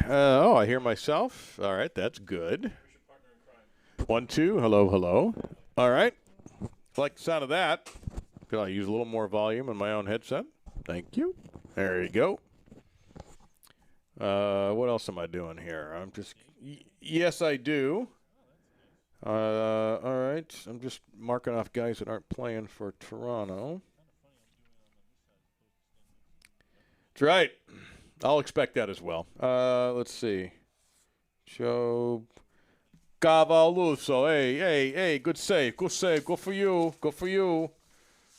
Oh, I hear myself. All right, that's good. 1, 2. Hello, hello. All right. Like the sound of that. Could I use a little more volume in my own headset? Thank you. There you go. What else am I doing here? I'm just. Yes, I do. All right. I'm just marking off guys that aren't playing for Toronto. That's right. I'll expect that as well. Let's see. Joe Cavaluso. Hey. Good save. Good save. Go for you. Go for you.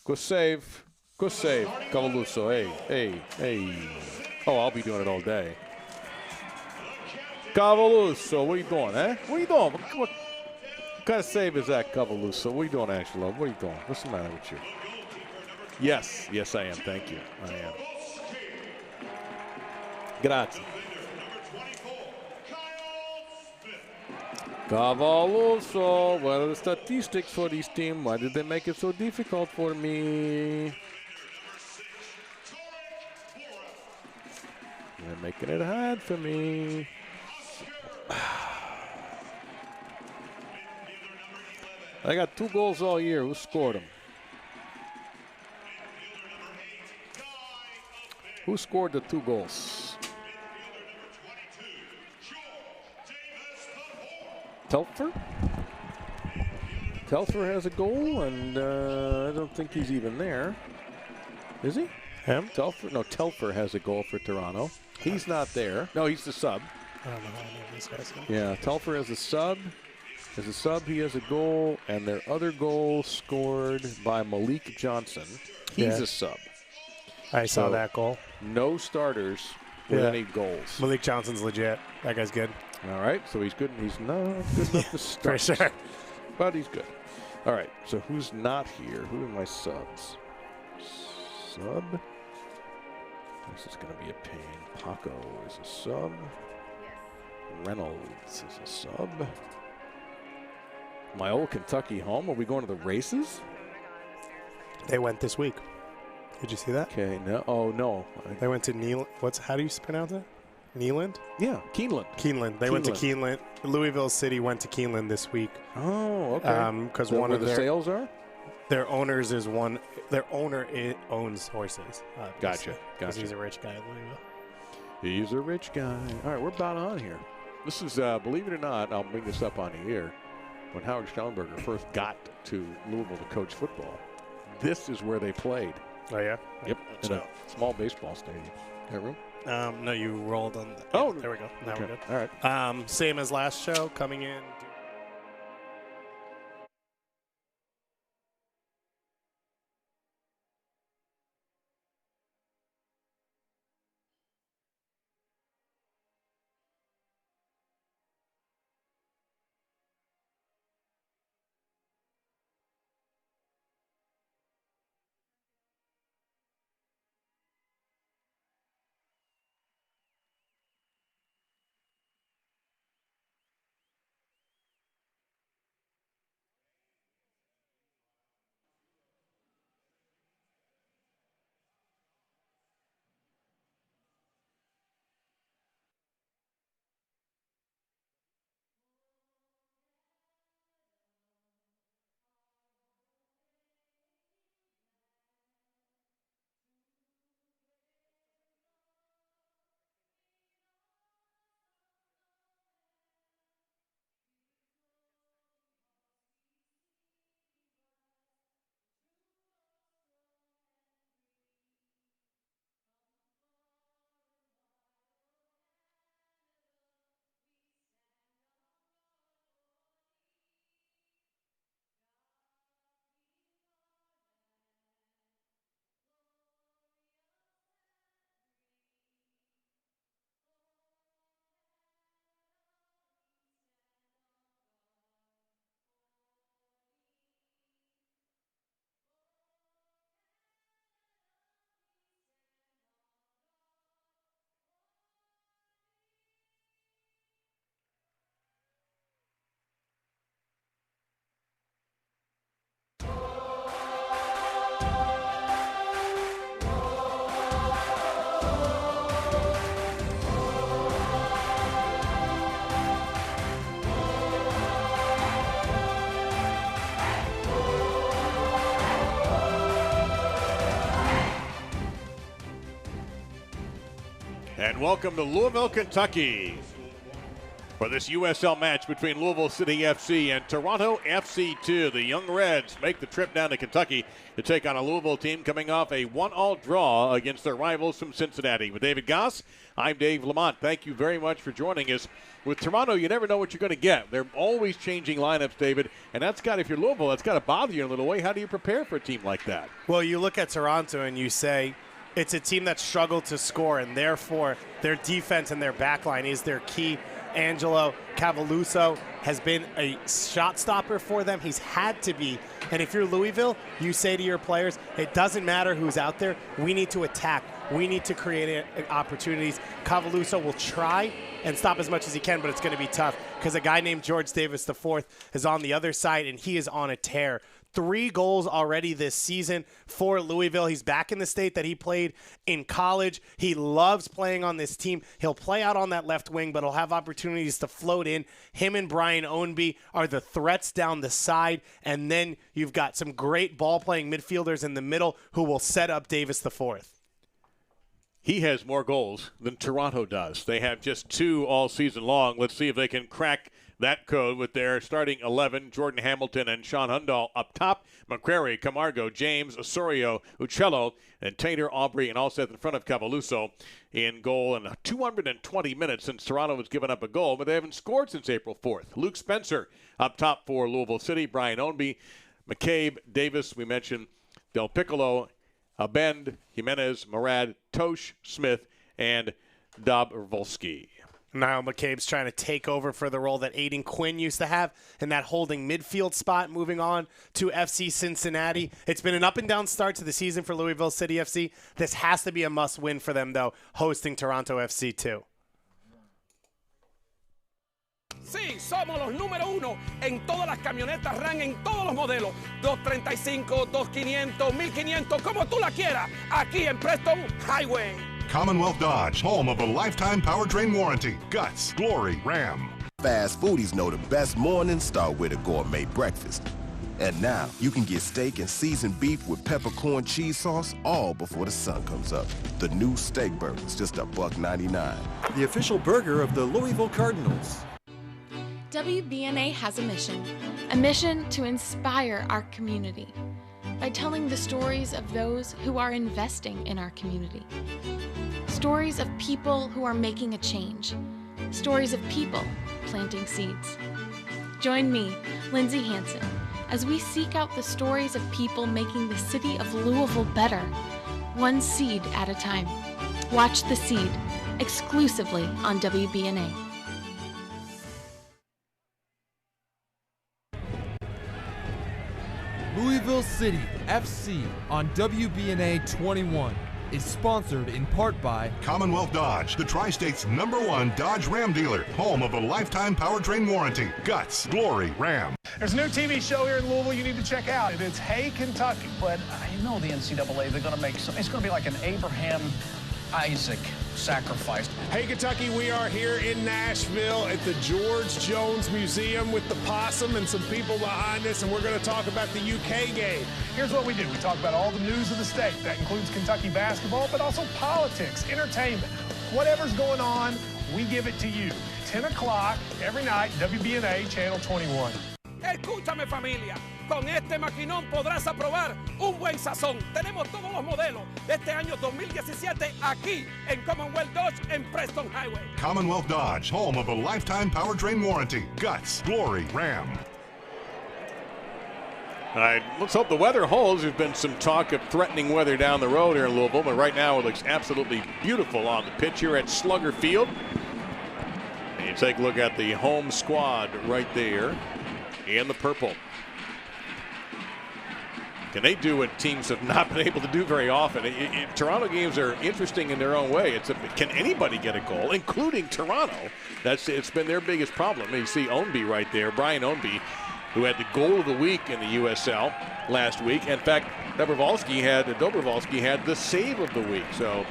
Good save. Good save. Cavaluso. Hey. Oh, I'll be doing it all day. Cavaluso. What are you doing, eh? What are you doing? What kind of save is that, Cavaluso? What are you doing, Angelo? What are you doing? What's the matter with you? Yes, I am. Thank you. I am. Grazie. Cavaluso, what are the statistics for this team? Why did they make it so difficult for me? They're making it hard for me. I got 2 goals all year. Who scored them? Who scored the 2 goals? Telfer? Telfer has a goal, and I don't think he's even there. Is he? Him? Telfer? No, Telfer has a goal for Toronto. He's not there. No, he's the sub. I don't know how any of these guys are. Yeah, Telfer has a sub. As a sub, he has a goal, and their other goal scored by Malik Johnson. He's a sub. I saw that goal. No starters with any goals. Malik Johnson's legit. That guy's good. All right, so he's good. He's not good enough to start. For sure. But he's good. All right, so who's not here? Who are my subs? Sub. This is going to be a pain. Paco is a sub. Reynolds is a sub. My old Kentucky home. Are we going to the races? They went this week. Did you see that? Okay, no. Oh, no. They went to how do you pronounce it? Keeneland? Yeah, Keeneland. Keeneland. They went to Keeneland. Louisville City went to Keeneland this week. Oh, okay. Because one of the sales are? Their owners is one. Their owner owns horses. Gotcha. He's a rich guy in Louisville. He's a rich guy. All right, we're about on here. This is, believe it or not, I'll bring this up on the air. When Howard Schnellenberger first got to Louisville to coach football, this is where they played. Oh, yeah? Yep, in a small baseball stadium. Got room? No, you rolled on. There we go. Now we're good. All right. Same as last show, coming in. And welcome to Louisville, Kentucky for this USL match between Louisville City FC and Toronto FC2. The Young Reds make the trip down to Kentucky to take on a Louisville team coming off a 1-1 draw against their rivals from Cincinnati. With David Goss, I'm Dave Lamont. Thank you very much for joining us. With Toronto, you never know what you're going to get. They're always changing lineups, David, and if you're Louisville, that's got to bother you in a little way. How do you prepare for a team like that? Well, you look at Toronto and you say, it's a team that struggled to score, and therefore their defense and their backline is their key. Angelo Cavaluso has been a shot stopper for them. He's had to be. And if you're Louisville, you say to your players, it doesn't matter who's out there. We need to attack. We need to create opportunities. Cavaluso will try and stop as much as he can, but it's going to be tough because a guy named George Davis IV is on the other side, and he is on a tear. 3 goals already this season for Louisville. He's back in the state that he played in college. He loves playing on this team. He'll play out on that left wing, but he'll have opportunities to float in. Him and Brian Ownby are the threats down the side, and then you've got some great ball-playing midfielders in the middle who will set up Davis IV. He has more goals than Toronto does. They have just 2 all season long. Let's see if they can crack that code with their starting 11, Jordan Hamilton and Sean Hundahl up top, McCrary, Camargo, James, Osorio, Uccello, and Tater, Aubrey, and all set in front of Cavaluso in goal in 220 minutes since Toronto has given up a goal, but they haven't scored since April 4th. Luke Spencer up top for Louisville City, Brian Ownby, McCabe, Davis, we mentioned Del Piccolo, Abend, Jimenez, Murad, Tosh, Smith, and Dobrovolsky. Now McCabe's trying to take over for the role that Aiden Quinn used to have in that holding midfield spot, moving on to FC Cincinnati. It's been an up-and-down start to the season for Louisville City FC. This has to be a must-win for them, though, hosting Toronto FC too. Sí, somos los número 1 en todas las camionetas RAM, en todos los modelos. 235, 2500, 1500, como tú la quieras. Aquí en Preston Highway. Commonwealth Dodge, home of a lifetime powertrain warranty. Guts, glory, Ram. Fast foodies know the best mornings start with a gourmet breakfast. And now, you can get steak and seasoned beef with peppercorn cheese sauce all before the sun comes up. The new steak burger is just $1.99. The official burger of the Louisville Cardinals. WBNA has a mission to inspire our community by telling the stories of those who are investing in our community. Stories of people who are making a change. Stories of people planting seeds. Join me, Lindsay Hansen, as we seek out the stories of people making the city of Louisville better, one seed at a time. Watch The Seed, exclusively on WBNA. Louisville City FC on WBNA 21 is sponsored in part by Commonwealth Dodge, the Tri-State's #1 Dodge Ram dealer, home of a lifetime powertrain warranty. Guts, glory, Ram. There's a new TV show here in Louisville you need to check out. It's Hey Kentucky. But you know the NCAA, they're going to make some, it's going to be like an Abraham Isaac sacrifice. Hey Kentucky, we are here in Nashville at the George Jones Museum with the possum and some people behind us, and we're going to talk about the UK game. Here's what we do. We talk about all the news of the state. That includes Kentucky basketball, but also politics, entertainment. Whatever's going on, we give it to you. 10 o'clock every night, WBNA, Channel 21. Escúchame, familia. Con este maquinón podrás aprobar un buen sazón. Tenemos todos los modelos de este año 2017 aquí en Commonwealth Dodge en Preston Highway. Commonwealth Dodge, home of a lifetime powertrain warranty. Guts, glory, Ram. All right, let's hope the weather holds. There's been some talk of threatening weather down the road here in Louisville, but right now it looks absolutely beautiful on the pitch here at Slugger Field. And you take a look at the home squad right there in the purple. Can they do what teams have not been able to do very often? Toronto games are interesting in their own way. Can anybody get a goal, including Toronto? It's been their biggest problem. You see Ownby right there, Brian Ownby, who had the goal of the week in the USL last week. In fact, Dobrovolsky had the save of the week. So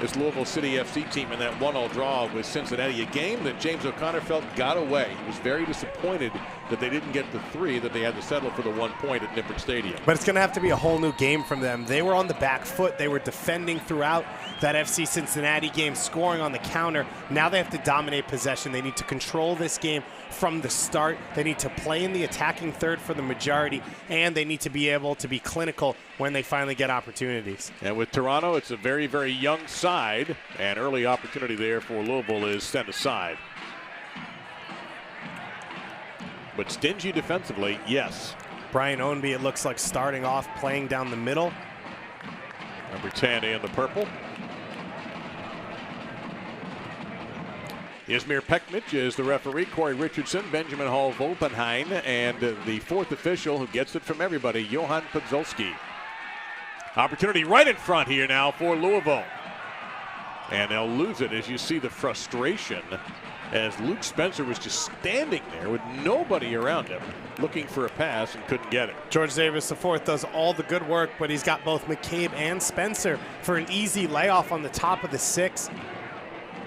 this Louisville City FC team in that 1-1 draw with Cincinnati, a game that James O'Connor felt got away. He was very disappointed that they didn't get the 3, that they had to settle for the 1 point at Nippert Stadium. But it's going to have to be a whole new game from them. They were on the back foot. They were defending throughout that FC Cincinnati game, scoring on the counter. Now they have to dominate possession. They need to control this game from the start. They need to play in the attacking third for the majority, and they need to be able to be clinical when they finally get opportunities. And with Toronto, it's a very, very young side, and early opportunity there for Louisville is sent aside. But stingy defensively, yes. Brian Ownby, it looks like, starting off playing down the middle. Number 10 in the purple. Izmir Pekmic is the referee. Corey Richardson, Benjamin Hall-Volpenheim, and the fourth official who gets it from everybody, Johan Podzolski. Opportunity right in front here now for Louisville. And they'll lose it as you see the frustration as Luke Spencer was just standing there with nobody around him looking for a pass and couldn't get it. George Davis IV does all the good work, but he's got both McCabe and Spencer for an easy layoff on the top of the 6.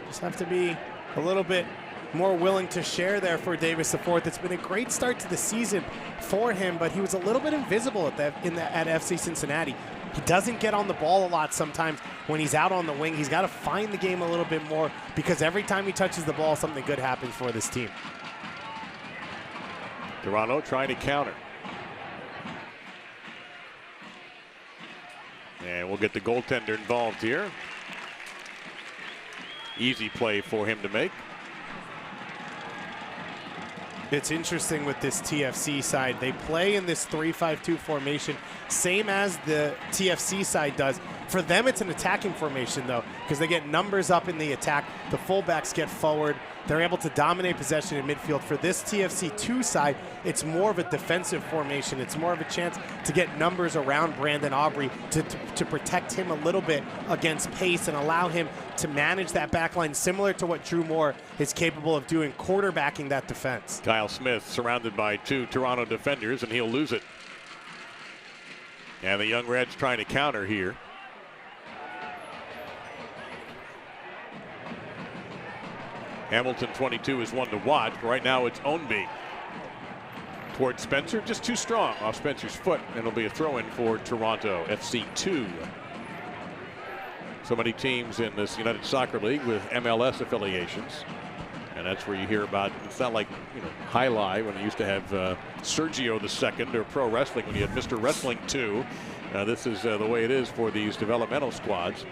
Just have to be a little bit more willing to share there for Davis IV. It's been a great start to the season for him, but he was a little bit invisible at FC Cincinnati. He doesn't get on the ball a lot sometimes when he's out on the wing. He's got to find the game a little bit more because every time he touches the ball, something good happens for this team. Toronto trying to counter. And we'll get the goaltender involved here. Easy play for him to make. It's interesting with this TFC side. They play in this 3-5-2 formation, same as the TFC side does. For them, it's an attacking formation, though, because they get numbers up in the attack. The fullbacks get forward. They're able to dominate possession in midfield. For this TFC2 side, it's more of a defensive formation. It's more of a chance to get numbers around Brandon Aubrey to protect him a little bit against pace and allow him to manage that back line, similar to what Drew Moore is capable of doing, quarterbacking that defense. Kyle Smith surrounded by 2 Toronto defenders, and he'll lose it. And the Young Reds trying to counter here. Hamilton 22 is one to watch. Right now it's Ownby. Towards Spencer, just too strong off Spencer's foot, and it'll be a throw-in for Toronto FC2. So many teams in this United Soccer League with MLS affiliations. And that's where you hear about, it's not like, High Lie when you used to have Sergio II, or Pro Wrestling when you had Mr. Wrestling 2. This is the way it is for these developmental squads.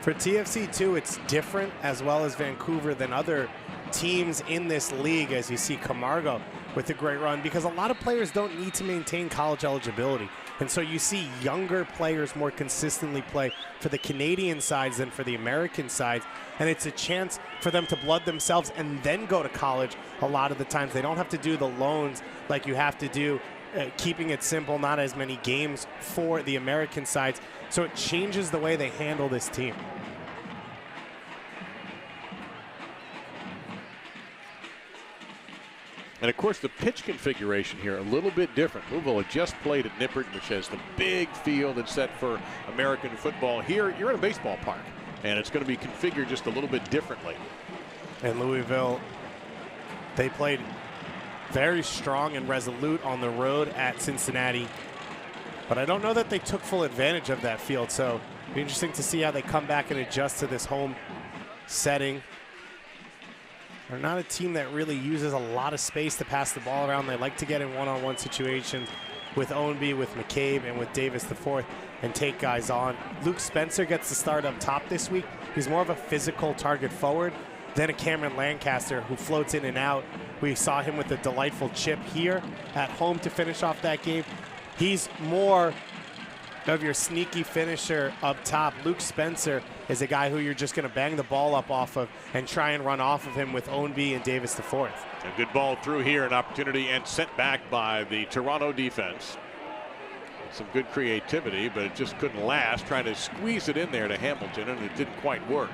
For TFC2, it's different, as well as Vancouver, than other teams in this league, as you see Camargo with a great run, because a lot of players don't need to maintain college eligibility. And so you see younger players more consistently play for the Canadian sides than for the American sides. And it's a chance for them to blood themselves and then go to college a lot of the times. They don't have to do the loans like you have to do, keeping it simple, not as many games for the American sides. So it changes the way they handle this team. And of course, the pitch configuration here a little bit different. Louisville had just played at Nippert, which has the big field that's set for American football. Here, you're in a baseball park, and it's going to be configured just a little bit differently. And Louisville, they played very strong and resolute on the road at Cincinnati, but I don't know that they took full advantage of that field. So it'll be interesting to see how they come back and adjust to this home setting. They're not a team that really uses a lot of space to pass the ball around. They like to get in one-on-one situations with Ownby, with McCabe, and with Davis IV and take guys on. Luke Spencer gets the start up top this week. He's more of a physical target forward than a Cameron Lancaster who floats in and out. We saw him with a delightful chip here at home to finish off that game. He's more of your sneaky finisher up top. Luke Spencer is a guy who you're just going to bang the ball up off of and try and run off of him with Ownby and Davis IV. A good ball through here, an opportunity, and sent back by the Toronto defense. Some good creativity, but it just couldn't last, trying to squeeze it in there to Hamilton, and it didn't quite work.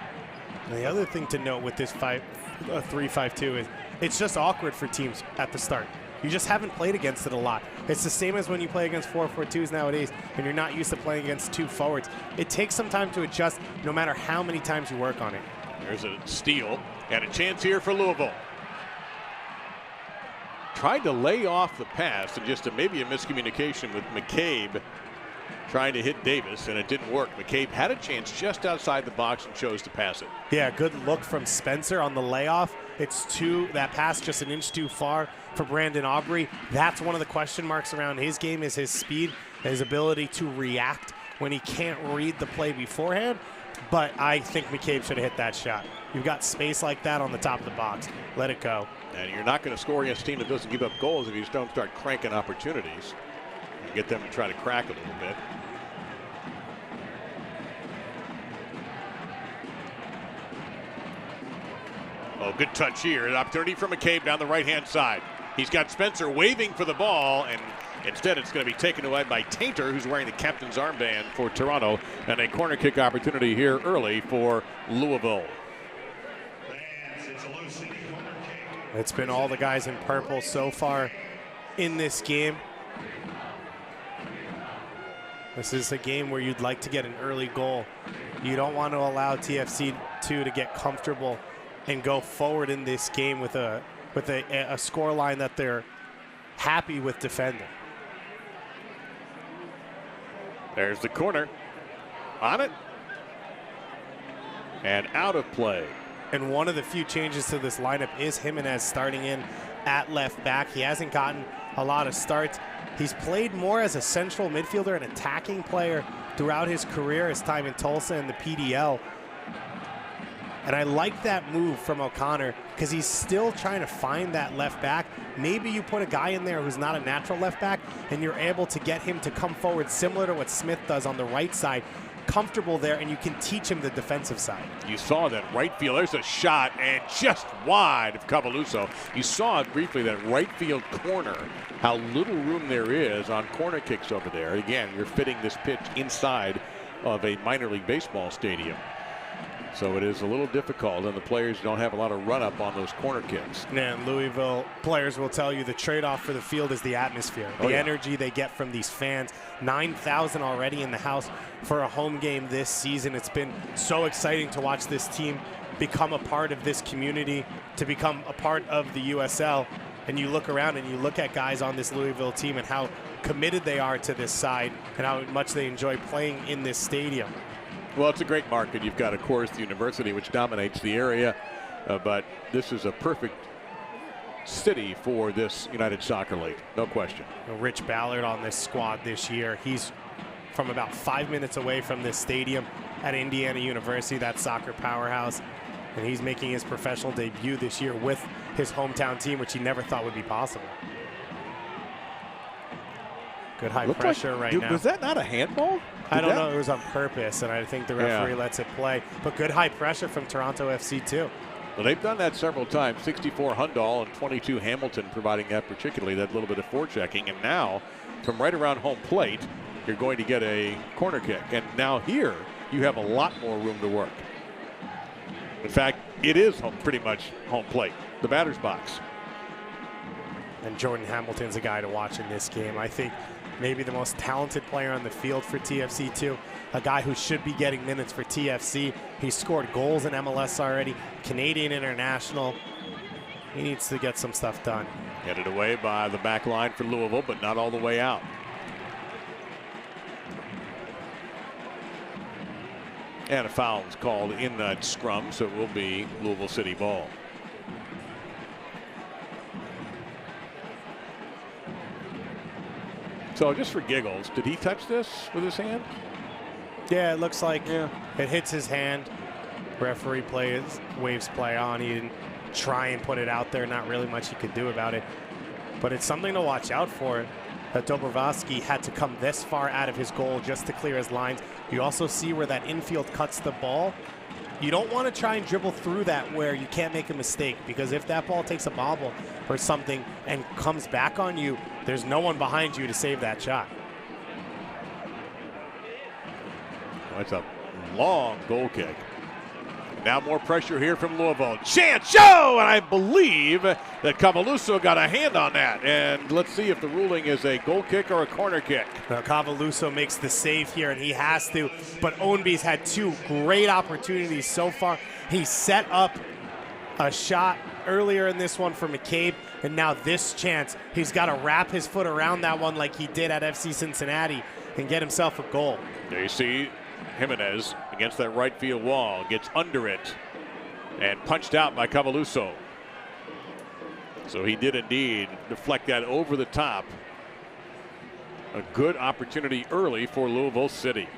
And the other thing to note with this 3-5-2 is it's just awkward for teams at the start. You just haven't played against it a lot. It's the same as when you play against 4-4-2s nowadays, and you're not used to playing against 2 forwards. It takes some time to adjust, no matter how many times you work on it. There's a steal and a chance here for Louisville. Tried to lay off the pass, and just maybe a miscommunication with McCabe trying to hit Davis, and it didn't work. McCabe had a chance just outside the box and chose to pass it. Yeah, good look from Spencer on the layoff. That pass just an inch too far for Brandon Aubrey. That's one of the question marks around his game, is his speed, his ability to react when he can't read the play beforehand. But I think McCabe should have hit that shot. You've got space like that on the top of the box. Let it go. And you're not going to score against a team that doesn't give up goals if you just don't start cranking opportunities and get them to try to crack a little bit. Oh, good touch here. An opportunity for McCabe down the right-hand side. He's got Spencer waving for the ball, and instead it's going to be taken away by Tainter, who's wearing the captain's armband for Toronto, and a corner kick opportunity here early for Louisville. It's been all the guys in purple so far in this game. This is a game where you'd like to get an early goal. You don't want to allow TFC2 to get comfortable and go forward in this game with a score line that they're happy with defending. There's the corner. On it. And out of play. And one of the few changes to this lineup is Jimenez starting in at left back. He hasn't gotten a lot of starts. He's played more as a central midfielder and attacking player throughout his career, his time in Tulsa and the PDL. And I like that move from O'Connor because he's still trying to find that left back. Maybe you put a guy in there who's not a natural left back and you're able to get him to come forward similar to what Smith does on the right side, comfortable there, and you can teach him the defensive side. You saw that right field. There's a shot, and just wide of Cavaluso. You saw it briefly, that right field corner, how little room there is on corner kicks over there. Again, you're fitting this pitch inside of a minor league baseball stadium. So it is a little difficult, and the players don't have a lot of run-up on those corner kicks. And Louisville players will tell you the trade-off for the field is the atmosphere, the energy they get from these fans. 9,000 already in the house for a home game this season. It's been so exciting to watch this team become a part of this community, to become a part of the USL. And you look around and you look at guys on this Louisville team and how committed they are to this side and how much they enjoy playing in this stadium. Well, it's a great market. You've got, of course, the university, which dominates the area, but this is a perfect city for this United Soccer League, no question. Rich Ballard on this squad this year. He's from about 5 minutes away from this stadium at Indiana University, that soccer powerhouse, and he's making his professional debut this year with his hometown team, which he never thought would be possible. Good high pressure right now. Was that not a handball? I don't know. It was on purpose, and I think the referee lets it play. But good high pressure from Toronto FC, too. Well, they've done that several times. 64 Hundal and 22 Hamilton providing that, particularly that little bit of forechecking. And now, from right around home plate, you're going to get a corner kick. And now here, you have a lot more room to work. In fact, it is pretty much home plate, the batter's box. And Jordan Hamilton's a guy to watch in this game. I think maybe the most talented player on the field for TFC2, a guy who should be getting minutes for TFC. He's scored goals in MLS already, Canadian international. He needs to get some stuff done. Headed away by the back line for Louisville, but not all the way out. And a foul is called in that scrum, so it will be Louisville City ball. So just for giggles, did he touch this with his hand? Yeah, it looks like it hits his hand. Referee waves play on. He didn't try and put it out there. Not really much he could do about it. But it's something to watch out for. That Dobrovolsky had to come this far out of his goal just to clear his lines. You also see where that infield cuts the ball. You don't want to try and dribble through that where you can't make a mistake, because if that ball takes a bobble or something and comes back on you, there's no one behind you to save that shot. That's a long goal kick. Now more pressure here from Louisville. Chance, show! And I believe that Cavaluso got a hand on that. And let's see if the ruling is a goal kick or a corner kick. Now Cavaluso makes the save here, and he has to. But Ownby's had 2 great opportunities so far. He set up a shot earlier in this one for McCabe, and now this chance, he's got to wrap his foot around that one like he did at FC Cincinnati and get himself a goal. There you see Jimenez against that right field wall, gets under it and punched out by Cavaluso. So he did indeed deflect that over the top. A good opportunity early for Louisville City.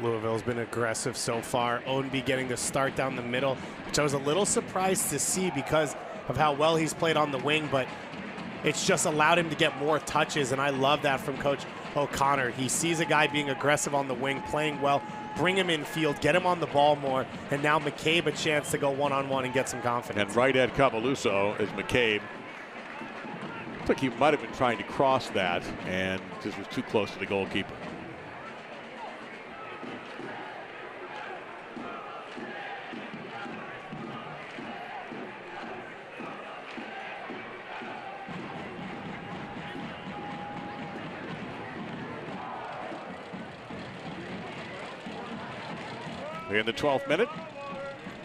Louisville's been aggressive so far. Ownby getting the start down the middle, which I was a little surprised to see because of how well he's played on the wing, but it's just allowed him to get more touches, and I love that from Coach O'Connor. He sees a guy being aggressive on the wing, playing well, bring him in field, get him on the ball more, and now McCabe a chance to go one-on-one and get some confidence. And right at Cavaluso is McCabe. Looks like he might have been trying to cross that, and just was too close to the goalkeeper. In the 12th minute,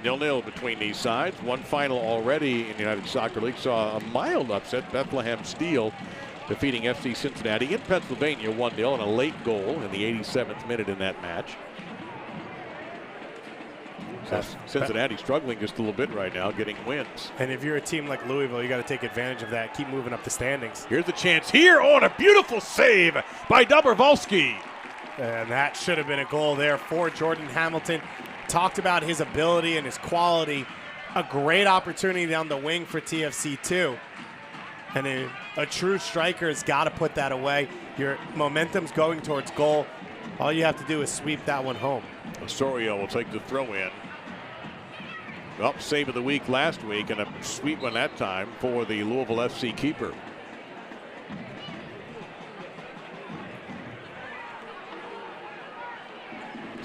0-0 between these sides. One final already in the United Soccer League saw a mild upset. Bethlehem Steel defeating FC Cincinnati in Pennsylvania 1-0 and a late goal in the 87th minute in that match. So Cincinnati struggling just a little bit right now, getting wins. And if you're a team like Louisville, you got to take advantage of that. Keep moving up the standings. Here's the chance here. Oh, and a beautiful save by Dobrovolsky. And that should have been a goal there for Jordan Hamilton. Talked about his ability and his quality. A great opportunity down the wing for TFC too. And a true striker has got to put that away. Your momentum's going towards goal. All you have to do is sweep that one home. Osorio will take the throw in. Well, save of the week last week, and a sweet one that time for the Louisville FC keeper.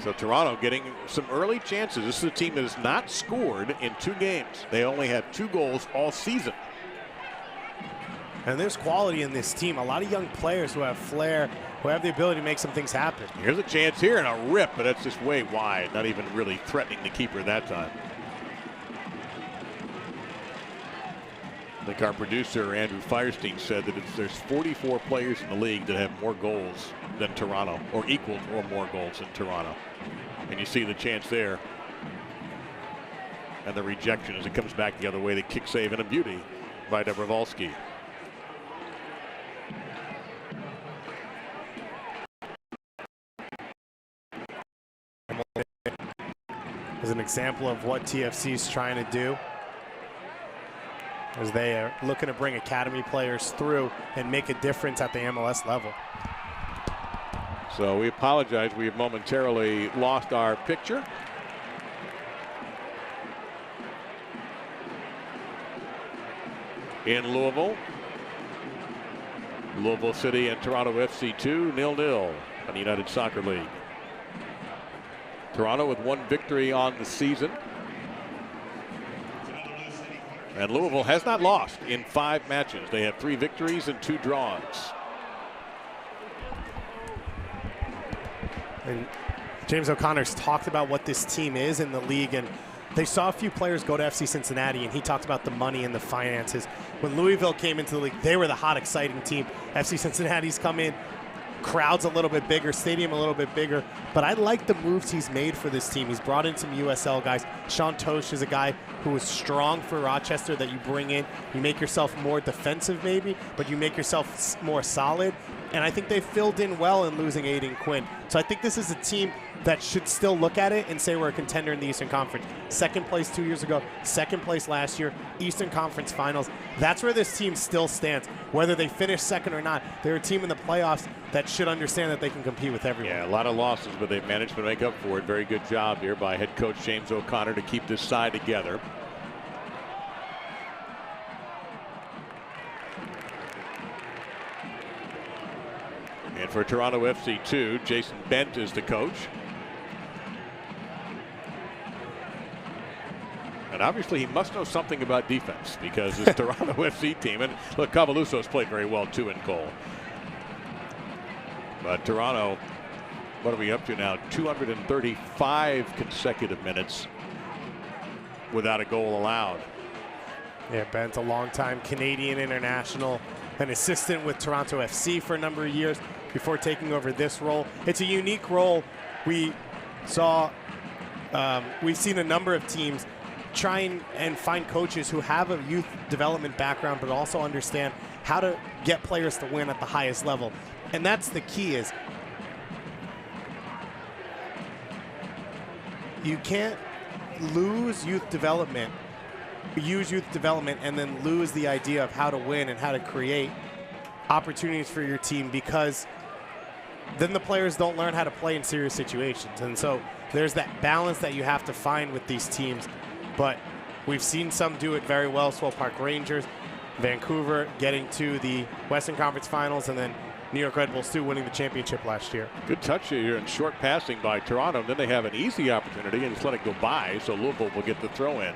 So Toronto getting some early chances. This is a team that has not scored in 2 games. They only have 2 goals all season. And there's quality in this team. A lot of young players who have flair, who have the ability to make some things happen. Here's a chance here and a rip, but that's just way wide. Not even really threatening the keeper that time. I think our producer, Andrew Firestein, said that there's 44 players in the league that have more goals than Toronto, or equal or more goals than Toronto. And you see the chance there. And the rejection as it comes back the other way. The kick save and a beauty by Dobrovolsky. As an example of what TFC is trying to do, as they are looking to bring academy players through and make a difference at the MLS level. So we apologize. We have momentarily lost our picture. In Louisville. Louisville City and Toronto FC 2, 0-0 on the United Soccer League. Toronto with 1 victory on the season. And Louisville has not lost in 5 matches. They have 3 victories and 2 draws. And James O'Connor's talked about what this team is in the league, and they saw a few players go to FC Cincinnati, and he talked about the money and the finances. When Louisville came into the league, they were the hot, exciting team. FC Cincinnati's come in, crowd's a little bit bigger, stadium a little bit bigger, but I like the moves he's made for this team. He's brought in some USL guys. Sean Tosh is a guy who is strong for Rochester that you bring in. You make yourself more defensive maybe, but you make yourself more solid. And I think they filled in well in losing Aiden Quinn. So I think this is a team that should still look at it and say we're a contender in the Eastern Conference. 2nd place 2 years ago, 2nd place last year, Eastern Conference Finals. That's where this team still stands. Whether they finish 2nd or not, they're a team in the playoffs that should understand that they can compete with everyone. Yeah, a lot of losses, but they've managed to make up for it. Very good job here by head coach James O'Connor to keep this side together. And for Toronto FC 2. Jason Bent is the coach. And obviously he must know something about defense because this Toronto FC team, and look, Cavaluso's played very well too in goal. But Toronto, what are we up to now? 235 consecutive minutes without a goal allowed. Yeah, Bent's a longtime Canadian international, an assistant with Toronto FC for a number of years before taking over this role. It's a unique role. We've seen a number of teams try and find coaches who have a youth development background but also understand how to get players to win at the highest level. And that's the key, is you can't use youth development and then lose the idea of how to win and how to create opportunities for your team, because then the players don't learn how to play in serious situations. And so there's that balance that you have to find with these teams. But we've seen some do it very well. Swell Park Rangers, Vancouver getting to the Western Conference Finals, and then New York Red Bulls too winning the championship last year. Good touch here and short passing by Toronto. Then they have an easy opportunity and just let it go by, so Louisville will get the throw in.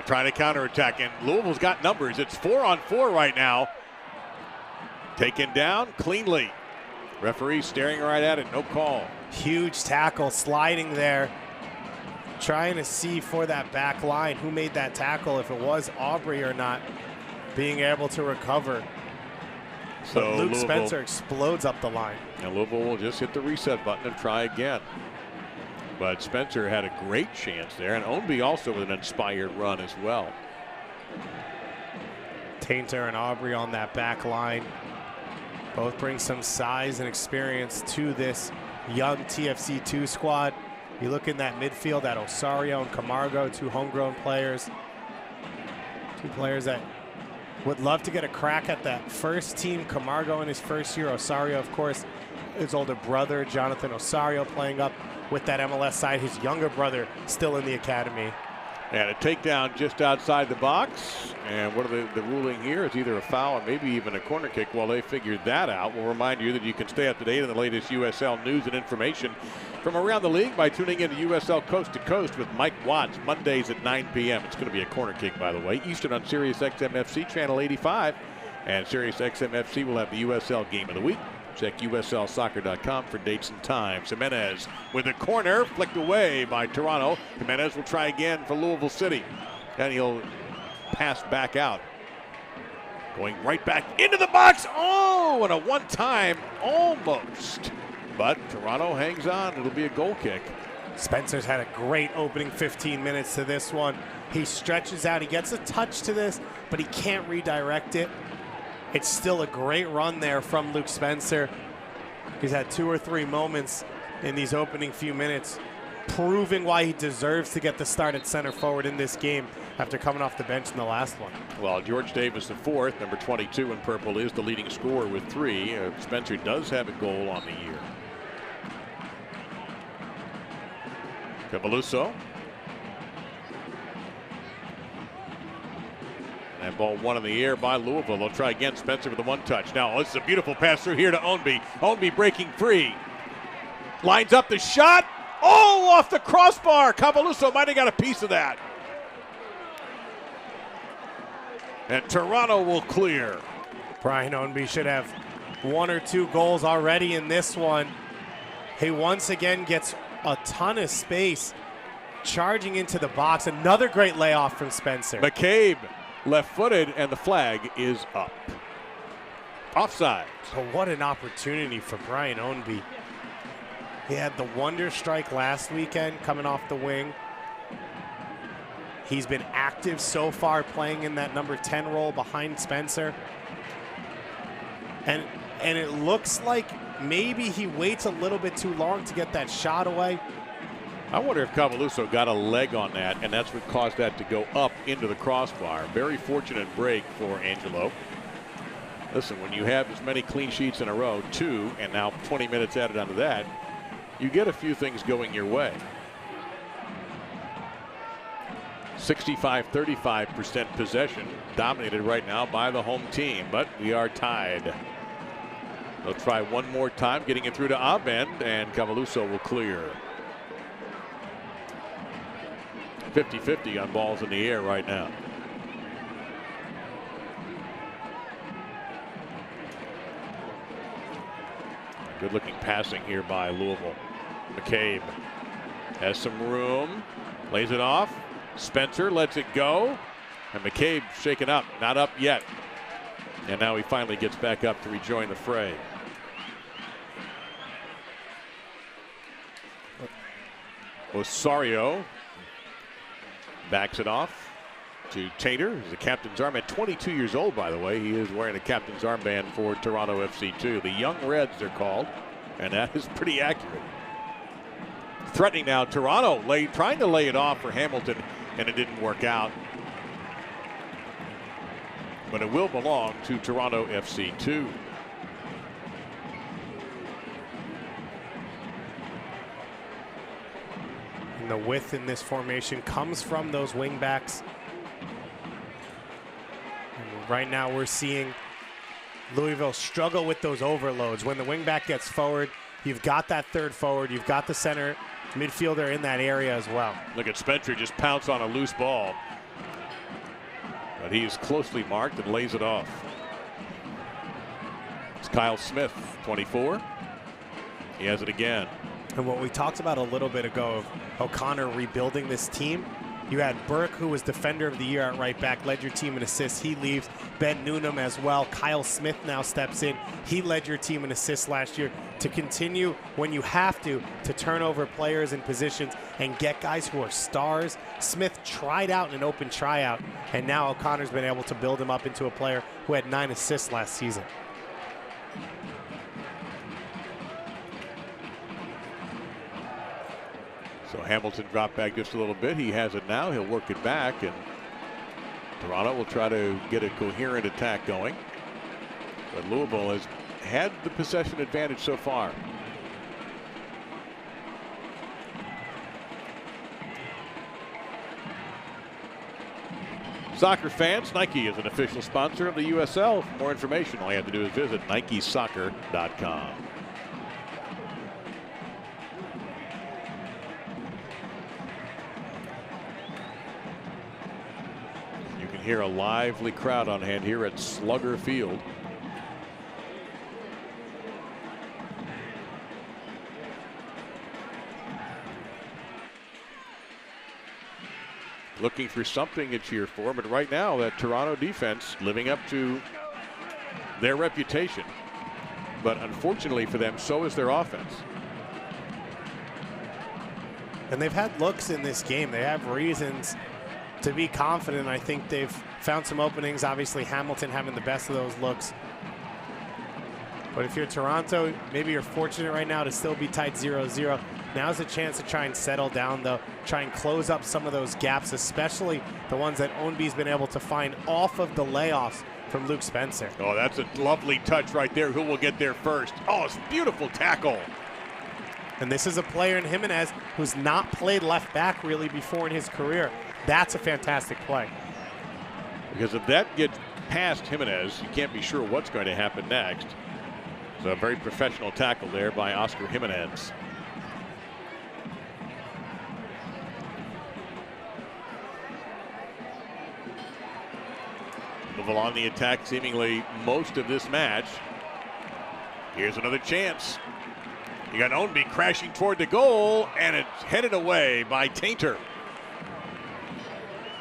Trying to counterattack, and Louisville's got numbers. It's 4-on-4 right now. Taken down cleanly. Referee staring right at it, no call. Huge tackle, sliding there. Trying to see for that back line who made that tackle, if it was Aubrey or not, being able to recover. So but Luke Spencer explodes up the line. And Louisville will just hit the reset button and try again. But Spencer had a great chance there, and Ownby also with an inspired run as well. Tainter and Aubrey on that back line. Both bring some size and experience to this young TFC2 squad. You look in that midfield at Osario and Camargo, two homegrown players. Two players that would love to get a crack at that first team. Camargo in his first year. Osario, of course, his older brother, Jonathan Osario, playing up with that MLS side. His younger brother still in the academy. And a takedown just outside the box. And what are the ruling here is either a foul or maybe even a corner kick. Well, they figured that out. We'll remind you that you can stay up to date on the latest USL news and information from around the league by tuning in to USL Coast to Coast with Mike Watts, Mondays at 9 p.m. It's going to be a corner kick, by the way, Eastern on Sirius XM FC Channel 85. And Sirius XM FC will have the USL Game of the Week. Check USLsoccer.com for dates and times. Jimenez with a corner flicked away by Toronto. Jimenez will try again for Louisville City. And he'll pass back out. Going right back into the box. Oh, and a one-time almost. But Toronto hangs on. It'll be a goal kick. Spencer's had a great opening 15 minutes to this one. He stretches out. He gets a touch to this, but he can't redirect it. It's still a great run there from Luke Spencer. He's had 2 or 3 moments in these opening few minutes, proving why he deserves to get the start at center forward in this game after coming off the bench in the last one. Well, George Davis, the fourth, number 22 in purple, is the leading scorer with 3. Spencer does have a goal on the year. Cavaluso. And ball one in the air by Louisville. They'll try again. Spencer with the one touch. Now, this is a beautiful pass through here to Ownby. Ownby breaking free. Lines up the shot. Oh, off the crossbar. Cavaluso might have got a piece of that. And Toronto will clear. Brian Ownby should have 1 or 2 goals already in this one. He once again gets a ton of space charging into the box. Another great layoff from Spencer. McCabe. Left-footed, and the flag is up. Offside. But what an opportunity for Brian Ownby. He had the wonder strike last weekend coming off the wing. He's been active so far, playing in that number 10 role behind Spencer. And it looks like maybe he waits a little bit too long to get that shot away. I wonder if Cavaluso got a leg on that, and that's what caused that to go up into the crossbar. Very fortunate break for Angelo. Listen, when you have as many clean sheets in a row, 2, and now 20 minutes added onto that, you get a few things going your way. 65-35% possession, dominated right now by the home team, but we are tied. They'll try one more time, getting it through to Abend, and Cavaluso will clear. 50-50 on balls in the air right now. Good looking passing here by Louisville. McCabe has some room, lays it off. Spencer lets it go, and McCabe shaken up, not up yet. And now he finally gets back up to rejoin the fray. Osario backs it off to Tater. He's the captain's armband. 22 years old, by the way. He is wearing a captain's armband for Toronto FC too. The Young Reds, they're called, and that is pretty accurate. Threatening now, Toronto trying to lay it off for Hamilton, and it didn't work out. But it will belong to Toronto FC 2. And the width in this formation comes from those wing backs. And right now we're seeing Louisville struggle with those overloads. When the wing back gets forward, you've got that third forward, you've got the center midfielder in that area as well. Look at Spencer just pounce on a loose ball. But he's closely marked and lays it off. It's Kyle Smith, 24. He has it again. And what we talked about a little bit ago of O'Connor rebuilding this team, you had Burke, who was defender of the year at right back, led your team in assists. He leaves. Ben Noonan as well. Kyle Smith now steps in. He led your team in assists last year. To continue when you have to turn over players and positions and get guys who are stars. Smith tried out in an open tryout, and now O'Connor's been able to build him up into a player who had 9 assists last season. So Hamilton dropped back just a little bit. He has it now. He'll work it back, and Toronto will try to get a coherent attack going. But Louisville has had the possession advantage so far. Soccer fans, Nike is an official sponsor of the USL. For more information, all you have to do is visit NikeSoccer.com. You can hear a lively crowd on hand here at Slugger Field. Looking for something to cheer for, but right now that Toronto defense living up to their reputation. But unfortunately for them, so is their offense. And they've had looks in this game. They have reasons to be confident. I think they've found some openings. Obviously, Hamilton having the best of those looks. But if you're Toronto, maybe you're fortunate right now to still be tied 0-0. Now's a chance to try and settle down, though. Try and close up some of those gaps, especially the ones that Ownby's been able to find off of the layoffs from Luke Spencer. Oh, that's a lovely touch right there. Who will get there first? Oh, it's a beautiful tackle. And this is a player in Jimenez who's not played left back really before in his career. That's a fantastic play. Because if that gets past Jimenez, you can't be sure what's going to happen next. So a very professional tackle there by Oscar Jimenez. Louisville on the attack seemingly most of this match. Here's another chance. You got Ownby crashing toward the goal, and it's headed away by Tainter.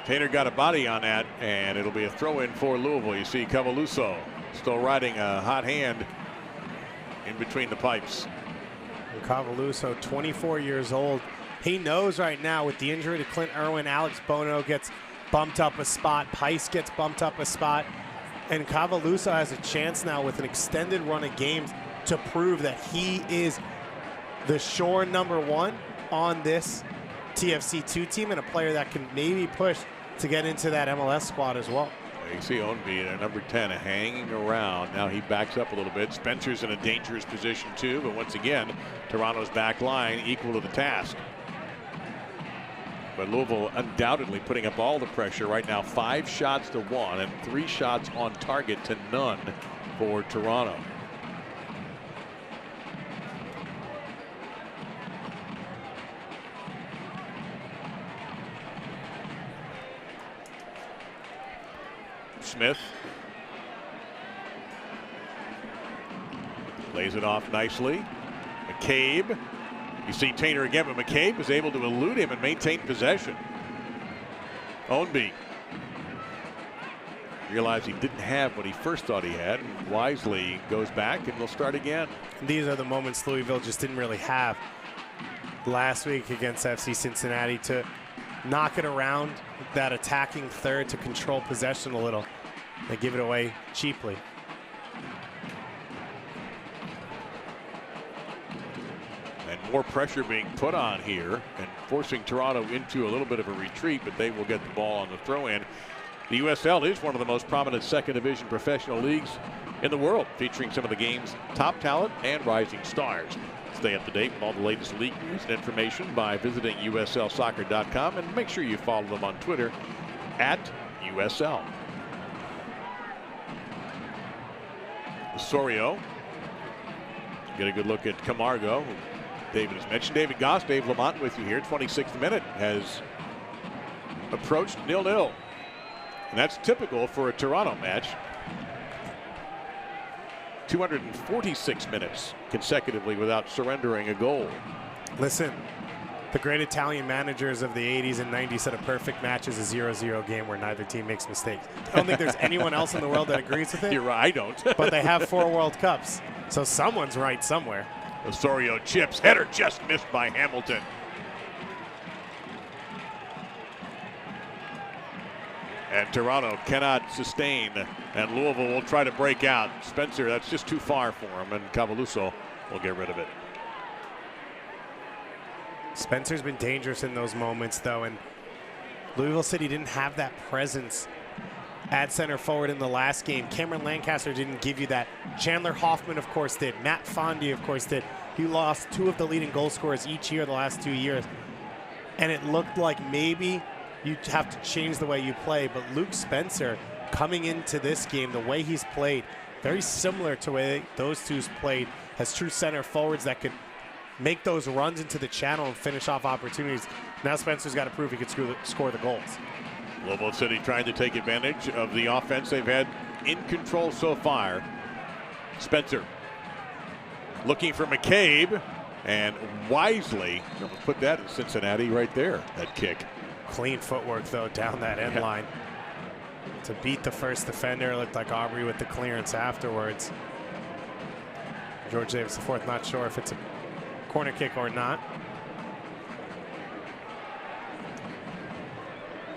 Tainter got a body on that, and it'll be a throw-in for Louisville. You see Cavaluso still riding a hot hand in between the pipes. And Cavaluso, 24 years old. He knows right now with the injury to Clint Irwin, Alex Bono gets bumped up a spot, Pice gets bumped up a spot, and Cavaluso has a chance now with an extended run of games to prove that he is the sure #1 on this TFC2 team and a player that can maybe push to get into that MLS squad as well. You see Ownby at number 10 hanging around. Now he backs up a little bit. Spencer's in a dangerous position too, but once again, Toronto's back line equal to the task. But Louisville undoubtedly putting up all the pressure right now. 5 shots to 1 and 3 shots on target to none for Toronto. Smith lays it off nicely. McCabe. You see Tainter again, but McCabe was able to elude him and maintain possession. Ownby realized he didn't have what he first thought he had, and wisely goes back and will start again. These are the moments Louisville just didn't really have last week against FC Cincinnati to knock it around, that attacking third to control possession a little. They give it away cheaply. And more pressure being put on here and forcing Toronto into a little bit of a retreat, but they will get the ball on the throw-in. The USL is one of the most prominent second division professional leagues in the world, featuring some of the game's top talent and rising stars. Stay up to date with all the latest league news and information by visiting USLsoccer.com, and make sure you follow them on Twitter at USL. Osorio. Get a good look at Camargo. David has mentioned David Goss. Dave Lamont with you here. 26th minute has approached 0-0. And that's typical for a Toronto match. 246 minutes consecutively without surrendering a goal. Listen, the great Italian managers of the 80s and 90s said a perfect match is a 0-0 game where neither team makes mistakes. I don't think there's anyone else in the world that agrees with it. You're right, I don't. But they have 4 World Cups, so someone's right somewhere. Osorio chips. Header just missed by Hamilton. And Toronto cannot sustain, and Louisville will try to break out. Spencer, that's just too far for him, and Cavaluso will get rid of it. Spencer's been dangerous in those moments, though, and Louisville City didn't have that presence at center forward in the last game. Cameron Lancaster didn't give you that. Chandler Hoffman, of course, did. Matt Fondy, of course, did. He lost 2 of the leading goal scorers each year the last 2 years, and it looked like maybe you have to change the way you play. But Luke Spencer, coming into this game, the way he's played, very similar to the way those two's played, has true center forwards that could make those runs into the channel and finish off opportunities. Now Spencer's got to prove he could score the goals. Louisville City trying to take advantage of the offense they've had in control so far. Spencer looking for McCabe, and wisely put that in Cincinnati right there, that kick. Clean footwork, though, down that end line. To beat the first defender, it looked like Aubrey with the clearance afterwards. George Davis IV, not sure if it's a corner kick or not.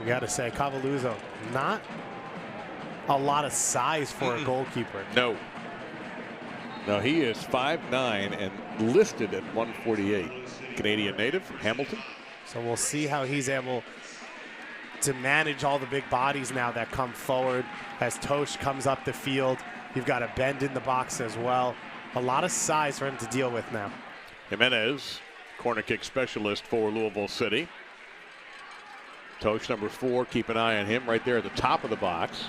You got to say, Cavaluso, not a lot of size for a goalkeeper. No. No, he is 5'9" and listed at 148. Canadian native from Hamilton. So we'll see how he's able to manage all the big bodies now that come forward as Tosh comes up the field. You've got a bend in the box as well. A lot of size for him to deal with now. Jimenez, corner kick specialist for Louisville City. Tosh, number 4, keep an eye on him right there at the top of the box.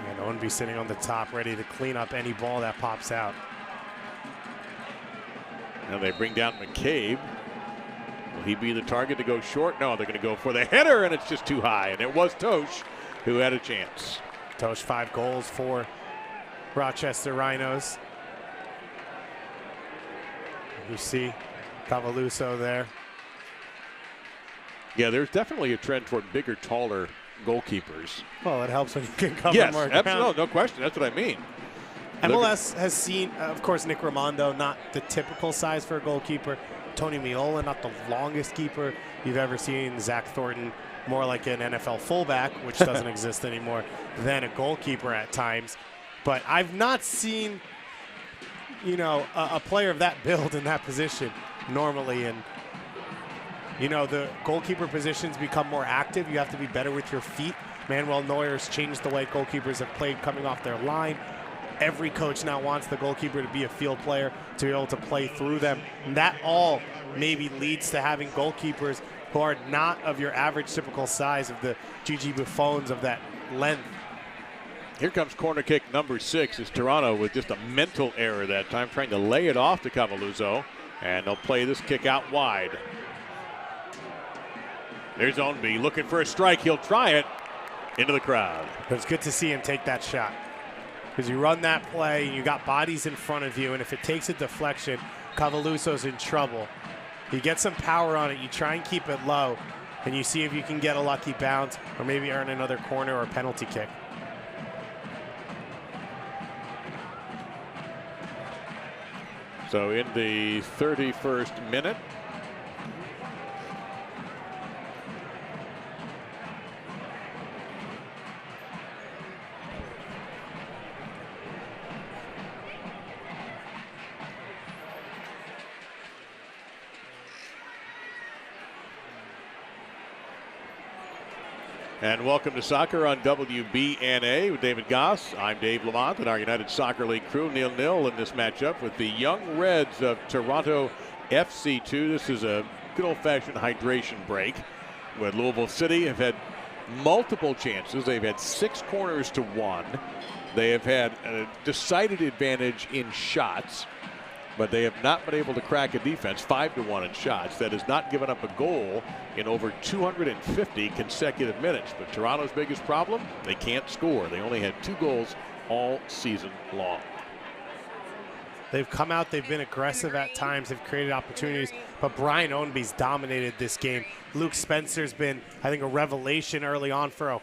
And Ownby sitting on the top, ready to clean up any ball that pops out. Now they bring down McCabe. Will he be the target to go short? No, they're going to go for the header, and it's just too high. And it was Tosh who had a chance. Tosh, 5 goals for Rochester Rhinos. You see Cavaluso there. Yeah, there's definitely a trend toward bigger, taller goalkeepers. Well, it helps when you can cover more ground. Yes, absolutely, no question. That's what I mean. MLS has seen, of course, Nick Raimondo, not the typical size for a goalkeeper. Tony Miola, not the longest keeper you've ever seen. Zach Thornton, more like an NFL fullback, which doesn't exist anymore, than a goalkeeper at times. But I've not seen, you know, a player of that build in that position normally. And, you know, the goalkeeper positions become more active. You have to be better with your feet. Manuel Neuer's changed the way goalkeepers have played coming off their line. Every coach now wants the goalkeeper to be a field player, to be able to play through them. And that all maybe leads to having goalkeepers who are not of your average typical size, of the Gigi Buffons of that length. Here comes corner kick number 6 as Toronto with just a mental error that time, trying to lay it off to Cavaluso, and they'll play this kick out wide. There's Ownby looking for a strike. He'll try it into the crowd. But it's good to see him take that shot, because you run that play, you got bodies in front of you, and if it takes a deflection, Cavaluso's in trouble. You get some power on it, you try and keep it low, and you see if you can get a lucky bounce or maybe earn another corner or penalty kick. So in the 31st minute, and welcome to Soccer on WBNA with David Goss. I'm Dave Lamont and our United Soccer League crew. 0-0 in this matchup with the Young Reds of Toronto FC2. This is a good old-fashioned hydration break, where Louisville City have had multiple chances. They've had 6 corners to 1. They have had a decided advantage in shots, but they have not been able to crack a defense. 5-1 in shots. That has not given up a goal in over 250 consecutive minutes. But Toronto's biggest problem, they can't score. They only had 2 goals all season long. They've come out, they've been aggressive at times, they've created opportunities, but Brian Ownby's dominated this game. Luke Spencer's been, I think, a revelation early on for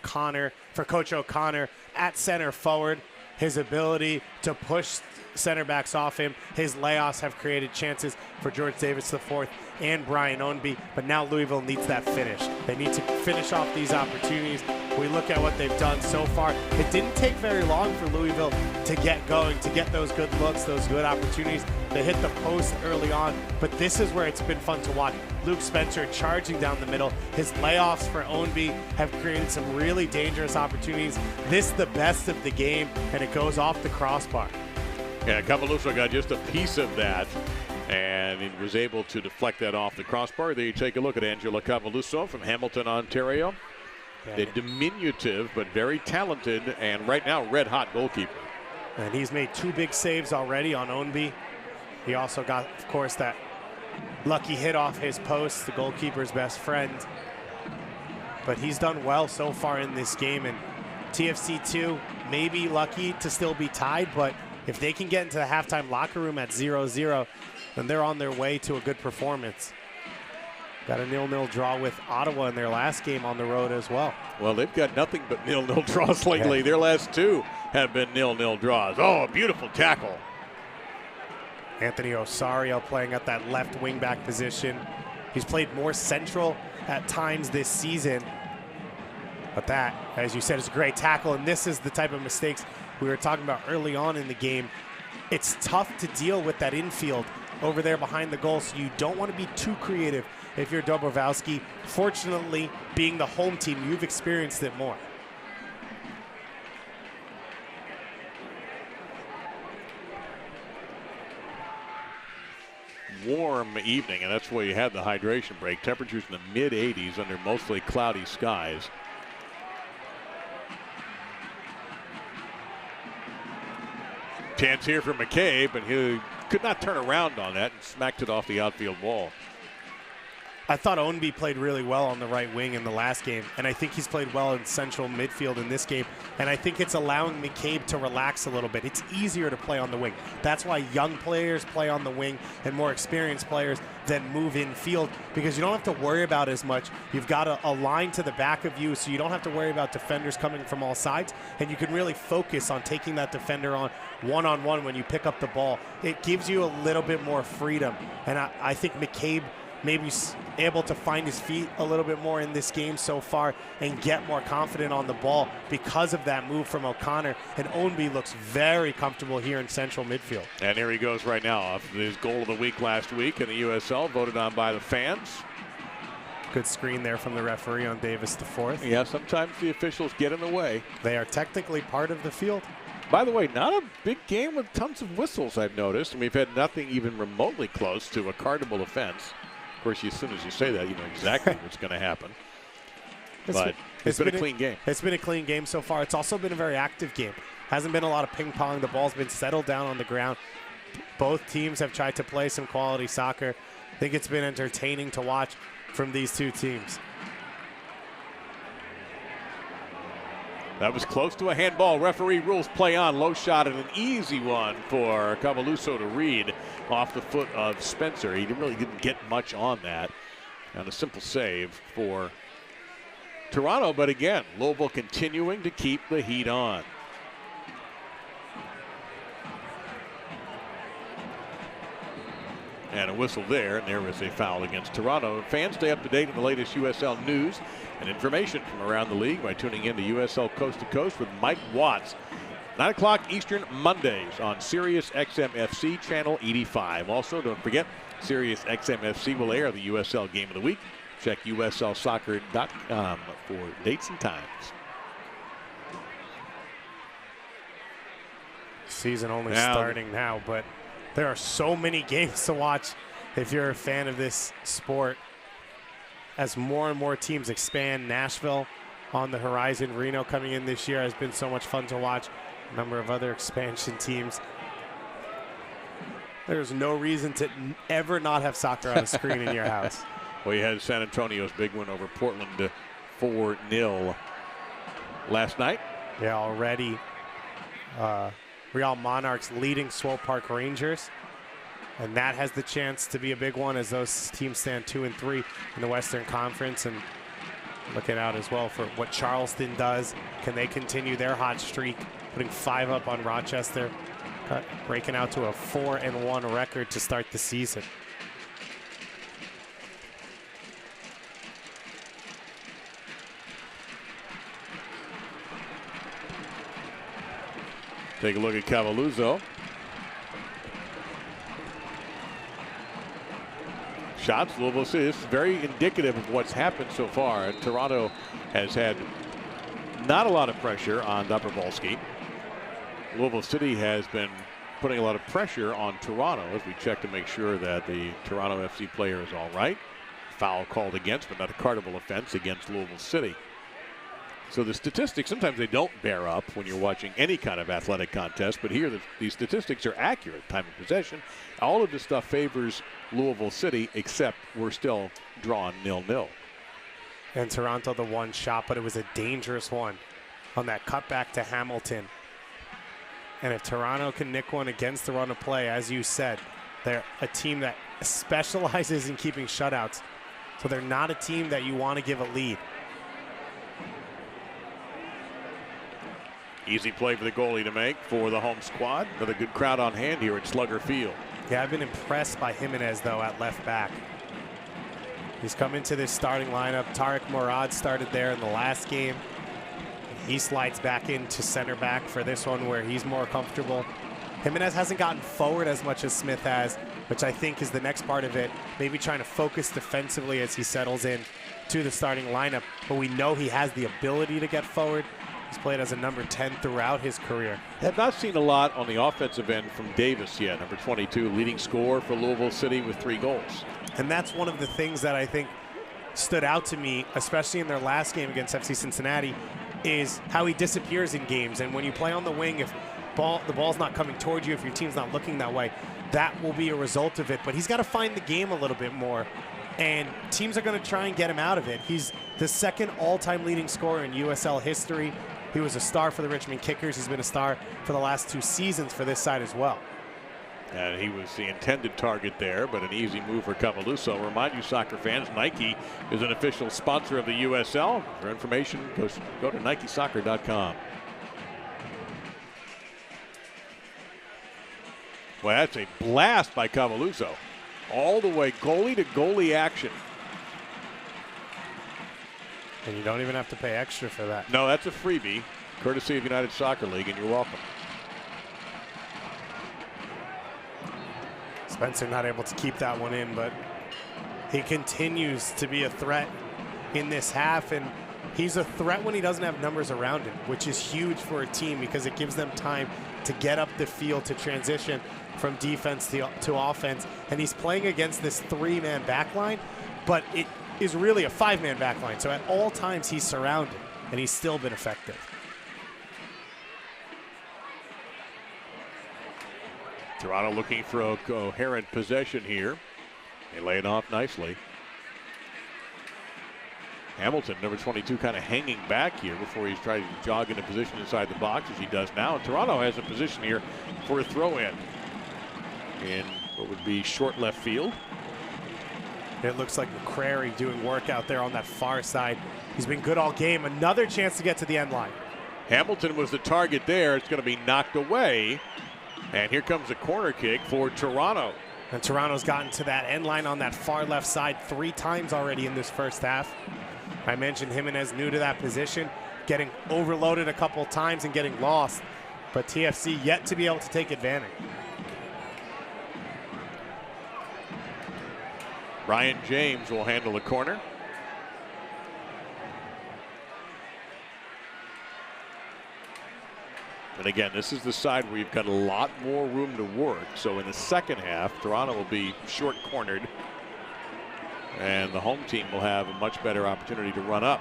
Coach O'Connor at center forward. His ability to push center backs off him, his layoffs have created chances for George Davis IV and Brian Ownby, but now Louisville needs that finish. They need to finish off these opportunities. We look at what they've done so far. It didn't take very long for Louisville to get going, to get those good looks, those good opportunities. They hit the post early on, but this is where it's been fun to watch. Luke Spencer charging down the middle. His layoffs for Ownby have created some really dangerous opportunities. This is the best of the game, and it goes off the crossbar. Yeah, Cavaluso got just a piece of that, and he was able to deflect that off the crossbar. There you take a look at Angelo Cavaluso from Hamilton, Ontario. A diminutive but very talented and right now red-hot goalkeeper. And he's made 2 big saves already on Ownby. He also got, of course, that lucky hit off his post, the goalkeeper's best friend. But he's done well so far in this game, and TFC2 may be lucky to still be tied, but if they can get into the halftime locker room at 0-0, then they're on their way to a good performance. Got a 0-0 draw with Ottawa in their last game on the road as well. Well, they've got nothing but 0-0 draws lately. Yeah. Their last 2 have been 0-0 draws. Oh, a beautiful tackle. Anthony Osario playing at that left wing-back position. He's played more central at times this season. But that, as you said, is a great tackle, and this is the type of mistakes we were talking about early on in the game. It's tough to deal with that infield over there behind the goal, so you don't want to be too creative if you're Dobrowski. Fortunately, being the home team, you've experienced it more. Warm evening, and that's where you had the hydration break. Temperatures in the mid-80s under mostly cloudy skies. Chance here for McCabe, but he could not turn around on that and smacked it off the outfield wall. I thought Ownby played really well on the right wing in the last game, and I think he's played well in central midfield in this game, and I think it's allowing McCabe to relax a little bit. It's easier to play on the wing. That's why young players play on the wing and more experienced players then move in field, because you don't have to worry about as much. You've got a line to the back of you, so you don't have to worry about defenders coming from all sides, and you can really focus on taking that defender on one-on-one when you pick up the ball. It gives you a little bit more freedom, and I think McCabe maybe able to find his feet a little bit more in this game so far and get more confident on the ball because of that move from O'Connor. And Ownby looks very comfortable here in central midfield. And here he goes right now off his goal of the week last week in the USL, voted on by the fans. Good screen there from the referee on Davis IV. Yeah, sometimes the officials get in the way. They are technically part of the field. By the way, not a big game with tons of whistles, I've noticed. And we've had nothing even remotely close to a cardable offense. Of course, as soon as you say that, you know exactly what's going to happen. But it's been a clean game. It's been a clean game so far. It's also been a very active game. Hasn't been a lot of ping pong. The ball's been settled down on the ground. Both teams have tried to play some quality soccer. I think it's been entertaining to watch from these two teams. That was close to a handball. Referee rules play on. Low shot and an easy one for Cavaluso to read off the foot of Spencer. He really didn't get much on that. And a simple save for Toronto. But again, Louisville continuing to keep the heat on. And a whistle there, and there is a foul against Toronto. Fans, stay up to date on the latest USL news and information from around the league by tuning in to USL Coast to Coast with Mike Watts. 9 o'clock Eastern Mondays on Sirius XM FC Channel 85. Also, don't forget, Sirius XM FC will air the USL Game of the Week. Check USLsoccer.com for dates and times. Season only starting now, but there are so many games to watch if you're a fan of this sport. As more and more teams expand, Nashville on the horizon, Reno coming in this year has been so much fun to watch. A number of other expansion teams. There's no reason to ever not have soccer on a screen in your house. Well, you had San Antonio's big win over Portland 4-0 last night. Yeah, already. Real Monarchs leading Swope Park Rangers. And that has the chance to be a big one as those teams stand 2-3 in the Western Conference. And looking out as well for what Charleston does. Can they continue their hot streak, putting 5 up on Rochester, breaking out to a 4-1 record to start the season. Take a look at Cavaluso. Shots, Louisville City. This is very indicative of what's happened so far. Toronto has had not a lot of pressure on Dobrovolsky. Louisville City has been putting a lot of pressure on Toronto as we check to make sure that the Toronto FC player is all right. Foul called against, but not a cardable offense against Louisville City. So the statistics, sometimes they don't bear up when you're watching any kind of athletic contest, but here these statistics are accurate. Time of possession, all of this stuff favors Louisville City, except we're still drawn 0-0. And Toronto the one shot, but it was a dangerous one on that cutback to Hamilton. And if Toronto can nick one against the run of play, as you said, they're a team that specializes in keeping shutouts. So they're not a team that you want to give a lead. Easy play for the goalie to make for the home squad. Another good crowd on hand here at Slugger Field. Yeah, I've been impressed by Jimenez, though, at left back. He's come into this starting lineup. Tariq Murad started there in the last game. He slides back into center back for this one where he's more comfortable. Jimenez hasn't gotten forward as much as Smith has, which I think is the next part of it. Maybe trying to focus defensively as he settles in to the starting lineup. But we know he has the ability to get forward. He's played as a number 10 throughout his career. Have not seen a lot on the offensive end from Davis yet. Number 22, leading scorer for Louisville City with 3 goals. And that's one of the things that I think stood out to me, especially in their last game against FC Cincinnati, is how he disappears in games. And when you play on the wing, if the ball's not coming towards you, if your team's not looking that way, that will be a result of it. But he's got to find the game a little bit more. And teams are going to try and get him out of it. He's the second all-time leading scorer in USL history. He was a star for the Richmond Kickers. He's been a star for the last 2 seasons for this side as well. And he was the intended target there, but an easy move for Cavaluso. Remind you, soccer fans, Nike is an official sponsor of the USL. For information, go to NikeSoccer.com. Well, that's a blast by Cavaluso. All the way goalie to goalie action. And you don't even have to pay extra for that. No, that's a freebie, courtesy of United Soccer League, and you're welcome. Spencer not able to keep that one in, but he continues to be a threat in this half. And He's a threat when he doesn't have numbers around him, which is huge for a team because it gives them time to get up the field, to transition from defense to offense. And he's playing against this 3-man back line, but it is really a 5-man back line. So at all times he's surrounded, and he's still been effective. Toronto looking for a coherent possession here. They lay it off nicely. Hamilton, number 22, kind of hanging back here before he's trying to jog into position inside the box, as he does now. And Toronto has a position here for a throw-in what would be short left field. It looks like McCrary doing work out there on that far side. He's been good all game. Another chance to get to the end line. Hamilton was the target there. It's going to be knocked away. And here comes a corner kick for Toronto. And Toronto's gotten to that end line on that far left side 3 times already in this first half. I mentioned Jimenez new to that position, getting overloaded a couple times and getting lost. But TFC yet to be able to take advantage. Ryan James will handle the corner. And again, this is the side where you've got a lot more room to work. So in the second half, Toronto will be short cornered, and the home team will have a much better opportunity to run up.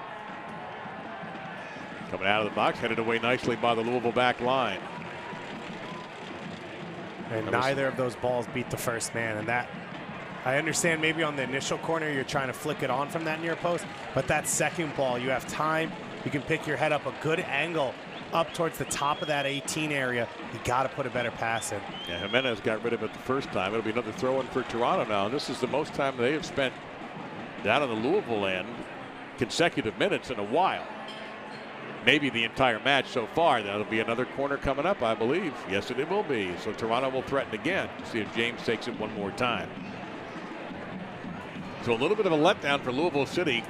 Coming out of the box, headed away nicely by the Louisville back line. And neither of those balls beat the first man. And that, I understand maybe on the initial corner you're trying to flick it on from that near post, but that second ball, you have time. You can pick your head up a good angle up towards the top of that 18 area. You got to put a better pass in. Yeah, Jimenez got rid of it the first time. It'll be another throw-in for Toronto now. And this is the most time they have spent down on the Louisville end, consecutive minutes in a while. Maybe the entire match so far. That'll be another corner coming up, I believe. Yes, it will be. So Toronto will threaten again. See if James takes it one more time. So a little bit of a letdown for Louisville City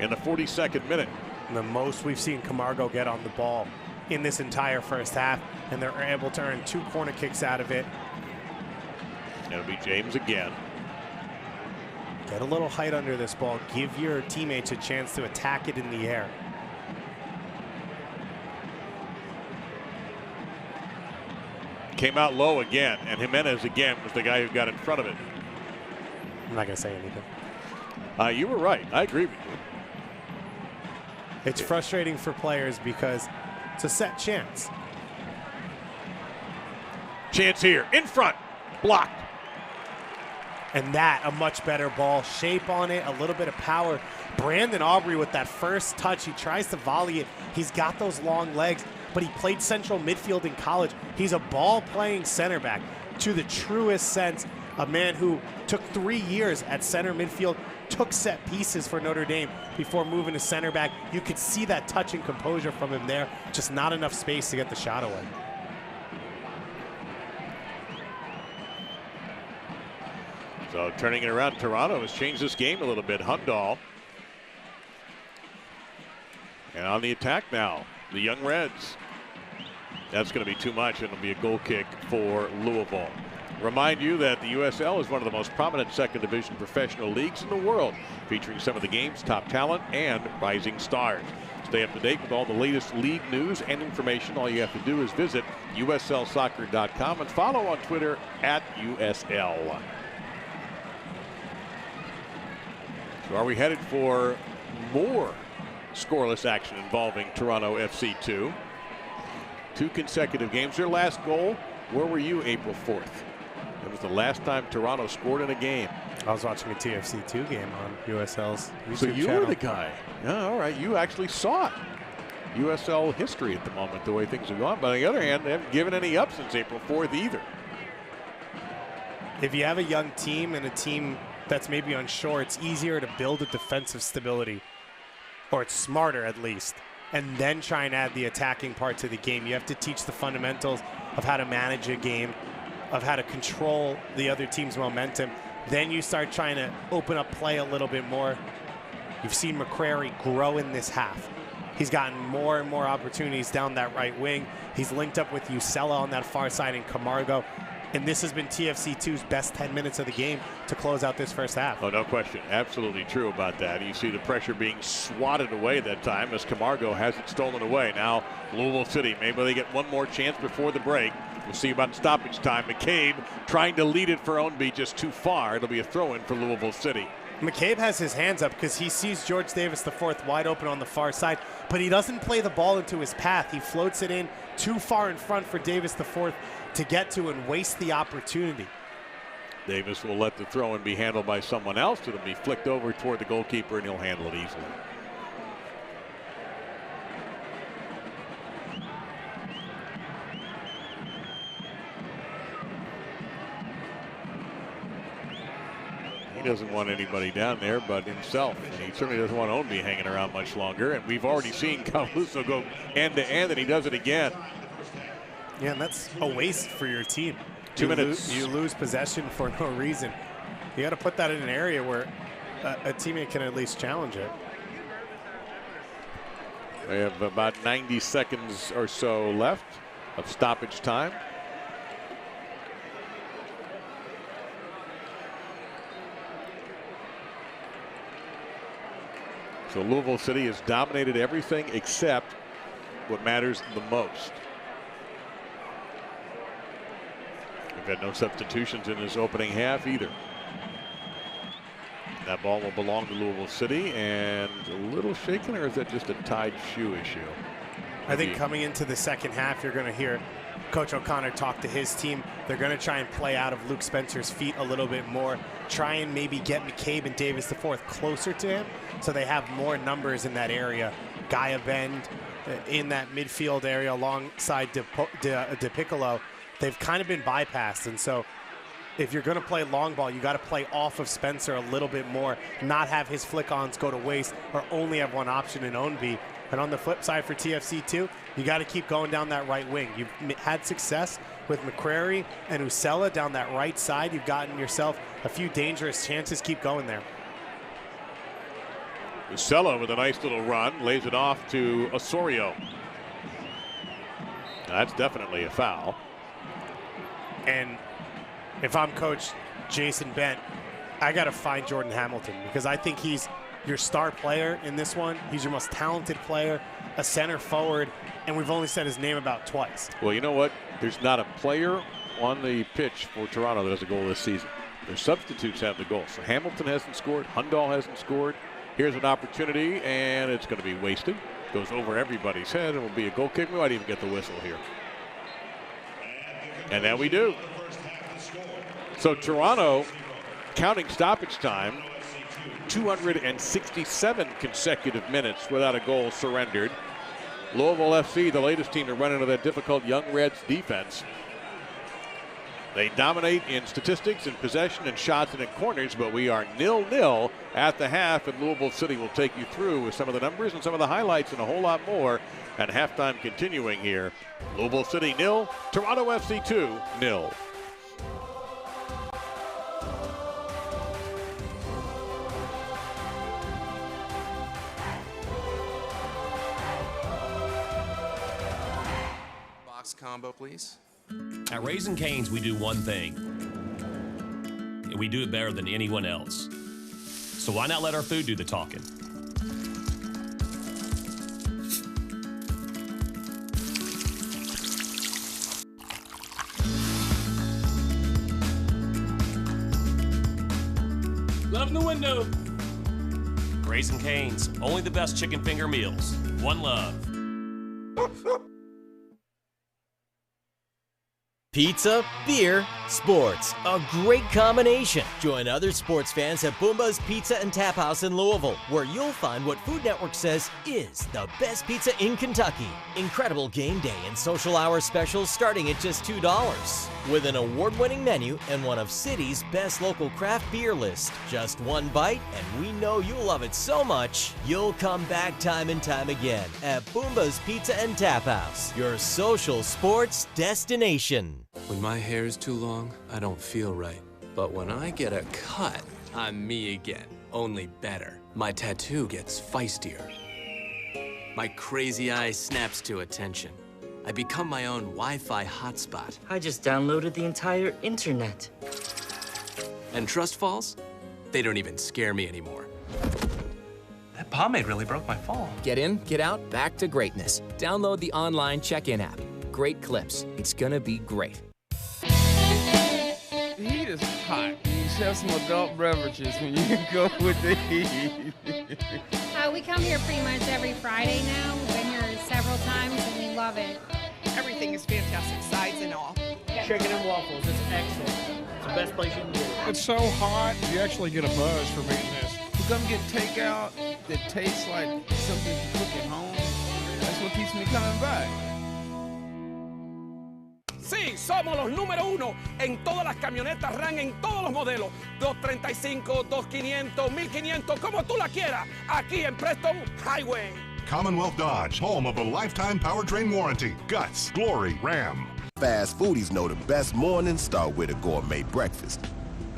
in the 42nd minute. The most we've seen Camargo get on the ball in this entire first half, and they're able to earn 2 corner kicks out of it. It'll be James again. Get a little height under this ball. Give your teammates a chance to attack it in the air. Came out low again, and Jimenez again was the guy who got in front of it. I'm not going to say anything. You were right. I agree with you. It's frustrating for players because it's a set chance. Chance here, in front, blocked. And that, a much better ball. Shape on it, a little bit of power. Brandon Aubrey with that first touch, he tries to volley it. He's got those long legs, but he played central midfield in college. He's a ball-playing center back to the truest sense. A man who took 3 years at center midfield, took set pieces for Notre Dame before moving to center back. You could see that touch and composure from him there. Just not enough space to get the shot away. So turning it around, Toronto has changed this game a little bit. Hundahl. And on the attack now, the Young Reds. That's going to be too much. It'll be a goal kick for Louisville. Remind you that the USL is one of the most prominent second division professional leagues in the world, featuring some of the game's top talent and rising stars. Stay up to date with all the latest league news and information. All you have to do is visit uslsoccer.com and follow on Twitter @USL. So are we headed for more scoreless action involving Toronto FC 2? 2 consecutive games. Their last goal, where were you April 4th? It was the last time Toronto scored in a game. I was watching a TFC 2 game on USL's YouTube So you channel. were the guy. Yeah, all right. You actually saw it. USL history at the moment, the way things have gone. But on the other hand, they haven't given any up since April 4th either. If you have a young team and a team that's maybe unsure, it's easier to build a defensive stability, or it's smarter at least, and then try and add the attacking part to the game. You have to teach the fundamentals of how to manage a game, of how to control the other team's momentum. Then you start trying to open up play a little bit more. You've seen McCrary grow in this half. He's gotten more and more opportunities down that right wing. He's linked up with Usella on that far side and Camargo. And this has been TFC2's best 10 minutes of the game to close out this first half. Oh, no question. Absolutely true about that. You see the pressure being swatted away that time as Camargo has it stolen away. Now Louisville City, maybe they get one more chance before the break. We'll see about stoppage time. McCabe trying to lead it for Ownby, just too far. It'll be a throw-in for Louisville City. McCabe has his hands up because he sees George Davis IV wide open on the far side, but he doesn't play the ball into his path. He floats it in too far in front for Davis IV to get to and waste the opportunity. Davis will let the throw-in be handled by someone else. It'll be flicked over toward the goalkeeper, and he'll handle it easily. He doesn't want anybody down there but himself, and he certainly doesn't want Ownby hanging around much longer. And we've already seen Cavaluso go end-to-end, and he does it again. Yeah, and that's a waste for your team. 2 minutes. You lose possession for no reason. You got to put that in an area where a teammate can at least challenge it. We have about 90 seconds or so left of stoppage time. So Louisville City has dominated everything except what matters the most. We've had no substitutions in this opening half either. That ball will belong to Louisville City, and a little shaken, or is that just a tied shoe issue? I think coming into the second half, you're going to hear Coach O'Connor talk to his team. They're going to try and play out of Luke Spencer's feet a little bit more, try and maybe get McCabe and Davis IV closer to him so they have more numbers in that area. Gaia Bend in that midfield area alongside De Piccolo. They've kind of been bypassed, and so if you're going to play long ball, you got to play off of Spencer a little bit more, not have his flick-ons go to waste, or only have one option in Ownby. And on the flip side for TFC2, you got to keep going down that right wing. You've had success with McCrary and Usella down that right side. You've gotten yourself a few dangerous chances. Keep going there. Usella with a nice little run, lays it off to Osorio. That's definitely a foul. And if I'm Coach Jason Bent, I got to find Jordan Hamilton because I think he's your star player in this one. He's your most talented player, a center forward, and we've only said his name about twice. Well, you know what? There's not a player on the pitch for Toronto that has a goal this season. Their substitutes have the goal. So Hamilton hasn't scored. Hundal hasn't scored. Here's an opportunity, and it's going to be wasted. Goes over everybody's head, and will be a goal kick. We might even get the whistle here. And now we do. So Toronto, counting stoppage time, 267 consecutive minutes without a goal surrendered. Louisville FC, the latest team to run into that difficult Young Reds defense. They dominate in statistics and possession and shots and in corners, but we are 0-0 at the half, and Louisville City will take you through with some of the numbers and some of the highlights and a whole lot more. And halftime continuing here. Louisville City 0, Toronto FC 2-0. Box combo, please. At Raising Cane's, we do one thing, and we do it better than anyone else. So why not let our food do the talking? Love in the window. Raising Cane's, only the best chicken finger meals. One love. Pizza, beer, sports. A great combination. Join other sports fans at Boomba's Pizza and Tap House in Louisville, where you'll find what Food Network says is the best pizza in Kentucky. Incredible game day and social hour specials starting at just $2. With an award-winning menu and one of city's best local craft beer list. Just one bite, and we know you'll love it so much, you'll come back time and time again at Boomba's Pizza and Tap House, your social sports destination. When my hair is too long, I don't feel right. But when I get a cut, I'm me again, only better. My tattoo gets feistier. My crazy eye snaps to attention. I become my own Wi-Fi hotspot. I just downloaded the entire internet. And trust falls? They don't even scare me anymore. That pomade really broke my fall. Get in, get out, back to greatness. Download the online check-in app. Great clips. It's gonna be great. The heat is hot. You should have some adult beverages when you go with the heat. We come here pretty much every Friday now. We've been here several times and we love it. Everything is fantastic, sides and all. Chicken and waffles, it's excellent. It's the best place you can get it. It's so hot, you actually get a buzz from eating this. You come get takeout that tastes like something you cook at home. That's what keeps me coming back. Sí, somos los número uno en todas las camionetas RAM, en todos los modelos. 235, 2500, 1500, como tú la quieras. Aquí en Preston Highway. Commonwealth Dodge, home of a lifetime powertrain warranty. Guts, glory, Ram. Fast foodies know the best mornings start with a gourmet breakfast.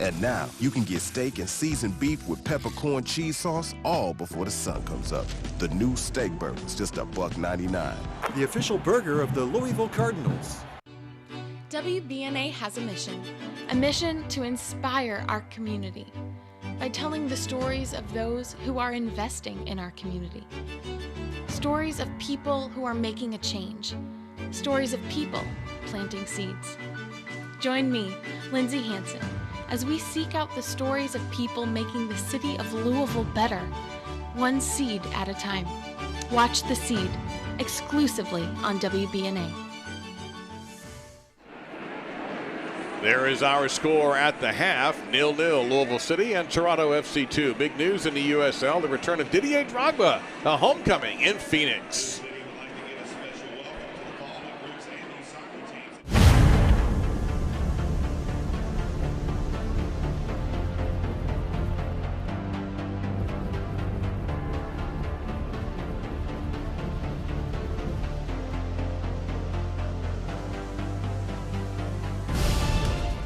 And now you can get steak and seasoned beef with peppercorn cheese sauce all before the sun comes up. The new steak burger is just $1.99. The official burger of the Louisville Cardinals. WBNA has a mission to inspire our community by telling the stories of those who are investing in our community. Stories of people who are making a change. Stories of people planting seeds. Join me, Lindsay Hansen, as we seek out the stories of people making the city of Louisville better, one seed at a time. Watch The Seed, exclusively on WBNA. There is our score at the half, 0-0 Louisville City and Toronto FC 2. Big news in the USL, the return of Didier Drogba, a homecoming in Phoenix.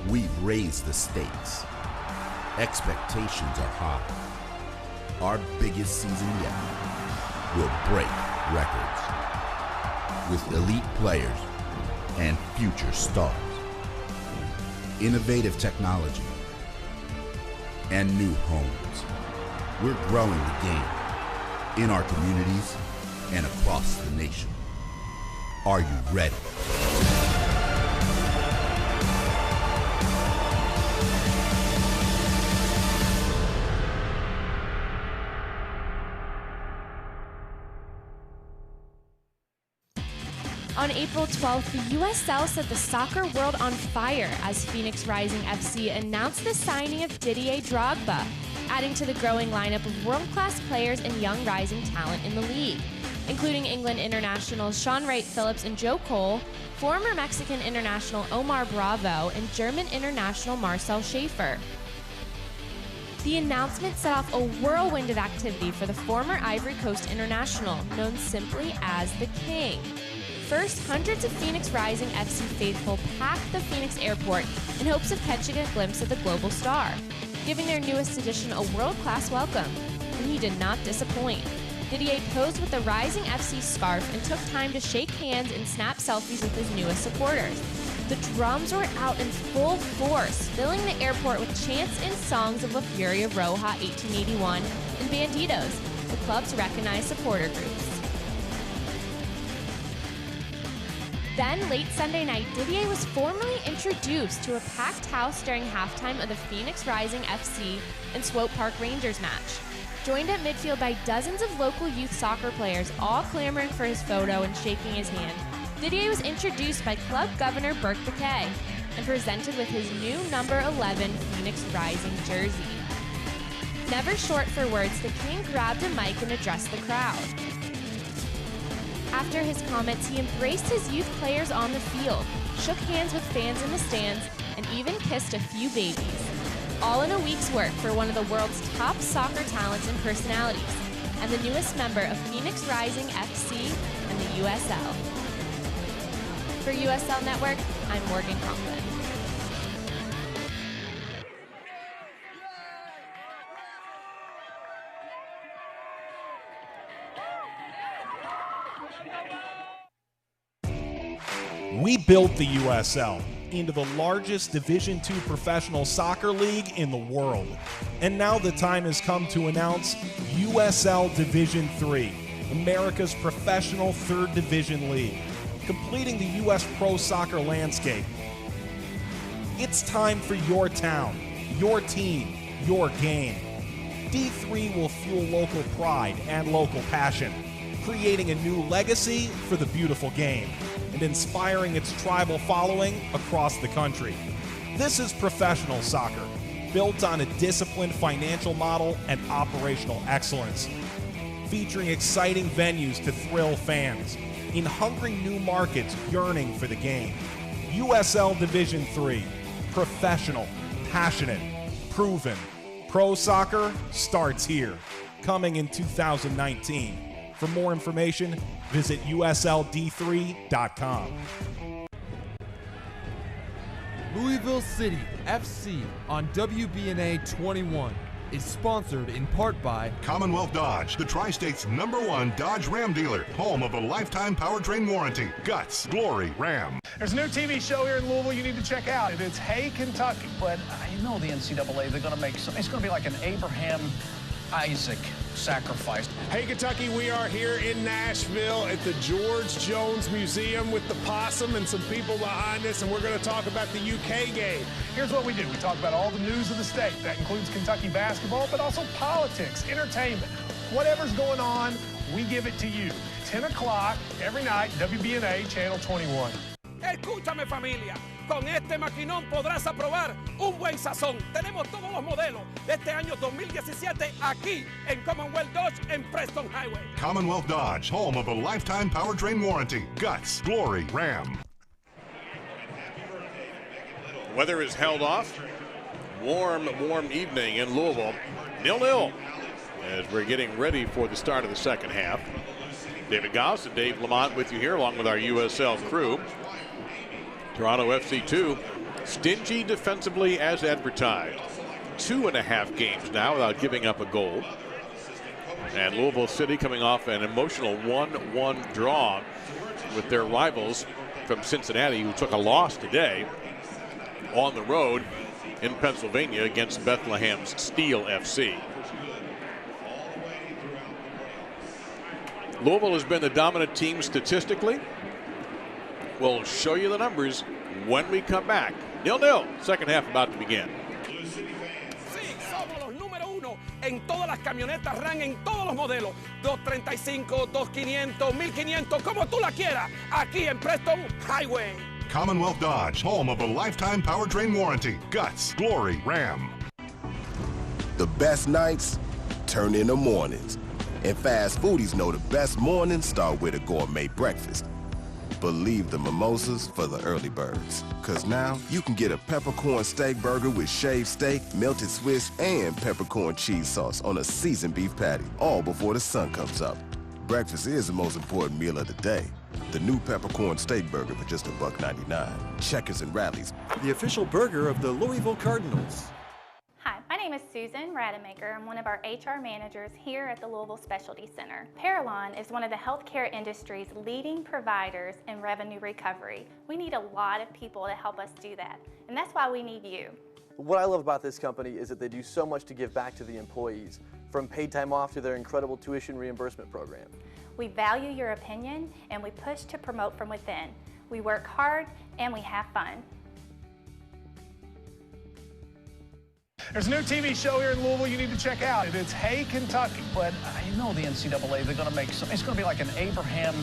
We've raised the stakes. Expectations are high. Our biggest season yet will break records with elite players and future stars. Innovative technology and new homes. We're growing the game in our communities and across the nation. Are you ready? On April 12th, the USL set the soccer world on fire as Phoenix Rising FC announced the signing of Didier Drogba, adding to the growing lineup of world-class players and young rising talent in the league, including England internationals Sean Wright-Phillips and Joe Cole, former Mexican international Omar Bravo, and German international Marcel Schaefer. The announcement set off a whirlwind of activity for the former Ivory Coast international, known simply as the King. First, hundreds of Phoenix Rising FC faithful packed the Phoenix airport in hopes of catching a glimpse of the global star, giving their newest addition a world-class welcome. And he did not disappoint. Didier posed with the Rising FC scarf and took time to shake hands and snap selfies with his newest supporters. The drums were out in full force, filling the airport with chants and songs of La Fury of Roja 1881 and Bandidos, the club's recognized supporter groups. Then, late Sunday night, Didier was formally introduced to a packed house during halftime of the Phoenix Rising FC and Swope Park Rangers match. Joined at midfield by dozens of local youth soccer players, all clamoring for his photo and shaking his hand, Didier was introduced by club governor Burke Bakay and presented with his new number 11 Phoenix Rising jersey. Never short for words, the King grabbed a mic and addressed the crowd. After his comments, he embraced his youth players on the field, shook hands with fans in the stands, and even kissed a few babies. All in a week's work for one of the world's top soccer talents and personalities, and the newest member of Phoenix Rising FC and the USL. For USL Network, I'm Morgan Conklin. We built the USL into the largest Division II professional soccer league in the world. And now the time has come to announce USL Division III, America's professional third division league, completing the U.S. pro soccer landscape. It's time for your town, your team, your game. D3 will fuel local pride and local passion, creating a new legacy for the beautiful game and inspiring its tribal following across the country. This is professional soccer, built on a disciplined financial model and operational excellence, featuring exciting venues to thrill fans, in hungry new markets yearning for the game. USL Division III, professional, passionate, proven. Pro soccer starts here, coming in 2019. For more information, visit usld3.com. Louisville City FC on WBNA 21 is sponsored in part by Commonwealth Dodge, the Tri-State's #1 Dodge Ram dealer, home of a lifetime powertrain warranty. Guts, glory, Ram. There's a new TV show here in Louisville you need to check out. It's Hey Kentucky. But you know the NCAA, they're going to make some, it's going to be like an Abraham Isaac sacrifice. Hey Kentucky, we are here in Nashville at the George Jones Museum with the possum and some people behind us, and we're going to talk about the UK game. Here's what we do. We talk about all the news of the state. That includes Kentucky basketball, but also politics, entertainment. Whatever's going on, we give it to you. 10 o'clock every night, WBNA Channel 21. Escúchame, familia. Con este maquinón podrás aprobar un buen sazón. Tenemos todos los modelos de este año 2017 aquí en Commonwealth Dodge en Preston Highway. Commonwealth Dodge, home of a lifetime powertrain warranty. Guts, glory, Ram. Weather is held off. Warm evening in Louisville. 0-0 as we're getting ready for the start of the second half. David Goss and Dave Lamont with you here along with our USL crew. Toronto FC 2, stingy defensively as advertised. 2.5 games now without giving up a goal. And Louisville City coming off an emotional 1-1 draw with their rivals from Cincinnati, who took a loss today on the road in Pennsylvania against Bethlehem's Steel FC. Louisville has been the dominant team statistically. We'll show you the numbers when we come back. 0-0, second half about to begin. Sí, somos los número uno en todas las camionetas RAM, en todos los modelos. 235, 2500, 1500, como tú la quieras. Aquí en Preston Highway. Commonwealth Dodge, home of a lifetime powertrain warranty. Guts, glory, Ram. The best nights turn into mornings. And fast foodies know the best mornings start with a gourmet breakfast. But leave the mimosas for the early birds. Cause now you can get a peppercorn steak burger with shaved steak, melted Swiss, and peppercorn cheese sauce on a seasoned beef patty, all before the sun comes up. Breakfast is the most important meal of the day. The new peppercorn steak burger for just $1.99. Checkers and Rallies, the official burger of the Louisville Cardinals. Hi, my name is Susan Rademacher. I'm one of our HR managers here at the Louisville Specialty Center. Parallon is one of the healthcare industry's leading providers in revenue recovery. We need a lot of people to help us do that, and that's why we need you. What I love about this company is that they do so much to give back to the employees, from paid time off to their incredible tuition reimbursement program. We value your opinion, and we push to promote from within. We work hard, and we have fun. There's a new TV show here in Louisville you need to check out. It's Hey Kentucky. But you know the NCAA, they're going to make some, it's going to be like an Abraham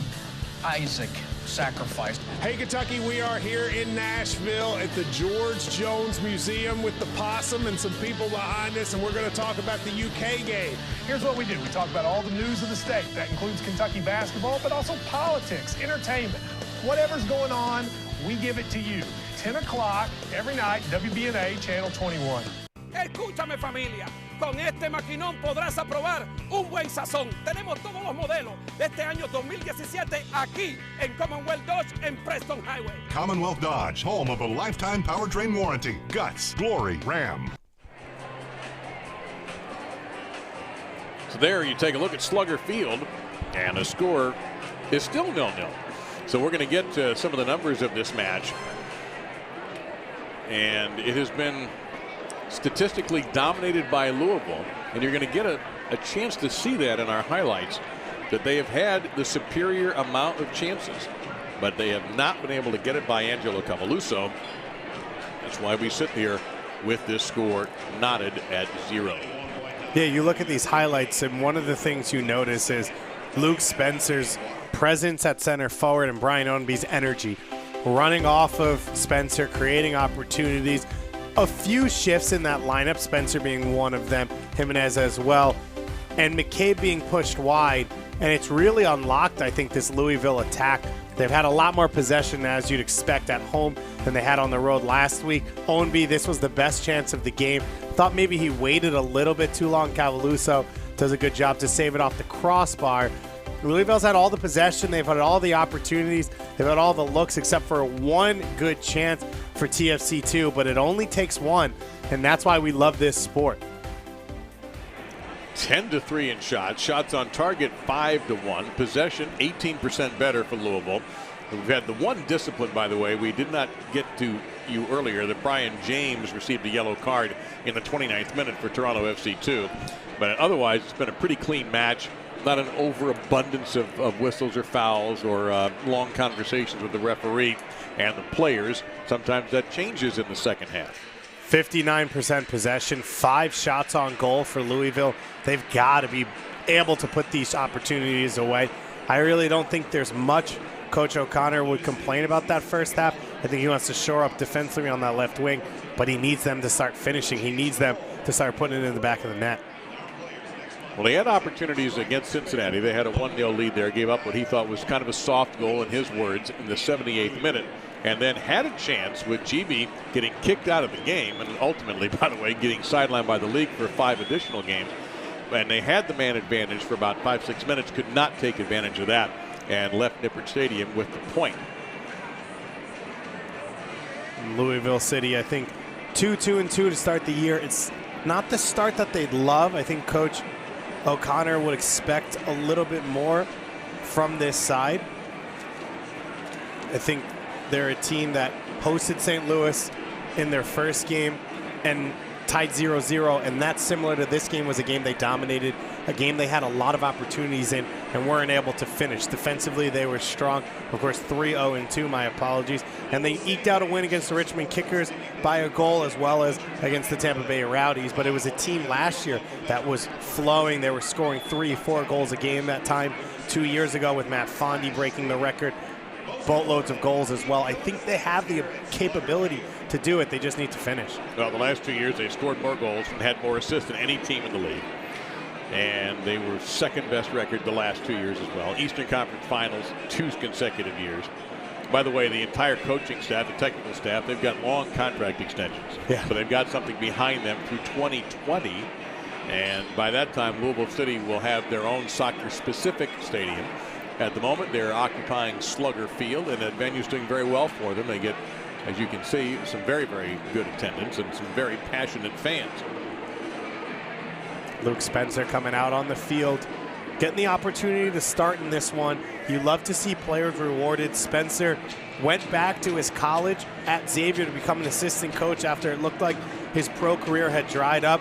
Isaac sacrifice. Hey Kentucky, we are here in Nashville at the George Jones Museum with the possum and some people behind us, and we're going to talk about the UK game. Here's what we do. We talk about all the news of the state. That includes Kentucky basketball, but also politics, entertainment. Whatever's going on, we give it to you. 10 o'clock every night, WBNA Channel 21. Escúchame, familia. Con este maquinón podrás aprobar un buen sazón. Tenemos todos los modelos de este año 2017 aquí en Commonwealth Dodge en Preston Highway. Commonwealth Dodge, home of a lifetime powertrain warranty. Guts, glory, Ram. So there you take a look at Slugger Field, and the score is still 0-0. So we're going to get to some of the numbers of this match. And it has been statistically dominated by Louisville. And you're going to get a chance to see that in our highlights, that they have had the superior amount of chances, but they have not been able to get it by Angelo Cavaluso. That's why we sit here with this score knotted at 0. Yeah, you look at these highlights, and one of the things you notice is Luke Spencer's presence at center forward and Brian Ownby's energy. Running off of Spencer, creating opportunities. A few shifts in that lineup, Spencer being one of them, Jimenez as well, and McCabe being pushed wide. And it's really unlocked, I think, this Louisville attack. They've had a lot more possession, as you'd expect, at home than they had on the road last week. Ownby, this was the best chance of the game. Thought maybe he waited a little bit too long. Cavaluso does a good job to save it off the crossbar. Louisville's had all the possession. They've had all the opportunities. They've had all the looks except for one good chance for TFC2, but it only takes one, and that's why we love this sport. 10-3 in shots. Shots on target 5-1. Possession 18% better for Louisville. We've had the one discipline, by the way, we did not get to you earlier, that Brian James received a yellow card in the 29th minute for Toronto FC2. But otherwise, it's been a pretty clean match. Not an overabundance of whistles or fouls or long conversations with the referee and the players. Sometimes that changes in the second half. 59% possession, 5 shots on goal for Louisville. They've got to be able to put these opportunities away. I really don't think there's much Coach O'Connor would complain about that first half. I think he wants to shore up defensively on that left wing, but he needs them to start finishing. He needs them to start putting it in the back of the net. Well, they had opportunities against Cincinnati. They had a 1-0 lead there, gave up what he thought was kind of a soft goal, in his words, in the 78th minute, and then had a chance with GB getting kicked out of the game and ultimately, by the way, getting sidelined by the league for 5 additional games. And they had the man advantage for about 5-6 minutes, could not take advantage of that, and left Nippert Stadium with the point. Louisville City, I think 2-2-2 to start the year. It's not the start that they'd love. I think Coach O'Connor would expect a little bit more from this side. I think they're a team that hosted St. Louis in their first game and tied 0-0, and that's similar to this game. Was a game they dominated, a game they had a lot of opportunities in and weren't able to finish. Defensively, they were strong. Of course, 3-0-2, my apologies. And they eked out a win against the Richmond Kickers by a goal, as well as against the Tampa Bay Rowdies. But it was a team last year that was flowing. They were scoring 3-4 goals a game that time 2 years ago, with Matt Fondy breaking the record. Boatloads of goals as well. I think they have the capability to do it. They just need to finish. Well, the last 2 years, they've scored more goals and had more assists than any team in the league. And they were second best record the last 2 years as well. Eastern Conference Finals 2 consecutive years. By the way, the entire coaching staff, the technical staff, they've got long contract extensions. Yeah. So they've got something behind them through 2020. And by that time, Louisville City will have their own soccer-specific stadium. At the moment, they're occupying Slugger Field, and that venue's doing very well for them. They get, as you can see, some very, very good attendance and some very passionate fans. Luke Spencer coming out on the field, getting the opportunity to start in this one. You love to see players rewarded. Spencer went back to his college at Xavier to become an assistant coach after it looked like his pro career had dried up,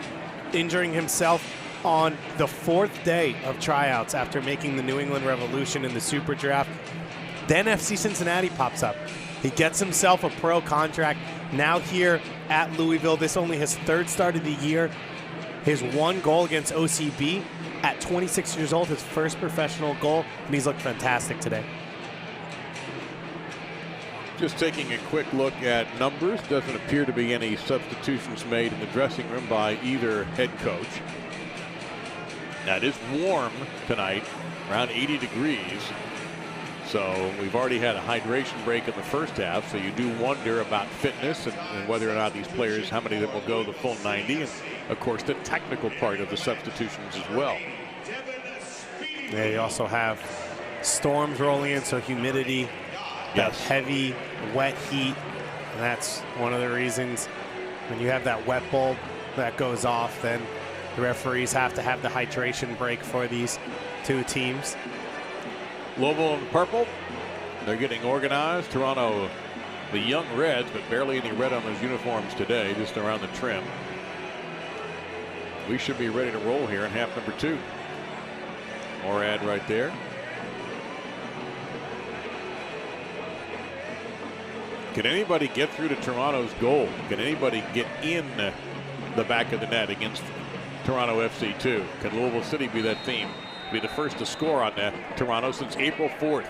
injuring himself on the 4th day of tryouts after making the New England Revolution in the Super Draft. Then FC Cincinnati pops up. He gets himself a pro contract now here at Louisville. This only his 3rd start of the year. His 1 goal against OCB at 26 years old, his first professional goal, and he's looked fantastic today. Just taking a quick look at numbers, doesn't appear to be any substitutions made in the dressing room by either head coach. Now, it is warm tonight, around 80 degrees. So we've already had a hydration break in the first half. So you do wonder about fitness and whether or not these players, how many of them will go the full 90. And, of course, the technical part of the substitutions as well. Yeah, you also have storms rolling in, so humidity, that heavy, wet heat. And that's one of the reasons when you have that wet bulb that goes off, then the referees have to have the hydration break for these 2 teams. Louisville in purple, They're getting organized. Toronto, the young Reds, but barely any red on those uniforms today, just around the trim. We should be ready to roll here in half number 2. Morad right there. Can anybody get through to Toronto's goal? Can anybody get in the back of the net against Toronto FC2? Can Louisville City be that team? Be the first to score on that Toronto since April 4th.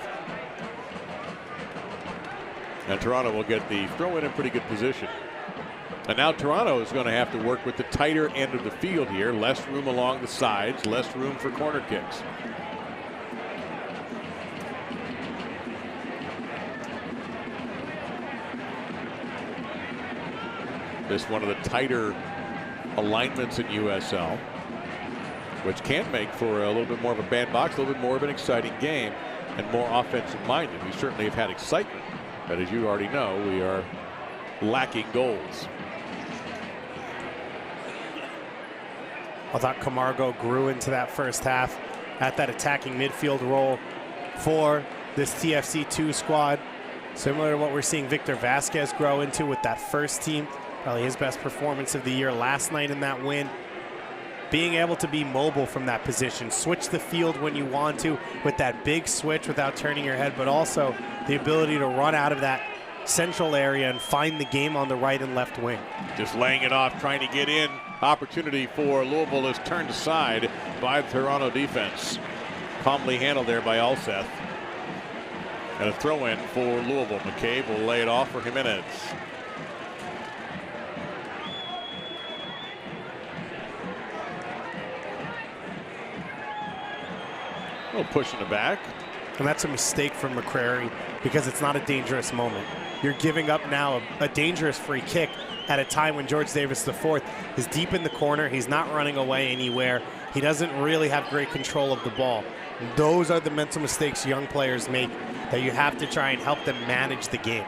And Toronto will get the throw in pretty good position. And now Toronto is going to have to work with the tighter end of the field here. Less room along the sides, less room for corner kicks. This is one of the tighter alignments in USL, which can make for a little bit more of a bandbox, a little bit more of an exciting game, and more offensive minded. We certainly have had excitement, but as you already know, we are lacking goals. I thought Camargo grew into that first half at that attacking midfield role for this TFC2 squad, similar to what we're seeing Victor Vasquez grow into with that first team. Probably his best performance of the year last night in that win. Being able to be mobile from that position, switch the field when you want to with that big switch without turning your head, but also the ability to run out of that central area and find the game on the right and left wing. Just laying it off, trying to get in. Opportunity for Louisville is turned aside by the Toronto defense. Calmly handled there by Alseth. And a throw in for Louisville. McCabe will lay it off for Jimenez. A little push in the back. And that's a mistake from McCrary because it's not a dangerous moment. You're giving up now a dangerous free kick at a time when George Davis IV is deep in the corner. He's not running away anywhere. He doesn't really have great control of the ball. Those are the mental mistakes young players make that you have to try and help them manage the game.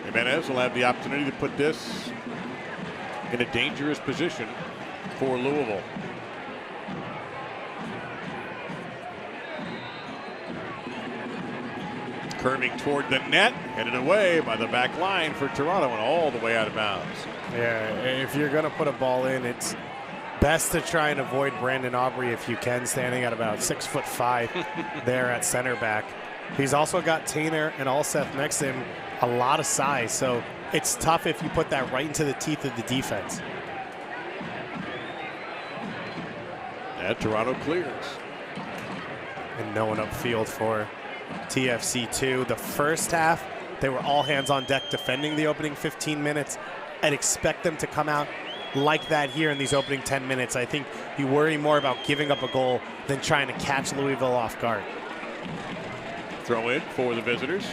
Jimenez will have the opportunity to put this in a dangerous position for Louisville. Curving toward the net, headed away by the back line for Toronto and all the way out of bounds. Yeah, if you're going to put a ball in, it's best to try and avoid Brandon Aubrey if you can, standing at about 6'5" there at center back. He's also got Tainer and Alseth next to him, a lot of size, so it's tough if you put that right into the teeth of the defense. And Toronto clears. And no one upfield for TFC2. The first half, they were all hands on deck defending the opening 15 minutes. I'd expect them to come out like that here in these opening 10 minutes. I think you worry more about giving up a goal than trying to catch Louisville off guard. Throw in for the visitors.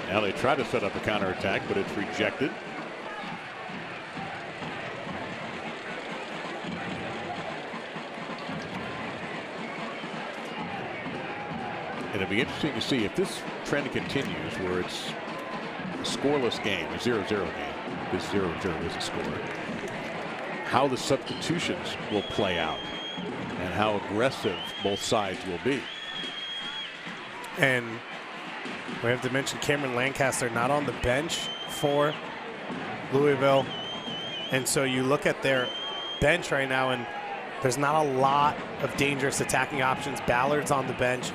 Now they try to set up a counterattack, but it's rejected. And it'll be interesting to see if this trend continues where it's a scoreless game, a 0-0 game. This 0-0 is a score. How the substitutions will play out and how aggressive both sides will be. And we have to mention Cameron Lancaster not on the bench for Louisville. And so you look at their bench right now and there's not a lot of dangerous attacking options. Ballard's on the bench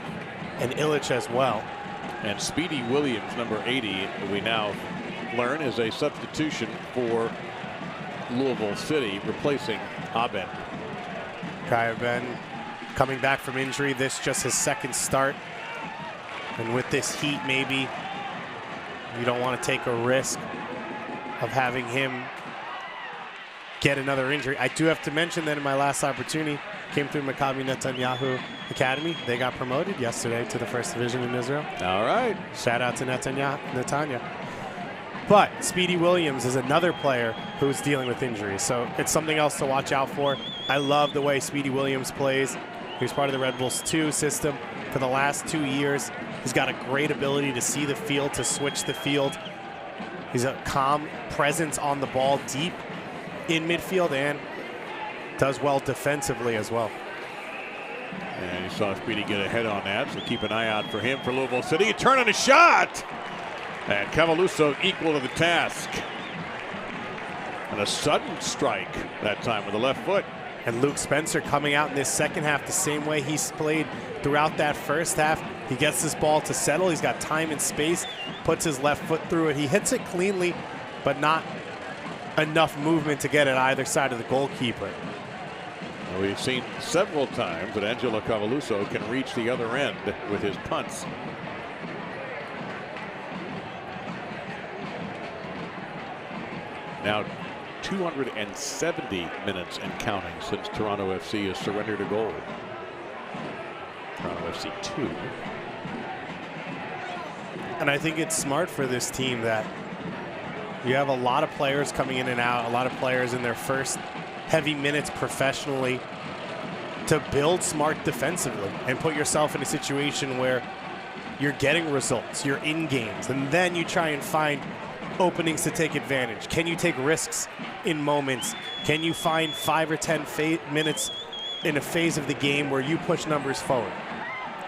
and Illich as well. And Speedy Williams, number 80, we now learn is a substitution for Louisville City, replacing Aben. Kai Ben coming back from injury. This just his second start. And with this heat, maybe you don't want to take a risk of having him get another injury. I do have to mention that in my last opportunity, came through Maccabi Netanyahu Academy. They got promoted yesterday to the first division in Israel. All right. Shout out to Netanya. But Speedy Williams is another player who's dealing with injuries, so it's something else to watch out for. I love the way Speedy Williams plays. He was part of the Red Bulls 2 system for the last 2 years. He's got a great ability to see the field, to switch the field. He's a calm presence on the ball deep in midfield and does well defensively as well. And you saw Speedy get ahead on that, so keep an eye out for him for Louisville City. Turn on a shot! And Cavaluso equal to the task. And a sudden strike that time with the left foot. And Luke Spencer coming out in this second half the same way he's played throughout that first half. He gets this ball to settle. He's got time and space, puts his left foot through it. He hits it cleanly, but not enough movement to get it either side of the goalkeeper. Well, we've seen several times that Angelo Cavaluso can reach the other end with his punts. Now 270 minutes and counting since Toronto FC has surrendered a goal. Toronto FC 2. And I think it's smart for this team that you have a lot of players coming in and out, a lot of players in their first heavy minutes professionally, to build smart defensively and put yourself in a situation where you're getting results, you're in games, and then you try and find openings to take advantage. Can you take risks in moments? Can you find 5 or 10 minutes in a phase of the game where you push numbers forward?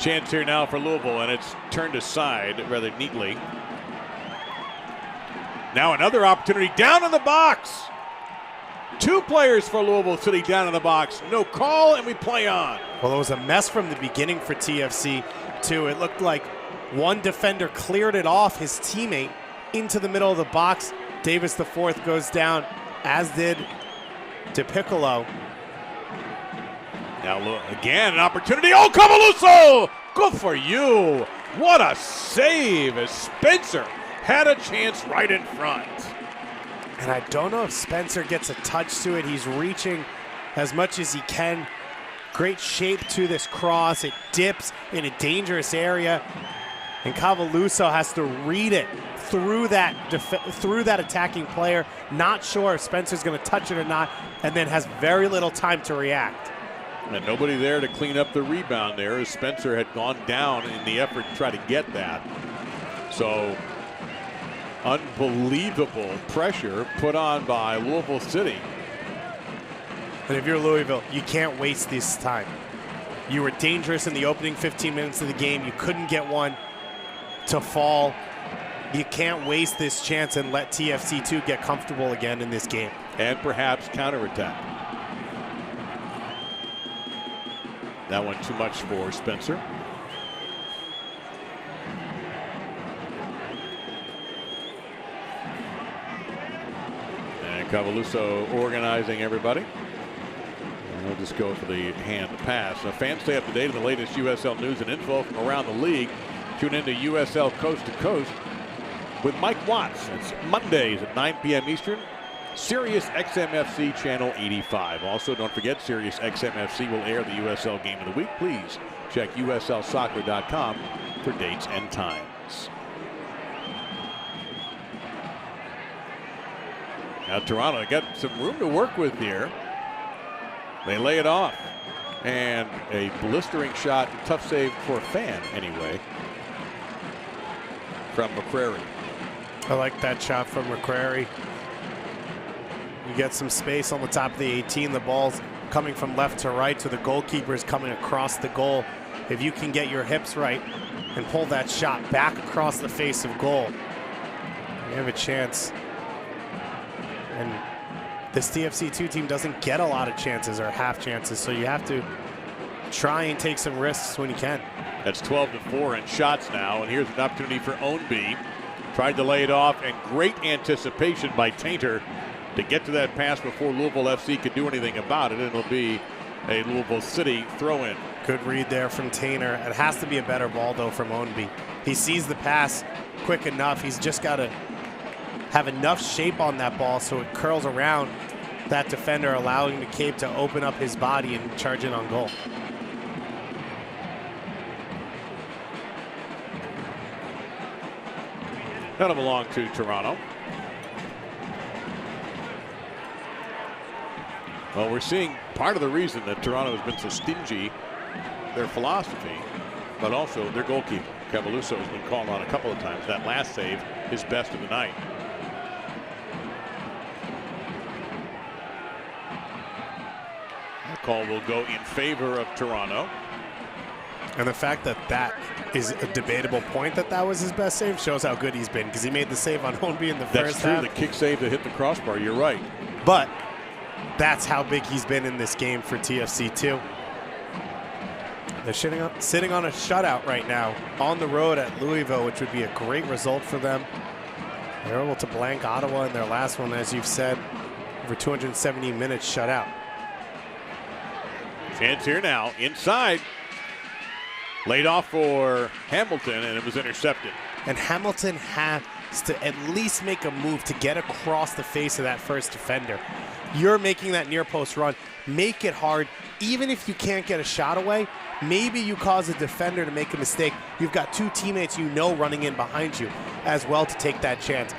Chance here now for Louisville, and it's turned aside rather neatly. Now another opportunity down in the box. 2 players for Louisville City down in the box. No call, and we play on. Well, it was a mess from the beginning for TFC, too. It looked like one defender cleared it off his teammate into the middle of the box. Davis IV goes down, as did DePiccolo. Now look, again, an opportunity. Oh, Cavaluso! Good for you. What a save as Spencer had a chance right in front. And I don't know if Spencer gets a touch to it. He's reaching as much as he can. Great shape to this cross. It dips in a dangerous area. And Cavaluso has to read it through that attacking player. Not sure if Spencer's going to touch it or not, and then has very little time to react. And nobody there to clean up the rebound there, as Spencer had gone down in the effort to try to get that. So unbelievable pressure put on by Louisville City. And if you're Louisville, you can't waste this time. You were dangerous in the opening 15 minutes of the game. You couldn't get one to fall. You can't waste this chance and let TFC2 get comfortable again in this game. And perhaps counterattack. That one too much for Spencer. And Cavaluso organizing everybody. And we'll just go for the hand pass. Now, fans, stay up to date on the latest USL news and info from around the league. Tune into USL Coast to Coast with Mike Watts. It's Mondays at 9 p.m. Eastern. Sirius XMFC Channel 85. Also, don't forget, Sirius XMFC will air the USL Game of the Week. Please check USLsoccer.com for dates and times. Now, Toronto got some room to work with here. They lay it off. And a blistering shot, tough save for a fan anyway, from McCrary. I like that shot from McCrary. You get some space on the top of the 18. The ball's coming from left to right, so the goalkeeper is coming across the goal. If you can get your hips right and pull that shot back across the face of goal, you have a chance. And this TFC2 team doesn't get a lot of chances or half chances, so you have to try and take some risks when you can. That's 12-4 in shots now, and here's an opportunity for Ownby. Tried to lay it off, and great anticipation by Tainter to get to that pass before Louisville FC could do anything about it. It'll be a Louisville City throw-in. Good read there from Tainter. It has to be a better ball, though, from Ownby. He sees the pass quick enough. He's just got to have enough shape on that ball so it curls around that defender, allowing McCabe to open up his body and charge in on goal. That'll belong to Toronto. Well, we're seeing part of the reason that Toronto has been so stingy, their philosophy, but also their goalkeeper. Cavaluso has been called on a couple of times. That last save, his best of the night. call will go in favor of Toronto. And the fact that that is a debatable point that was his best save shows how good he's been, because he made the save on Hornby in the first half. That's true, the kick save that hit the crossbar, you're right. But that's how big he's been in this game for TFC2. They're sitting on a shutout right now on the road at Louisville, which would be a great result for them. They're able to blank Ottawa in their last one, as you've said, over 270 minutes shut out. Chance here now, inside. Laid off for Hamilton, and it was intercepted. And Hamilton has to at least make a move to get across the face of that first defender. You're making that near post run. Make it hard. Even if you can't get a shot away, maybe you cause a defender to make a mistake. You've got two teammates you know running in behind you as well to take that chance.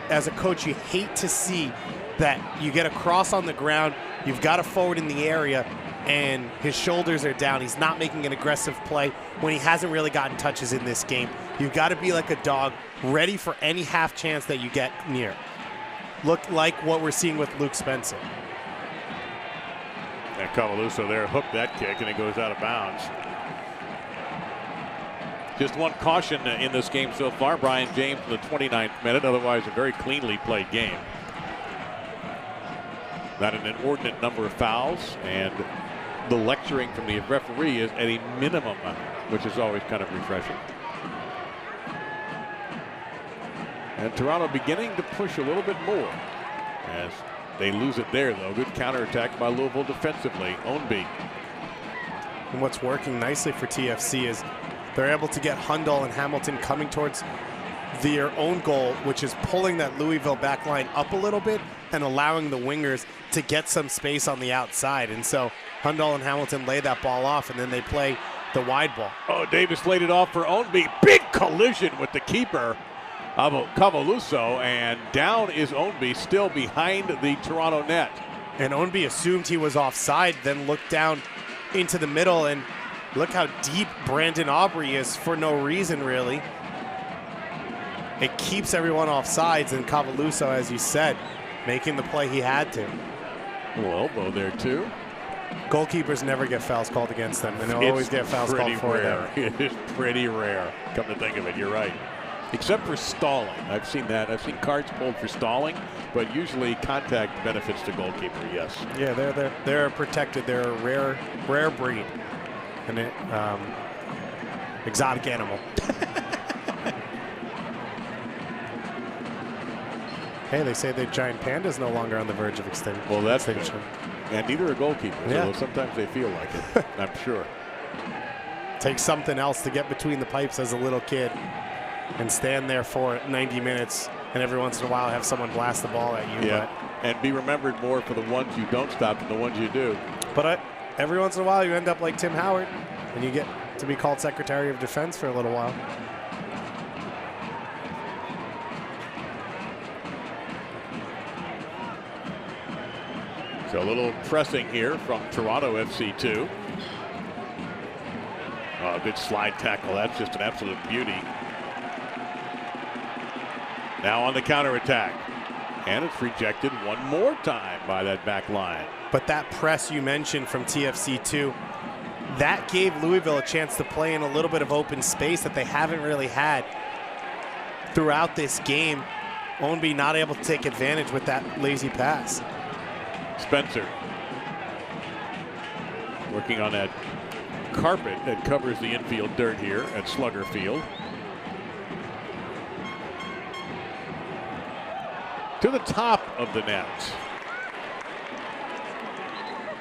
As a coach, you hate to see that you get a cross on the ground, you've got a forward in the area, and his shoulders are down. He's not making an aggressive play when he hasn't really gotten touches in this game. You've got to be like a dog, ready for any half chance that you get near. Look like what we're seeing with Luke Spencer. And Cavaluso there hooked that kick, and it goes out of bounds. Just one caution in this game so far. Brian James in the 29th minute, otherwise a very cleanly played game. Not an inordinate number of fouls, and the lecturing from the referee is at a minimum, which is always kind of refreshing. And Toronto beginning to push a little bit more as they lose it there, though. Good counterattack by Louisville defensively. Ownby. And what's working nicely for TFC is they're able to get Hundall and Hamilton coming towards their own goal, which is pulling that Louisville back line up a little bit and allowing the wingers to get some space on the outside. And so Hundall and Hamilton lay that ball off, and then they play the wide ball. Oh, Davis laid it off for Ownby. Big collision with the keeper of Cavaluso, and down is Ownby, still behind the Toronto net. And Ownby assumed he was offside, then looked down into the middle, and look how deep Brandon Aubrey is for no reason, really. It keeps everyone off sides, and Cavaluso, as you said, making the play he had to. A little elbow there, too. Goalkeepers never get fouls called against them, and they'll always get fouls called for them. It is pretty rare, come to think of it, you're right. Except for stalling. I've seen that. I've seen cards pulled for stalling, but usually contact benefits the goalkeeper, yes. Yeah, they're protected. They're a rare breed. And exotic animal. Hey, they say the giant panda is no longer on the verge of extinction. Well, that's good. And neither are goalkeepers, yeah. Although sometimes they feel like it, I'm sure. Takes something else to get between the pipes as a little kid and stand there for 90 minutes and every once in a while have someone blast the ball at you. Yeah, and be remembered more for the ones you don't stop than the ones you do. But every once in a while you end up like Tim Howard and you get to be called Secretary of Defense for a little while. So a little pressing here from Toronto FC2. Oh, good slide tackle. That's just an absolute beauty. Now on the counterattack. And it's rejected one more time by that back line. But that press you mentioned from TFC2, that gave Louisville a chance to play in a little bit of open space that they haven't really had throughout this game. Ownby not able to take advantage with that lazy pass. Spencer working on that carpet that covers the infield dirt here at Slugger Field. To the top of the net.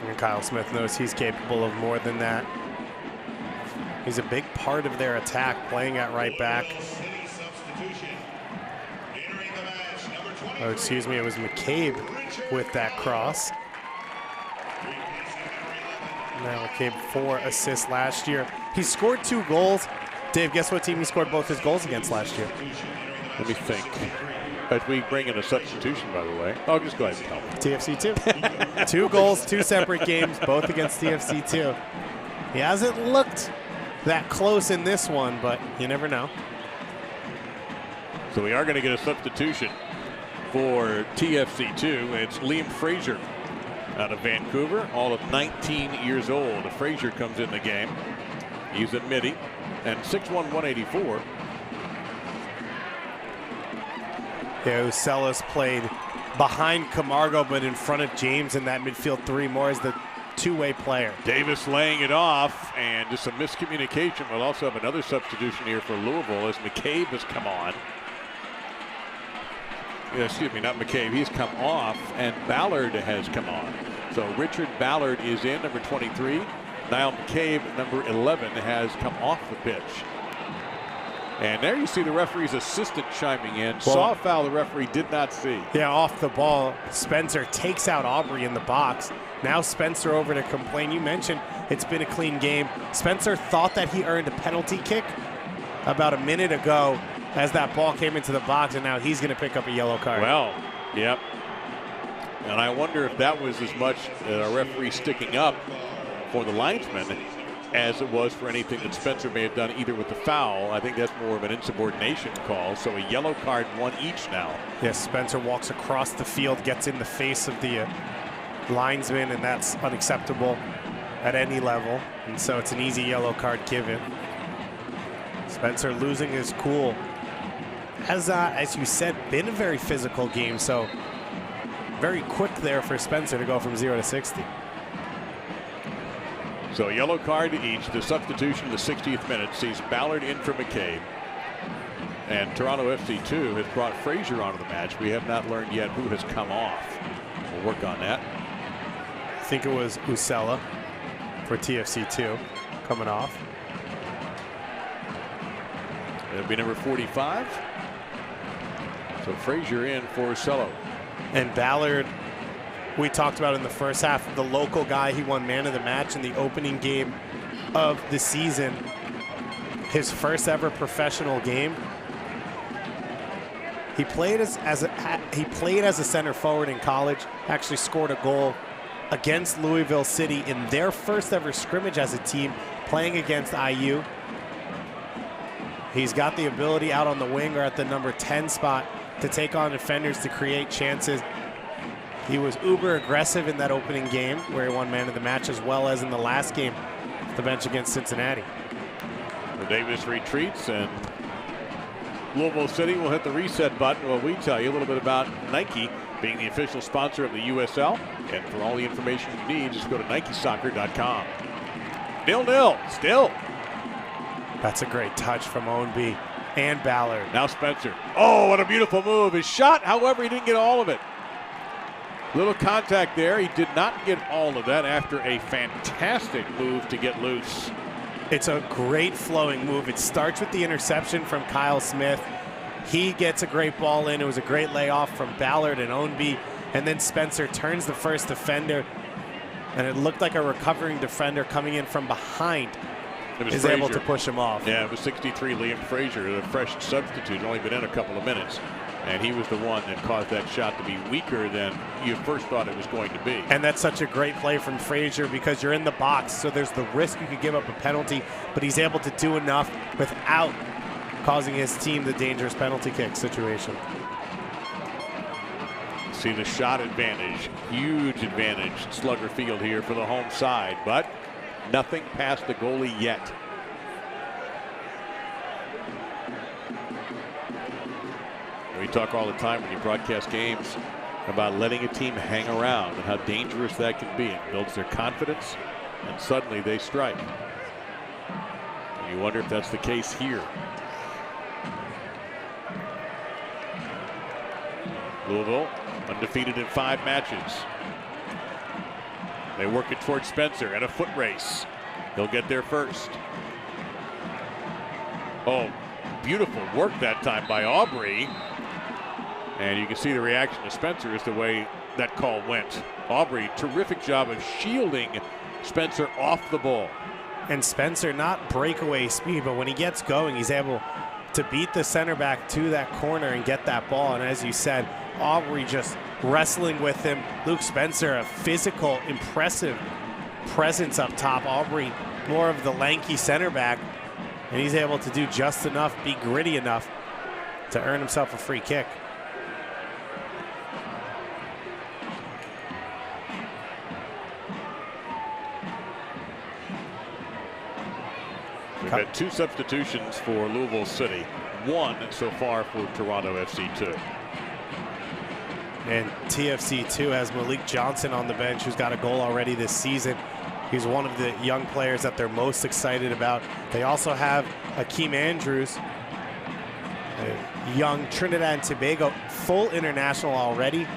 And Kyle Smith knows he's capable of more than that. He's a big part of their attack, playing at right back. Oh, excuse me, it was McCabe with that cross. Now McCabe 4 assists last year. He scored 2 goals. Dave, guess what team he scored both his goals against last year? Let me think. As we bring in a substitution, by the way. Oh, just go ahead and tell me. TFC2. 2 goals, 2 separate games, both against TFC2. He hasn't looked that close in this one, but you never know. So we are going to get a substitution for TFC2. It's Liam Frazier out of Vancouver, all of 19 years old. Frazier comes in the game. He's at midi and 6'1", 184. Yeah, Ucella's played behind Camargo, but in front of James in that midfield three more as the two-way player. Davis laying it off, and just some miscommunication. We'll also have another substitution here for Louisville as McCabe has come on. Excuse me, not McCabe. He's come off, and Ballard has come on. So Richard Ballard is in, number 23. Niall McCabe, number 11, has come off the pitch. And there you see the referee's assistant chiming in. Well, saw a foul the referee did not see. Yeah, off the ball, Spencer takes out Aubrey in the box. Now Spencer over to complain. You mentioned it's been a clean game. Spencer thought that he earned a penalty kick about a minute ago as that ball came into the box, and now he's going to pick up a yellow card. Well, yep. And I wonder if that was as much a referee sticking up for the linesman as it was for anything that Spencer may have done either with the foul. I think that's more of an insubordination call. So a yellow card, one each now. Yes, Spencer walks across the field, gets in the face of the linesman, and that's unacceptable at any level. And so it's an easy yellow card given. Spencer losing his cool. Has, as you said, been a very physical game. So very quick there for Spencer to go from 0 to 60. So a yellow card to each. The substitution in the 60th minute sees Ballard in for McCabe. And Toronto FC2 has brought Frazier onto the match. We have not learned yet who has come off. We'll work on that. I think it was Usella for TFC2 coming off. It'll be number 45. So Frazier in for Usella. And Ballard, we talked about in the first half, the local guy. He won man of the match in the opening game of the season. His first ever professional game. He played as a center forward in college. Actually scored a goal against Louisville City in their first ever scrimmage as a team, playing against IU. He's got the ability out on the wing or at the number 10 spot to take on defenders, to create chances. He was uber aggressive in that opening game where he won man of the match, as well as in the last game off the bench against Cincinnati. So Davis retreats, and Louisville City will hit the reset button while we tell you a little bit about Nike being the official sponsor of the USL. And for all the information you need, just go to NikeSoccer.com. 0-0 still. That's a great touch from Ownby and Ballard. Now Spencer. Oh, what a beautiful move. His shot, however, he didn't get all of it. Little contact there. He did not get all of that after a fantastic move to get loose. It's a great flowing move. It starts with the interception from Kyle Smith. He gets a great ball in. It was a great layoff from Ballard and Ownby. And then Spencer turns the first defender. And it looked like a recovering defender coming in from behind is able to push him off. Yeah, it was 63, Liam Frazier, the fresh substitute, only been in a couple of minutes. And he was the one that caused that shot to be weaker than you first thought it was going to be. And that's such a great play from Frazier because you're in the box, so there's the risk you could give up a penalty, but he's able to do enough without causing his team the dangerous penalty kick situation. See the shot advantage, huge advantage, Slugger Field here for the home side, but nothing past the goalie yet. We talk all the time when you broadcast games about letting a team hang around and how dangerous that can be. It builds their confidence, and suddenly they strike. And you wonder if that's the case here. Louisville, undefeated in 5 matches. They work it towards Spencer and a foot race. He'll get there first. Oh, beautiful work that time by Aubrey. And you can see the reaction to Spencer is the way that call went. Aubrey, terrific job of shielding Spencer off the ball. And Spencer, not breakaway speed, but when he gets going, he's able to beat the center back to that corner and get that ball. And as you said, Aubrey just wrestling with him. Luke Spencer, a physical, impressive presence up top. Aubrey, more of the lanky center back. And he's able to do just enough, be gritty enough to earn himself a free kick. We've had 2 substitutions for Louisville City, 1 so far for Toronto FC2. And TFC2 has Malik Johnson on the bench, who's got a goal already this season. He's one of the young players that they're most excited about. They also have Akeem Andrews, a young Trinidad and Tobago full international already,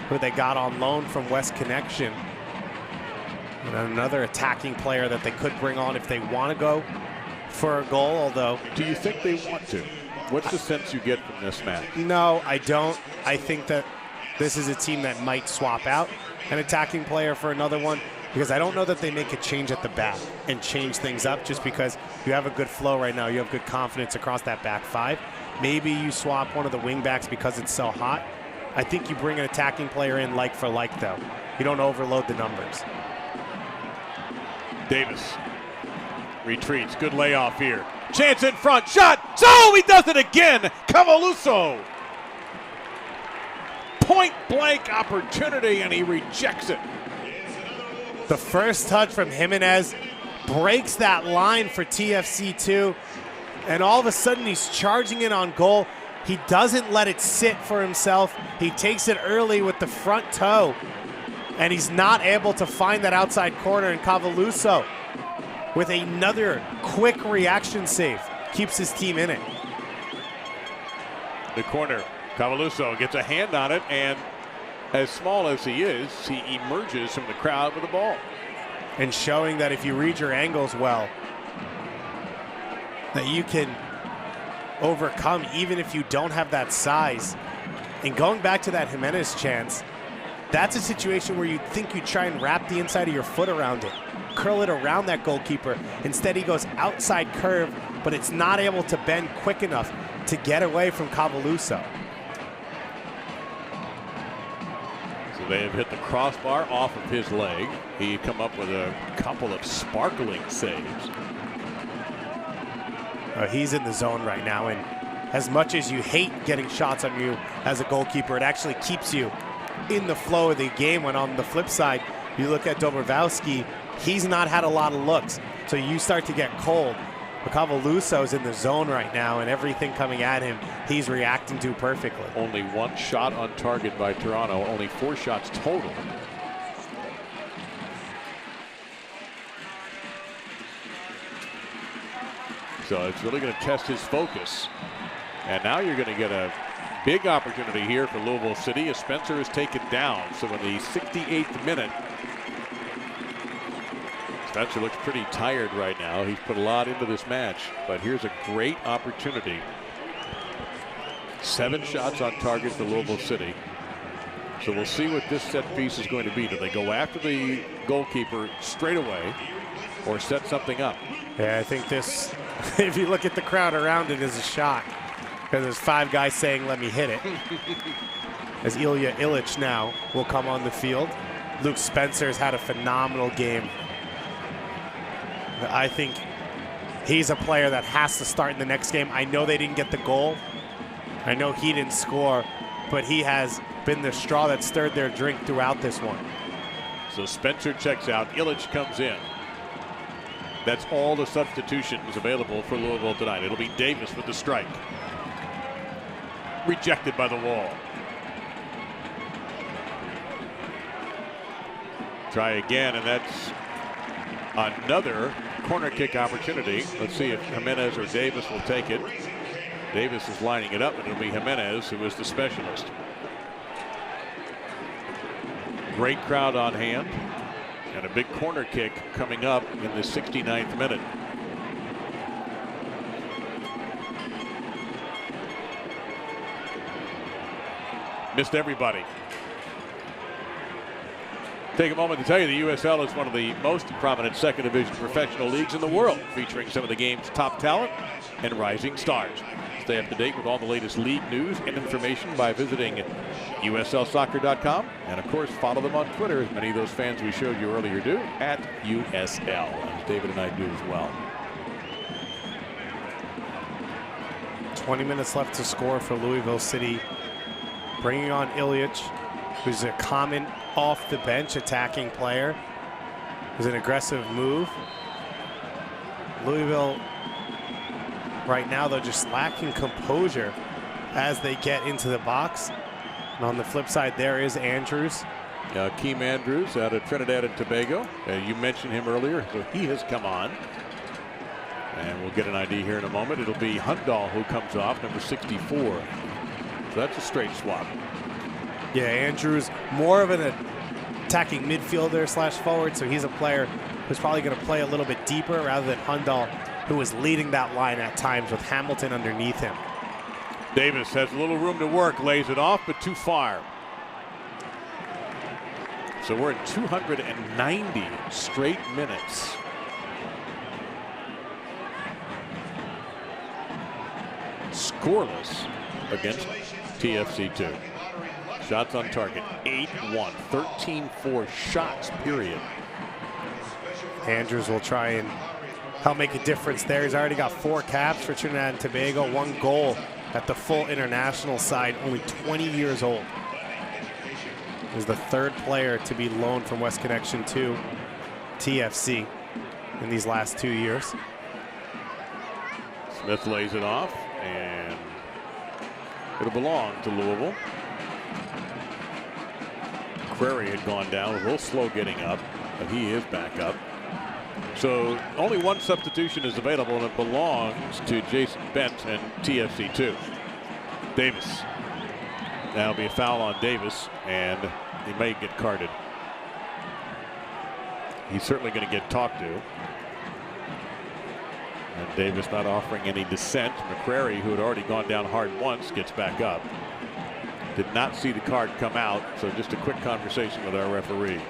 who they got on loan from West Connection. And another attacking player that they could bring on if they want to go for a goal, although... Do you think they want to? What's the sense you get from this match? No, I don't. I think that this is a team that might swap out an attacking player for another one, because I don't know that they make a change at the back and change things up just because you have a good flow right now. You have good confidence across that back 5. Maybe you swap one of the wing backs because it's so hot. I think you bring an attacking player in like for like, though. You don't overload the numbers. Davis retreats. Good layoff here. Chance in front. Shot. So he does it again. Cavaluso. Point blank opportunity, and he rejects it. The first touch from Jimenez breaks that line for TFC2, and all of a sudden he's charging in on goal. He doesn't let it sit for himself. He takes it early with the front toe, and he's not able to find that outside corner, and Cavaluso with another quick reaction save keeps his team in it. The corner, Cavaluso gets a hand on it, and as small as he is, he emerges from the crowd with the ball. And showing that if you read your angles well, that you can overcome even if you don't have that size. And going back to that Jimenez chance, that's a situation where you'd think you'd try and wrap the inside of your foot around it, curl it around that goalkeeper. Instead, he goes outside curve, but it's not able to bend quick enough to get away from Cavaluso. So they have hit the crossbar off of his leg. He come up with a couple of sparkling saves. He's in the zone right now, and as much as you hate getting shots on you as a goalkeeper, it actually keeps you in the flow of the game. When on the flip side, you look at Dobrovolsky, he's not had a lot of looks, so you start to get cold. But Cavaluso's in the zone right now, and everything coming at him, he's reacting to perfectly. Only 1 shot on target by Toronto, only 4 shots total. So it's really going to test his focus. And now you're going to get a big opportunity here for Louisville City as Spencer is taken down. So in the 68th minute, Spencer looks pretty tired right now. He's put a lot into this match, but here's a great opportunity. 7 shots on target for Louisville City. So we'll see what this set piece is going to be. Do they go after the goalkeeper straight away or set something up? Yeah, I think this, if you look at the crowd around it, is a shot. Because there's 5 guys saying, let me hit it. As Ilya Illich now will come on the field. Luke Spencer's had a phenomenal game. I think he's a player that has to start in the next game. I know they didn't get the goal. I know he didn't score, but he has been the straw that stirred their drink throughout this one. So Spencer checks out. Illich comes in. That's all the substitutions available for Louisville tonight. It'll be Davis with the strike. Rejected by the wall. Try again, and that's another corner kick opportunity. Let's see if Jimenez or Davis will take it. Davis is lining it up, and it'll be Jimenez who is the specialist. Great crowd on hand, and a big corner kick coming up in the 69th minute. Missed everybody. Take a moment to tell you the USL is one of the most prominent second division professional leagues in the world, featuring some of the game's top talent and rising stars. Stay up to date with all the latest league news and information by visiting USLsoccer.com. And of course, follow them on Twitter, as many of those fans we showed you earlier do, at USL, as David and I do as well. 20 minutes left to score for Louisville City. Bringing on Illich, who's a common off the bench attacking player. It was an aggressive move. Louisville right now, they're just lacking composure as they get into the box. And on the flip side, there is Andrews. Keem Andrews out of Trinidad and Tobago. You mentioned him earlier, so he has come on. And we'll get an ID here in a moment. It'll be Hundahl who comes off, number 64. So that's a straight swap. Yeah, Andrews, more of an attacking midfielder / forward, so he's a player who's probably going to play a little bit deeper rather than Hundahl, who was leading that line at times with Hamilton underneath him. Davis has a little room to work, lays it off, but too far. So we're at 290 straight minutes. Scoreless against TFC2. Shots on target, 8-1, 13-4 shots, period. Andrews will try and help make a difference there. He's already got 4 caps for Trinidad and Tobago, 1 goal at the full international side, only 20 years old. He's the 3rd player to be loaned from West Connection to TFC in these last 2 years. Smith lays it off, and it'll belong to Louisville. Query had gone down, a little slow getting up, but he is back up. So only 1 substitution is available, and it belongs to Jason Bent and TFC2. Davis. That'll be a foul on Davis, and he may get carded. He's certainly going to get talked to. And Davis not offering any dissent. McCrary, who had already gone down hard once, gets back up. Did not see the card come out, so just a quick conversation with our referee.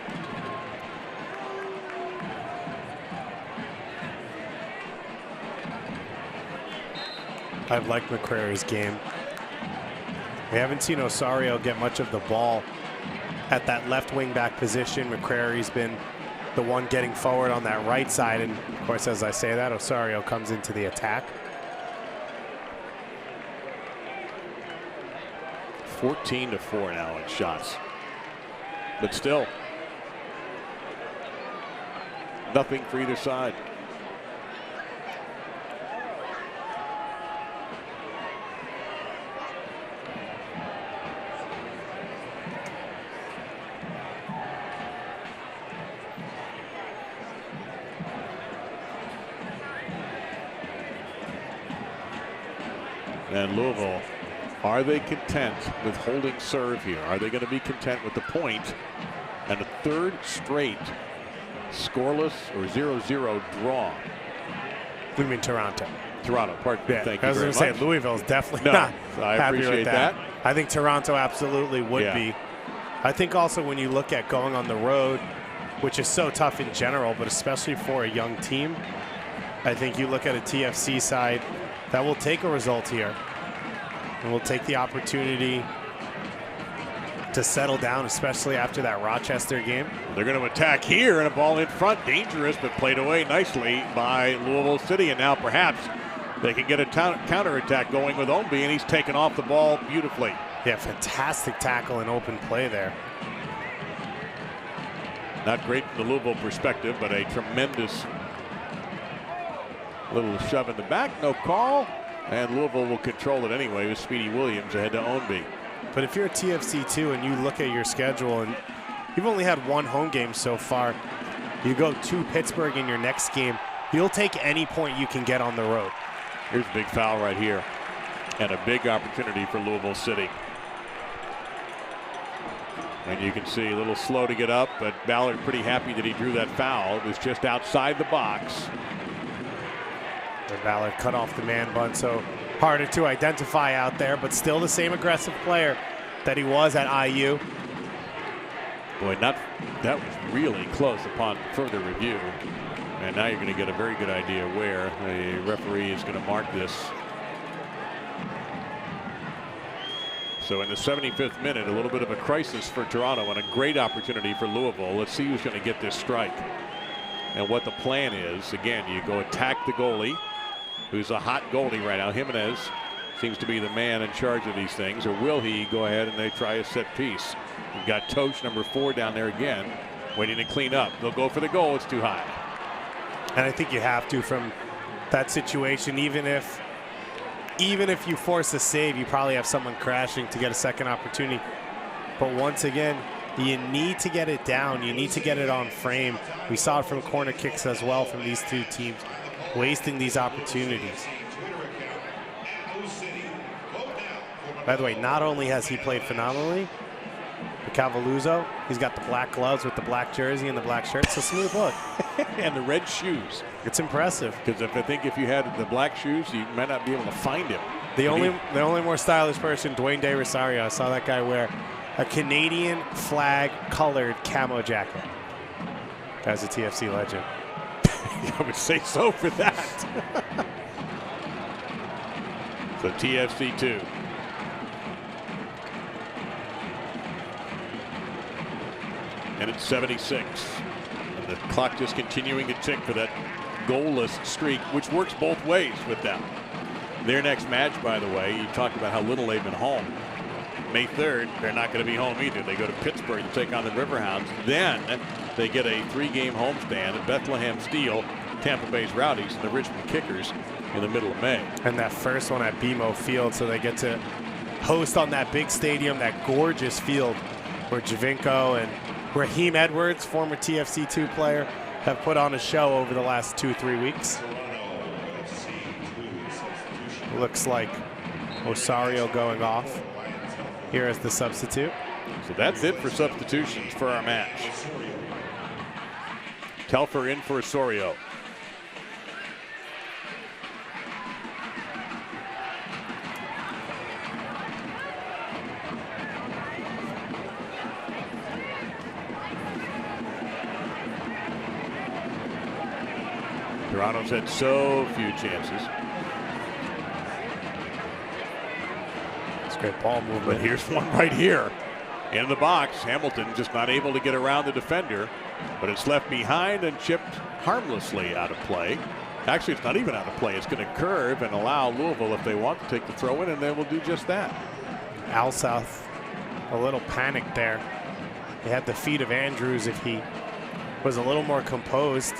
I've liked McCrary's game. We haven't seen Osorio get much of the ball at that left wing back position. McCrary's been the one getting forward on that right side, and of course, as I say that, Osorio comes into the attack. 14-4 now in shots, but still nothing for either side. And Louisville, are they content with holding serve here? Are they going to be content with the point and a 3rd straight scoreless or 0-0 draw? We mean Toronto. Toronto, pardon me. Yeah, Thank you I was very going to much. say Louisville's definitely No, not I happy appreciate with that. that. I think Toronto absolutely would be. I think also when you look at going on the road, which is so tough in general, but especially for a young team, I think you look at a TFC side that will take a result here and will take the opportunity to settle down, especially after that Rochester game. They're going to attack here, and a ball in front, dangerous, but played away nicely by Louisville City. And now perhaps they can get a counterattack going with Omby, and he's taken off the ball beautifully. Yeah, fantastic tackle and open play there. Not great from the Louisville perspective, but a tremendous little shove in the back, no call, and Louisville will control it anyway with Speedy Williams ahead to Ownby. But if you're a TFC2 and you look at your schedule and you've only had 1 home game so far, you go to Pittsburgh in your next game, you'll take any point you can get on the road. Here's a big foul right here and a big opportunity for Louisville City. And you can see a little slow to get up, but Ballard pretty happy that he drew that foul. It was just outside the box. Ballard cut off the man bun, so harder to identify out there, but still the same aggressive player that he was at IU. Boy, that was really close upon further review. And now you're going to get a very good idea where the referee is going to mark this. So in the 75th minute, a little bit of a crisis for Toronto and a great opportunity for Louisville. Let's see who's going to get this strike and what the plan is. Again, you go attack the goalie, who's a hot goalie right now. Jimenez seems to be the man in charge of these things, or will he go ahead and they try a set piece? You've got Tosh, number 4, down there again, waiting to clean up. They'll go for the goal. It's too high. And I think you have to from that situation, even if even if you force a save, you probably have someone crashing to get a second opportunity. But once again, you need to get it down. You need to get it on frame. We saw it from corner kicks as well from these two teams, wasting these opportunities. By the way, not only has he played phenomenally, but Cavaluzzo, he's got the black gloves with the black jersey and the black shirt. It's a smooth look. And the red shoes. It's impressive. Because I think if you had the black shoes, you might not be able to find him. The only more stylish person, Dwayne De Rosario. I saw that guy wear a Canadian flag colored camo jacket. Guy's a TFC legend. I would say so for that. So TFC 2. And it's 76. And the clock just continuing to tick for that goalless streak, which works both ways with them. Their next match, by the way, you talked about how little they've been home. May 3rd, they're not going to be home either. They go to Pittsburgh to take on the Riverhounds. Then they get a 3-game homestand at Bethlehem Steel, Tampa Bay's Rowdies, and the Richmond Kickers in the middle of May. And that first one at BMO Field, so they get to host on that big stadium, that gorgeous field where Javinko and Raheem Edwards, former TFC2 player, have put on a show over the last 2-3 weeks. Looks like Osario going off here as the substitute. So that's it for substitutions for our match. Telfer in for Osorio. Toronto's had so few chances. It's great ball movement. But here's one right here. In the box, Hamilton just not able to get around the defender, but it's left behind and chipped harmlessly out of play. Actually, it's not even out of play. It's going to curve and allow Louisville, if they want, to take the throw in, and they will do just that. Alsouth, a little panicked there. He had the feet of Andrews if he was a little more composed.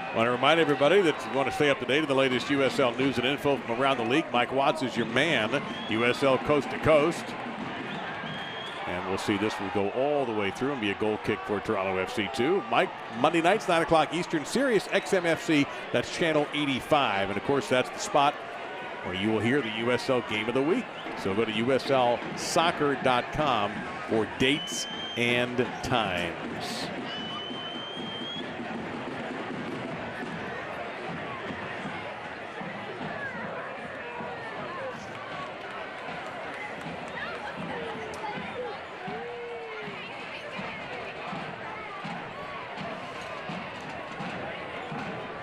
I want to remind everybody that if you want to stay up to date on the latest USL news and info from around the league, Mike Watts is your man, USL Coast to Coast. And we'll see this will go all the way through and be a goal kick for Toronto FC2. Mike, Monday nights, 9 o'clock Eastern, Sirius XMFC, that's channel 85. And of course, that's the spot where you will hear the USL Game of the Week. So go to uslsoccer.com for dates and times.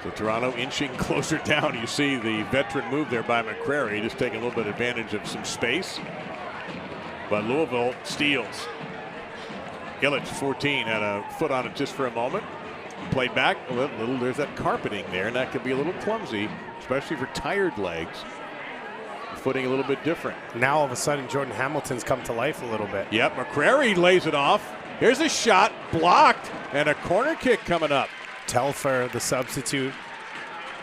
So Toronto inching closer down. You see the veteran move there by McCrary, just taking a little bit of advantage of some space. But Louisville steals. Illich, 14, had a foot on it just for a moment. Played back a little. There's that carpeting there, and that could be a little clumsy, especially for tired legs. Footing a little bit different. Now all of a sudden Jordan Hamilton's come to life a little bit. Yep, McCrary lays it off. Here's a shot, blocked, and a corner kick coming up. Telfer, the substitute,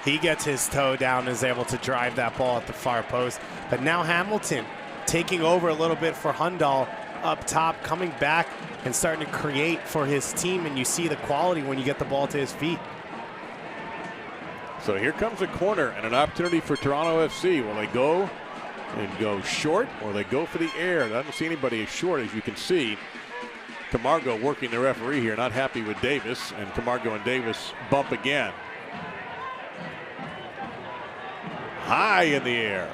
he gets his toe down and is able to drive that ball at the far post. But now Hamilton taking over a little bit for Hundal up top, coming back and starting to create for his team, and you see the quality when you get the ball to his feet. So here comes a corner and an opportunity for Toronto FC. Will they go and go short, or they go for the air? I don't see anybody as short as you can see. Camargo working the referee here, not happy with Davis, and Camargo and Davis bump again. High in the air.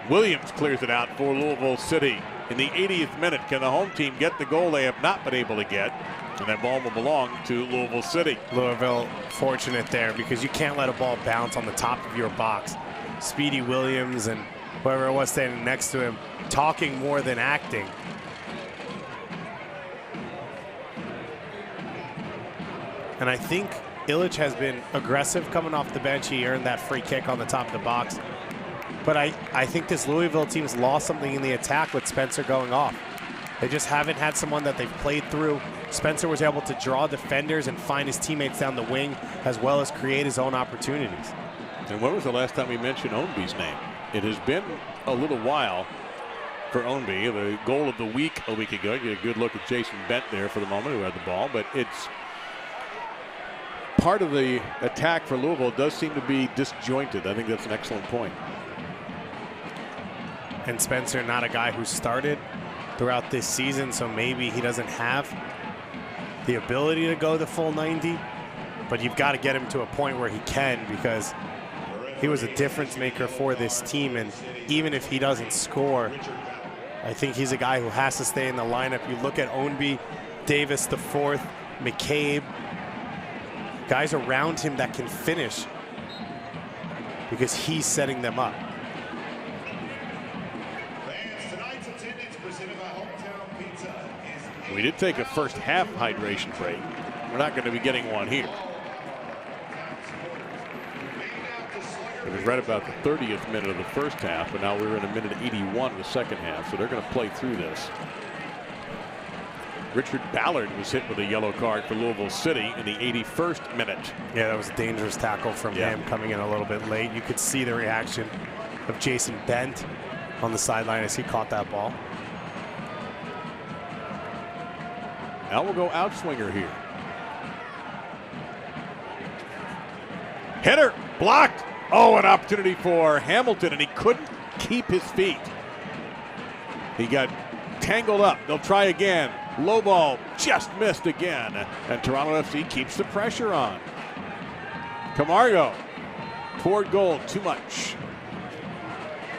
Williams clears it out for Louisville City. In the 80th minute, can the home team get the goal they have not been able to get? And that ball will belong to Louisville City. Louisville fortunate there because you can't let a ball bounce on the top of your box. Speedy Williams and whoever it was standing next to him talking more than acting. And I think Illich has been aggressive coming off the bench. He earned that free kick on the top of the box. But I think this Louisville team's lost something in the attack with Spencer going off. They just haven't had someone that they've played through. Spencer was able to draw defenders and find his teammates down the wing, as well as create his own opportunities. And when was the last time we mentioned Ownby's name? It has been a little while for Ownby. The goal of the week a week ago. You get a good look at Jason Bent there for the moment, who had the ball. But it's part of the attack for Louisville does seem to be disjointed. I think that's an excellent point. And Spencer, not a guy who started throughout this season, so maybe he doesn't have the ability to go the full 90, but you've got to get him to a point where he can, because he was a difference maker for this team. And even if he doesn't score, I think he's a guy who has to stay in the lineup. You look at Ownby, Davis the fourth, McCabe, guys around him that can finish because he's setting them up. We did take a first half hydration break. We're not going to be getting one here. It was right about the 30th minute of the first half, but now we're in a minute 81 of the second half, so they're going to play through this. Richard Ballard was hit with a yellow card for Louisville City in the 81st minute. Yeah, that was a dangerous tackle from him, coming in a little bit late. You could see the reaction of Jason Bent on the sideline as he caught that ball. Now we'll go outswinger here. Header blocked. Oh, an opportunity for Hamilton, and he couldn't keep his feet. He got tangled up. They'll try again. Low ball just missed again, and Toronto FC keeps the pressure on. Camargo toward goal, too much.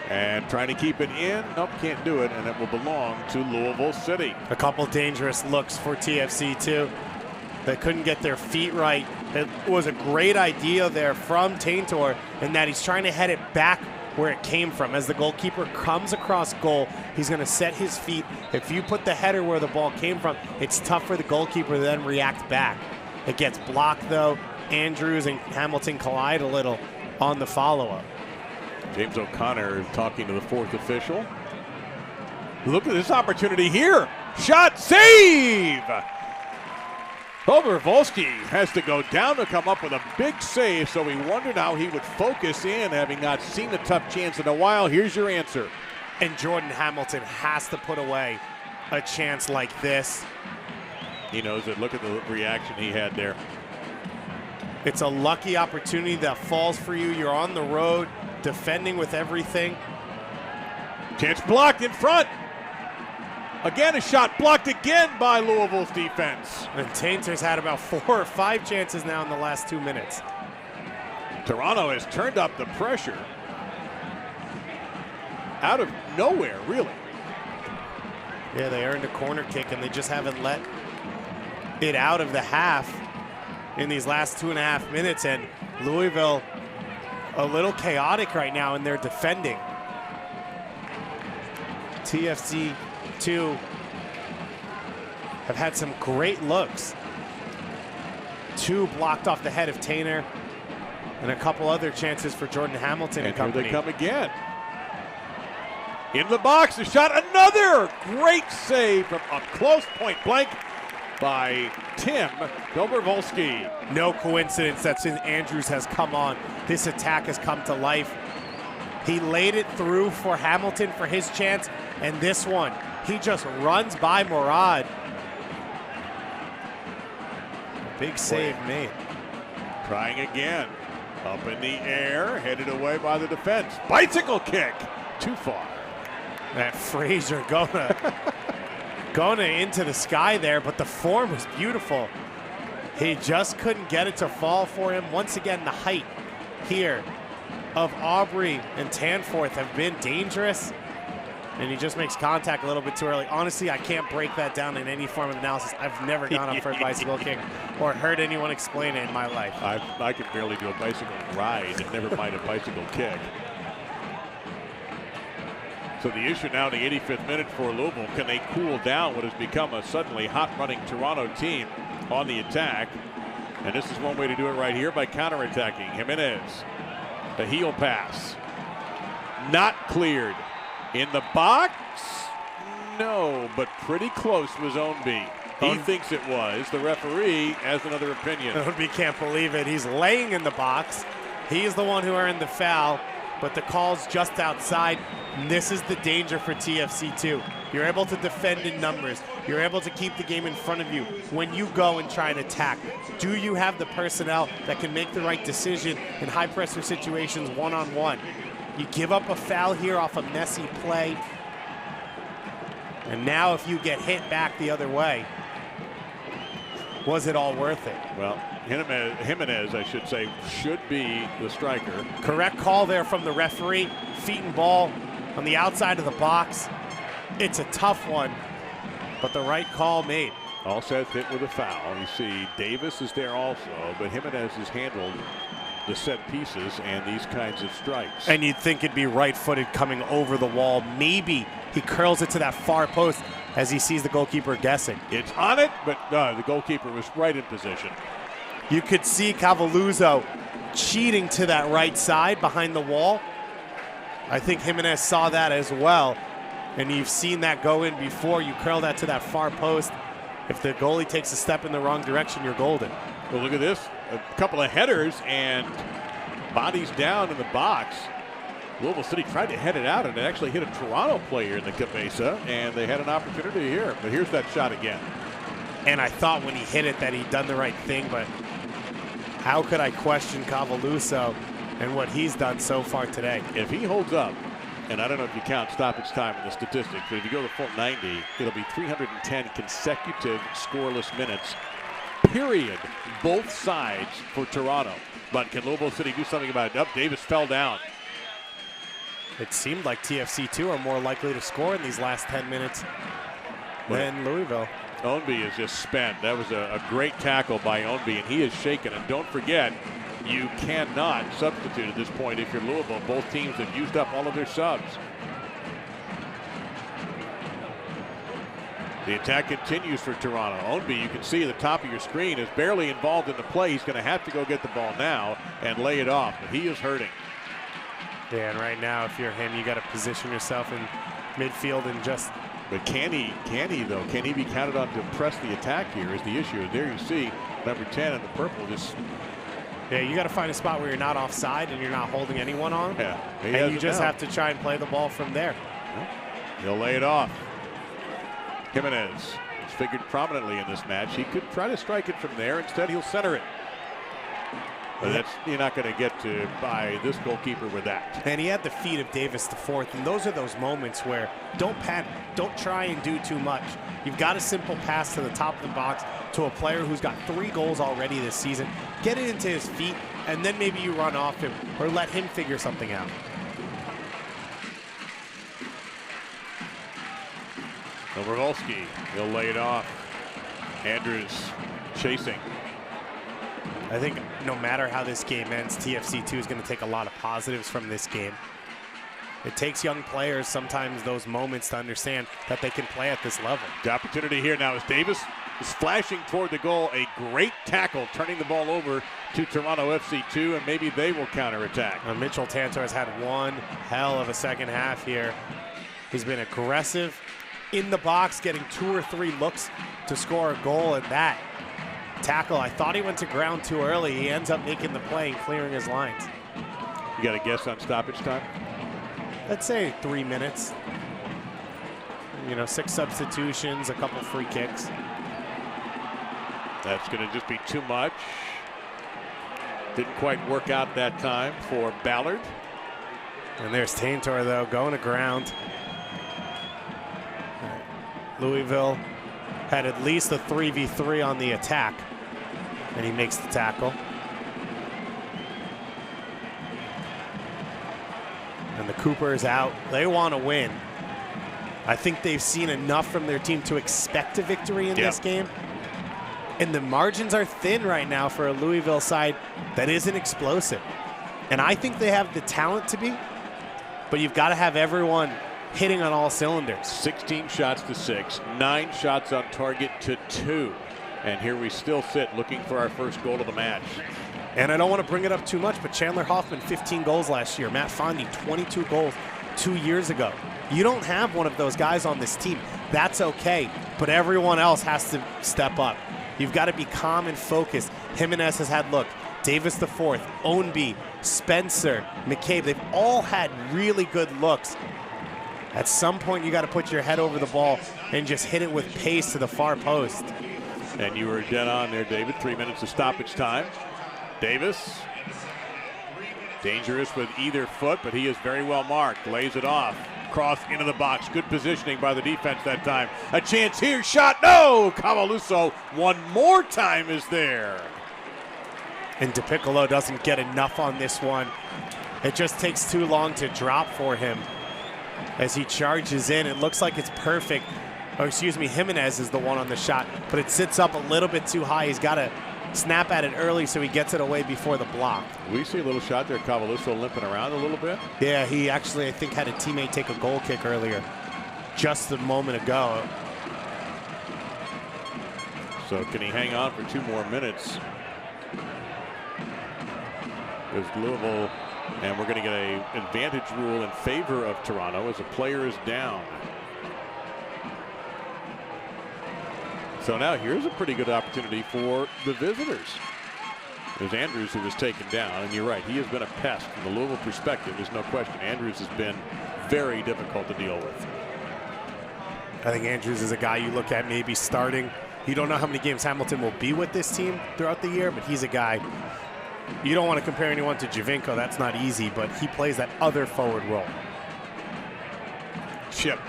And trying to keep it in. Nope, can't do it, and it will belong to Louisville City. A couple dangerous looks for TFC too. They couldn't get their feet right. It was a great idea there from Taintor in that he's trying to head it back where it came from. As the goalkeeper comes across goal, he's going to set his feet. If you put the header where the ball came from, it's tough for the goalkeeper to then react back. It gets blocked though. Andrews and Hamilton collide a little on the follow-up. James O'Connor talking to the fourth official. Look at this opportunity here. Shot, save! Volsky has to go down to come up with a big save, so we wondered how he would focus in, having not seen a tough chance in a while. Here's your answer. And Jordan Hamilton has to put away a chance like this. He knows it. Look at the reaction he had there. It's a lucky opportunity that falls for you. You're on the road, defending with everything. Chance blocked in front. Again, a shot blocked again by Louisville's defense. And Taintor's had about 4 or 5 chances now in the last 2 minutes. Toronto has turned up the pressure. Out of nowhere, really. Yeah, they earned a corner kick, and they just haven't let it out of the half in these last 2.5 minutes. And Louisville a little chaotic right now in their defending. TFC 2 have had some great looks. 2 blocked off the head of Taintor, and a couple other chances for Jordan Hamilton and company. Here they come again. In the box, the shot, another great save from up close, point blank by Tim Dobrovolsky. No coincidence that since Andrews has come on, this attack has come to life. He laid it through for Hamilton for his chance, and this one, he just runs by Murad. Big save made. Trying again. Up in the air, headed away by the defense. Bicycle kick, too far. That Frazier going into the sky there, but the form was beautiful. He just couldn't get it to fall for him. Once again, the height here of Aubrey and Tanforth have been dangerous, and he just makes contact a little bit too early. Honestly, I can't break that down in any form of analysis. I've never gone up for a bicycle kick or heard anyone explain it in my life. I can barely do a bicycle ride, and never mind a bicycle kick. So the issue now in the 85th minute for Louisville, can they cool down what has become a suddenly hot running Toronto team on the attack? And this is one way to do it right here by counterattacking. Jimenez, the heel pass. Not cleared. In the box? No, but pretty close was Ownby. He thinks it was. The referee has another opinion. Ownby can't believe it. He's laying in the box. He's the one who earned the foul, but the call's just outside. And this is the danger for TFC2. You're able to defend in numbers. You're able to keep the game in front of you when you go and try and attack. Do you have the personnel that can make the right decision in high-pressure situations one-on-one? You give up a foul here off a messy play. And now if you get hit back the other way, was it all worth it? Well, Jimenez, I should say, should be the striker. Correct call there from the referee. Feet and ball on the outside of the box. It's a tough one, but the right call made. All says hit with a foul. You see Davis is there also, but Jimenez has handled the set pieces and these kinds of strikes. And you'd think it'd be right-footed coming over the wall. Maybe he curls it to that far post as he sees the goalkeeper guessing. It's on it, but the goalkeeper was right in position. You could see Cavaluso cheating to that right side behind the wall. I think Jimenez saw that as well. And you've seen that go in before. You curl that to that far post. If the goalie takes a step in the wrong direction, you're golden. Well, look at this. A couple of headers and bodies down in the box. Louisville City tried to head it out, and it actually hit a Toronto player in the cabeza, and they had an opportunity here. But here's that shot again. And I thought when he hit it that he'd done the right thing, but how could I question Cavaluso and what he's done so far today? If he holds up, and I don't know if you count stoppage time in the statistics, but if you go to full 90, it'll be 310 consecutive scoreless minutes, period, both sides for Toronto. But can Louisville City do something about it? Davis fell down. It seemed like TFC2 are more likely to score in these last 10 minutes than Louisville. Ownby is just spent. That was a great tackle by Ownby, and he is shaken. And don't forget, you cannot substitute at this point if you're Louisville. Both teams have used up all of their subs. The attack continues for Toronto. Ownby, you can see at the top of your screen, is barely involved in the play. He's going to have to go get the ball now and lay it off, but he is hurting. Yeah, and right now, if you're him, you got to position yourself in midfield and just. But can he though? Can he be counted on to press the attack here is the issue. There you see number 10 in the purple just. Yeah, you got to find a spot where you're not offside and you're not holding anyone on. Yeah, and you just have to try and play the ball from there. He'll lay it off. Jimenez is figured prominently in this match. He could try to strike it from there. Instead, he'll center it. But you're not going to get to by this goalkeeper with that. And he had the feet of Davis the fourth, and those are those moments where don't panic, don't try and do too much. You've got a simple pass to the top of the box to a player who's got 3 goals already this season. Get it into his feet, and then maybe you run off him or let him figure something out. Dobrovolsky, he'll lay it off. Andrews chasing. I think no matter how this game ends, TFC2 is going to take a lot of positives from this game. It takes young players sometimes those moments to understand that they can play at this level. The opportunity here now is Davis is flashing toward the goal. A great tackle, turning the ball over to Toronto FC2, and maybe they will counterattack. Mitchell Tantor has had one hell of a second half here. He's been aggressive in the box, getting 2 or 3 looks to score a goal, and that tackle, I thought he went to ground too early. He ends up making the play and clearing his lines. You got a guess on stoppage time? Let's say 3 minutes. 6 substitutions, a couple free kicks. That's going to just be too much. Didn't quite work out that time for Ballard. And there's Taintor, though, going to ground. Louisville had at least a 3v3 on the attack, and he makes the tackle. And the Cooper is out. They want to win. I think they've seen enough from their team to expect a victory in this game. And the margins are thin right now for a Louisville side that isn't explosive. And I think they have the talent to be, but you've got to have everyone hitting on all cylinders. 16 shots to 6, 9 shots on target to 2. And here we still sit looking for our first goal of the match. And I don't want to bring it up too much, but Chandler Hoffman, 15 goals last year. Matt Fondy, 22 goals 2 years ago. You don't have one of those guys on this team. That's okay, but everyone else has to step up. You've got to be calm and focused. Jimenez has had, look, Davis the fourth, Ownby, Spencer, McCabe, they've all had really good looks. At some point, you got to put your head over the ball and just hit it with pace to the far post. And you were dead on there, David. 3 minutes of stoppage time. Davis, dangerous with either foot, but he is very well marked. Lays it off. Cross into the box. Good positioning by the defense that time. A chance here. Shot. No! Cavaluso one more time is there. And DePiccolo doesn't get enough on this one. It just takes too long to drop for him. As he charges in, it looks like it's perfect. Oh, excuse me, Jimenez is the one on the shot, but it sits up a little bit too high. He's got to snap at it early so he gets it away before the block. We see a little shot there, Cavaluso limping around a little bit. Yeah, he actually, I think, had a teammate take a goal kick earlier, just a moment ago. So can he hang on for 2 more minutes? There's Louisville, and we're going to get an advantage rule in favor of Toronto as a player is down. So now here's a pretty good opportunity for the visitors. There's Andrews, who was taken down, and you're right, he has been a pest from the Louisville perspective. There's no question. Andrews has been very difficult to deal with. I think Andrews is a guy you look at maybe starting. You don't know how many games Hamilton will be with this team throughout the year, but he's a guy. You don't want to compare anyone to Javinko. That's not easy, but he plays that other forward role. Chipped.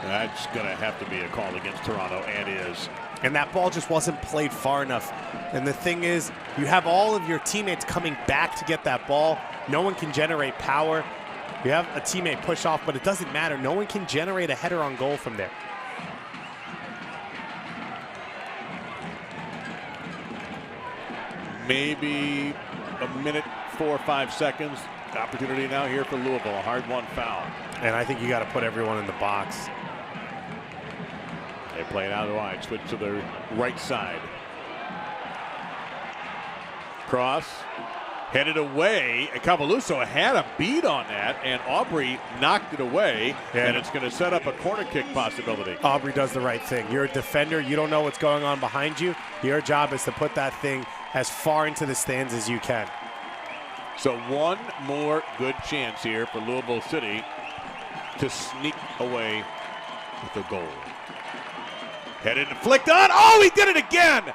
That's going to have to be a call against Toronto, and is. And that ball just wasn't played far enough. And the thing is, you have all of your teammates coming back to get that ball. No one can generate power. You have a teammate push off, but it doesn't matter. No one can generate a header on goal from there. Maybe a minute, 4 or 5 seconds. Opportunity now here for Louisville, a hard-won foul. And I think you got to put everyone in the box. They play it out wide, switch to the right side. Cross, headed away. Cavaluso had a beat on that, and Aubrey knocked it away, and it's going to set up a corner kick possibility. Aubrey does the right thing. You're a defender. You don't know what's going on behind you. Your job is to put that thing as far into the stands as you can. So one more good chance here for Louisville City to sneak away with a goal. Headed and flicked on. Oh, he did it again!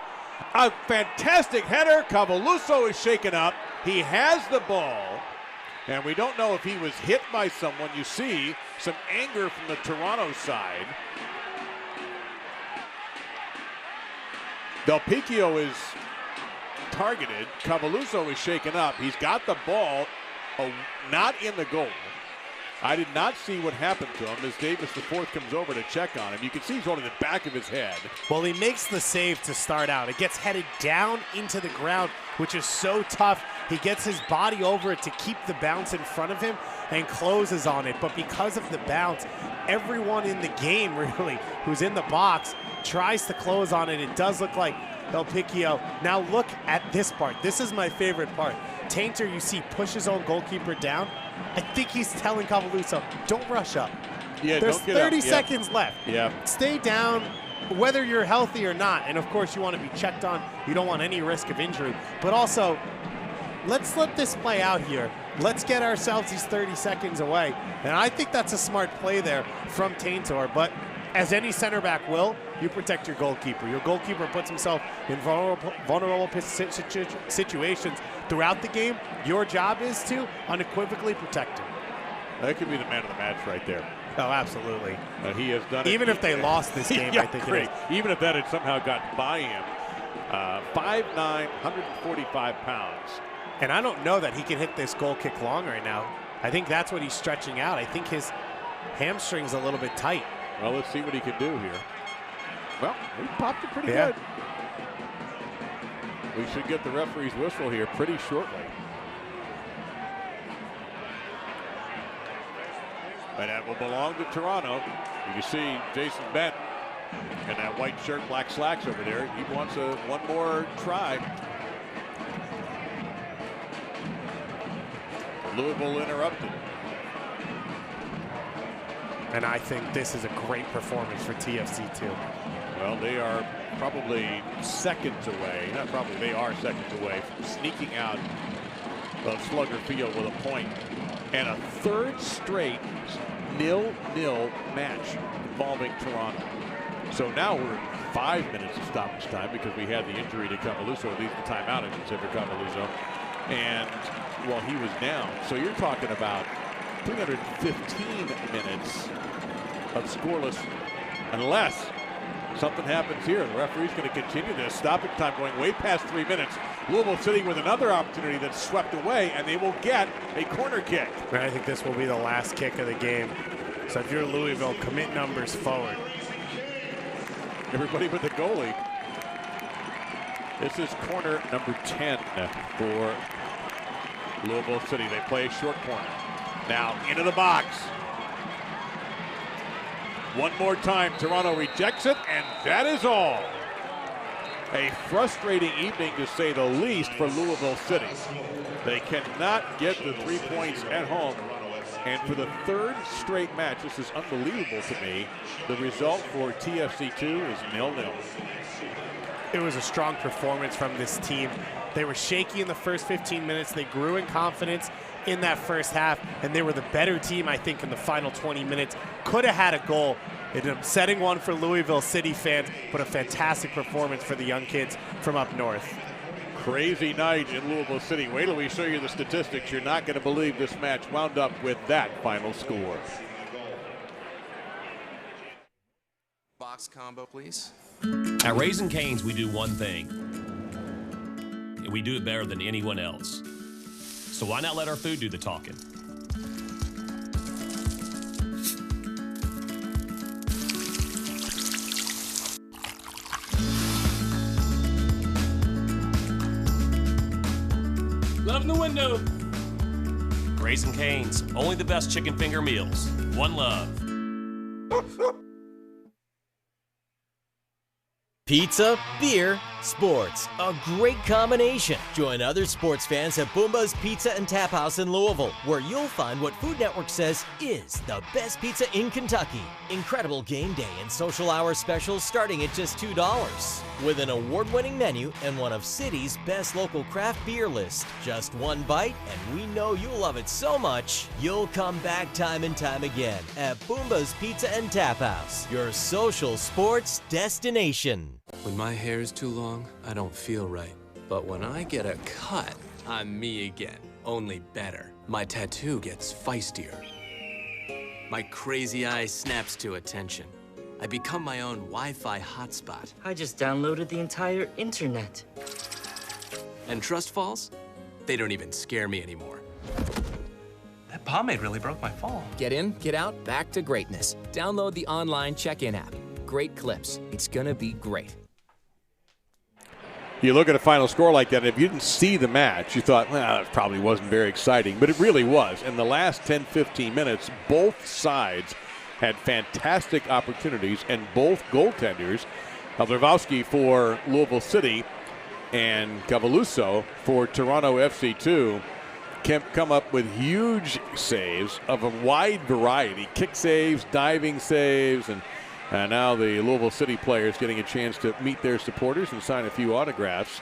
A fantastic header. Cavaluso is shaken up. He has the ball, and we don't know if he was hit by someone. You see some anger from the Toronto side. Del Picchio is targeted. Cavaluso is shaken up. He's got the ball, not in the goal. I did not see what happened to him as Davis the fourth comes over to check on him. You can see he's holding the back of his head. Well, he makes the save to start out. It gets headed down into the ground, which is so tough. He gets his body over it to keep the bounce in front of him and closes on it. But because of the bounce, everyone in the game, really, who's in the box, tries to close on it. It does look like Del Picchio. Now look at this part. This is my favorite part. Tainter, you see, push his own goalkeeper down. I think he's telling Cavaluso, don't rush up. Yeah, there's don't get 30 up. seconds left. Yeah. Stay down, whether you're healthy or not. And of course, you want to be checked on. You don't want any risk of injury. But also, let's let this play out here. Let's get ourselves these 30 seconds away. And I think that's a smart play there from Taintor. But as any center back will, you protect your goalkeeper. Your goalkeeper puts himself in vulnerable situations throughout the game. Your job is to unequivocally protect him. That could be the man of the match right there. Oh, absolutely. He has done it. Even if they lost this game, yeah, I think great. it is. Even if that had somehow gotten by him. 5'9", 145 pounds. And I don't know that he can hit this goal kick long right now. I think that's what he's stretching out. I think his hamstring's a little bit tight. Well, let's see what he can do here. Well, he popped it pretty good. We should get the referee's whistle here pretty shortly. And that will belong to Toronto. You can see Jason Bent And that white shirt, black slacks over there, he wants one more try. Louisville interrupted. And I think this is a great performance for TFC too. Well, they are probably seconds away. Not probably, they are seconds away from sneaking out of Slugger Field with a point. And a third straight 0-0 match involving Toronto. So now we're at 5 minutes of stoppage time because we had the injury to Cavaluso, at least the timeout, I should say, for Cavaluso. And, well, he was down. So you're talking about 315 minutes of scoreless, unless something happens here. The referee's going to continue this. Stoppage time going way past 3 minutes. Louisville City with another opportunity that's swept away, and they will get a corner kick. And I think this will be the last kick of the game. So if you're Louisville, commit numbers forward. Everybody but the goalie. This is corner number 10 for Louisville City. They play a short corner. Now into the box. One more time, Toronto rejects it, and that is all. A frustrating evening, to say the least, for Louisville City. They cannot get the 3 points at home. And for the third straight match, this is unbelievable to me, the result for TFC2 is 0-0. It was a strong performance from this team. They were shaky in the first 15 minutes. They grew in confidence in that first half, and they were the better team, I think, in the final 20 minutes. Could have had a goal. An upsetting one for Louisville City fans, but a fantastic performance for the young kids from up north. Crazy night in Louisville City. Wait till we show you the statistics. You're not going to believe this match wound up with that final score. Box combo, please. At Raising Cane's, we do one thing. And we do it better than anyone else. So why not let our food do the talking? Love in the window. Raising Cane's, only the best chicken finger meals. One love. Pizza, beer, sports. A great combination. Join other sports fans at Boomba's Pizza and Tap House in Louisville, where you'll find what Food Network says is the best pizza in Kentucky. Incredible game day and social hour specials starting at just $2. With an award-winning menu and one of city's best local craft beer list. Just one bite, and we know you'll love it so much, you'll come back time and time again at Boomba's Pizza and Tap House, your social sports destination. When my hair is too long, I don't feel right. But when I get a cut, I'm me again, only better. My tattoo gets feistier. My crazy eye snaps to attention. I become my own Wi-Fi hotspot. I just downloaded the entire internet. And trust falls? They don't even scare me anymore. That pomade really broke my fall. Get in, get out, back to greatness. Download the online check-in app. Great clips. It's gonna be great. You look at a final score like that, and if you didn't see the match, you thought, well, it probably wasn't very exciting. But it really was. In the last 10, 15 minutes, both sides had fantastic opportunities, and both goaltenders, Lewowski for Louisville City and Cavaluso for Toronto FC2, can come up with huge saves of a wide variety. Kick saves, diving saves, and now the Louisville City players getting a chance to meet their supporters and sign a few autographs.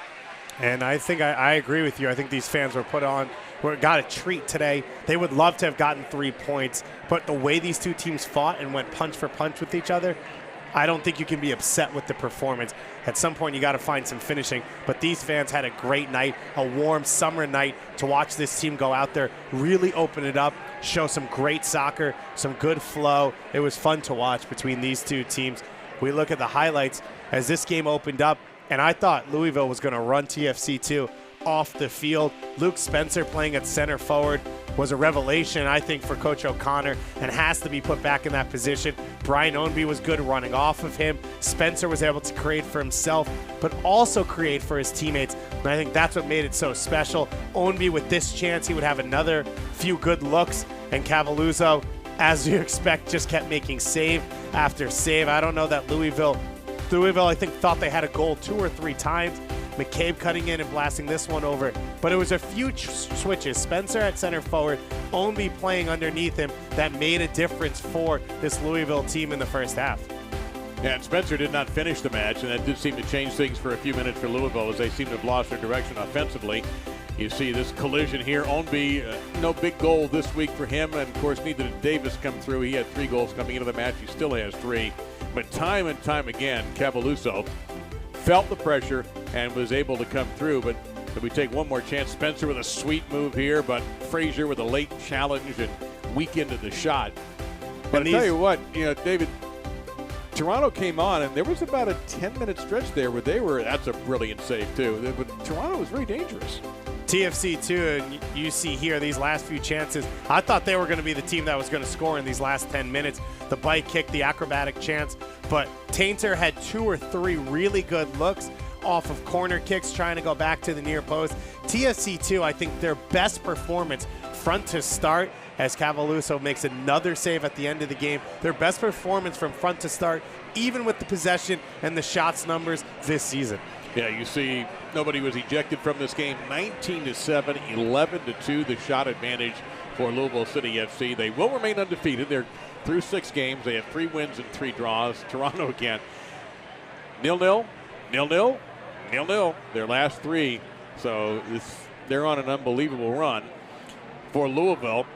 And I think I agree with you. I think these fans were got a treat today. They would love to have gotten 3 points, but the way these two teams fought and went punch for punch with each other, I don't think you can be upset with the performance. At some point, you got to find some finishing. But these fans had a great night, a warm summer night to watch this team go out there, really open it up, show some great soccer, some good flow. It was fun to watch between these two teams. We look at the highlights as this game opened up, and I thought Louisville was going to run TFC2 off the field. Luke Spencer playing at center forward was a revelation, I think, for Coach O'Connor, and has to be put back in that position. Brian Ownby was good running off of him. Spencer was able to create for himself, but also create for his teammates. And I think that's what made it so special. Ownby, with this chance, he would have another few good looks, and Cavaluso, as you expect, just kept making save after save. I don't know that Louisville, I think, thought they had a goal 2 or 3 times. McCabe cutting in and blasting this one over. But it was a few switches. Spencer at center forward, Ownby playing underneath him, that made a difference for this Louisville team in the first half. Yeah, and Spencer did not finish the match, and that did seem to change things for a few minutes for Louisville as they seem to have lost their direction offensively. You see this collision here. Ownby, no big goal this week for him, and of course neither did Davis come through. He had 3 goals coming into the match. He still has 3. But time and time again, Cavaluso felt the pressure and was able to come through. But if we take one more chance, Spencer with a sweet move here, but Frazier with a late challenge and weak into the shot. But I tell you what, David, Toronto came on, and there was about a 10-minute stretch there where that's a brilliant save, too. But Toronto was very dangerous. TFC, too, and you see here these last few chances. I thought they were going to be the team that was going to score in these last 10 minutes. The bike kick, the acrobatic chance. But Tainter had 2 or 3 really good looks off of corner kicks trying to go back to the near post. TFC, too, I think their best performance front to start as Cavaluso makes another save at the end of the game. Their best performance from front to start, even with the possession and the shots numbers this season. Yeah, you see nobody was ejected from this game. 19-7, 11-2, the shot advantage for Louisville City FC. They will remain undefeated. They're through 6 games. They have 3 wins and 3 draws. Toronto again, 0-0, 0-0, 0-0. Their last 3. So they're on an unbelievable run. For Louisville,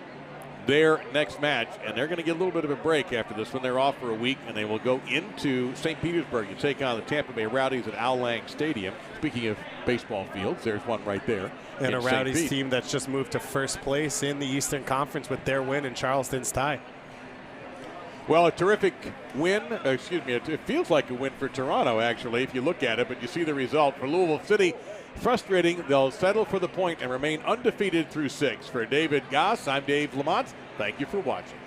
their next match, and they're going to get a little bit of a break after this one. They're off for a week, and they will go into St. Petersburg to take on the Tampa Bay Rowdies at Al Lang Stadium. Speaking of baseball fields, there's one right there. And a Rowdies team that's just moved to first place in the Eastern Conference with their win and Charleston's tie. Well, a terrific win. It feels like a win for Toronto, actually, if you look at it, but you see the result. For Louisville City, frustrating. They'll settle for the point and remain undefeated through 6. For David Goss, I'm Dave Lamont. Thank you for watching.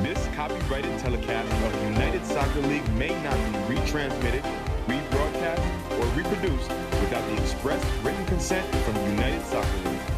This copyrighted telecast of United Soccer League may not be retransmitted, rebroadcast, or reproduced without the express written consent from United Soccer League.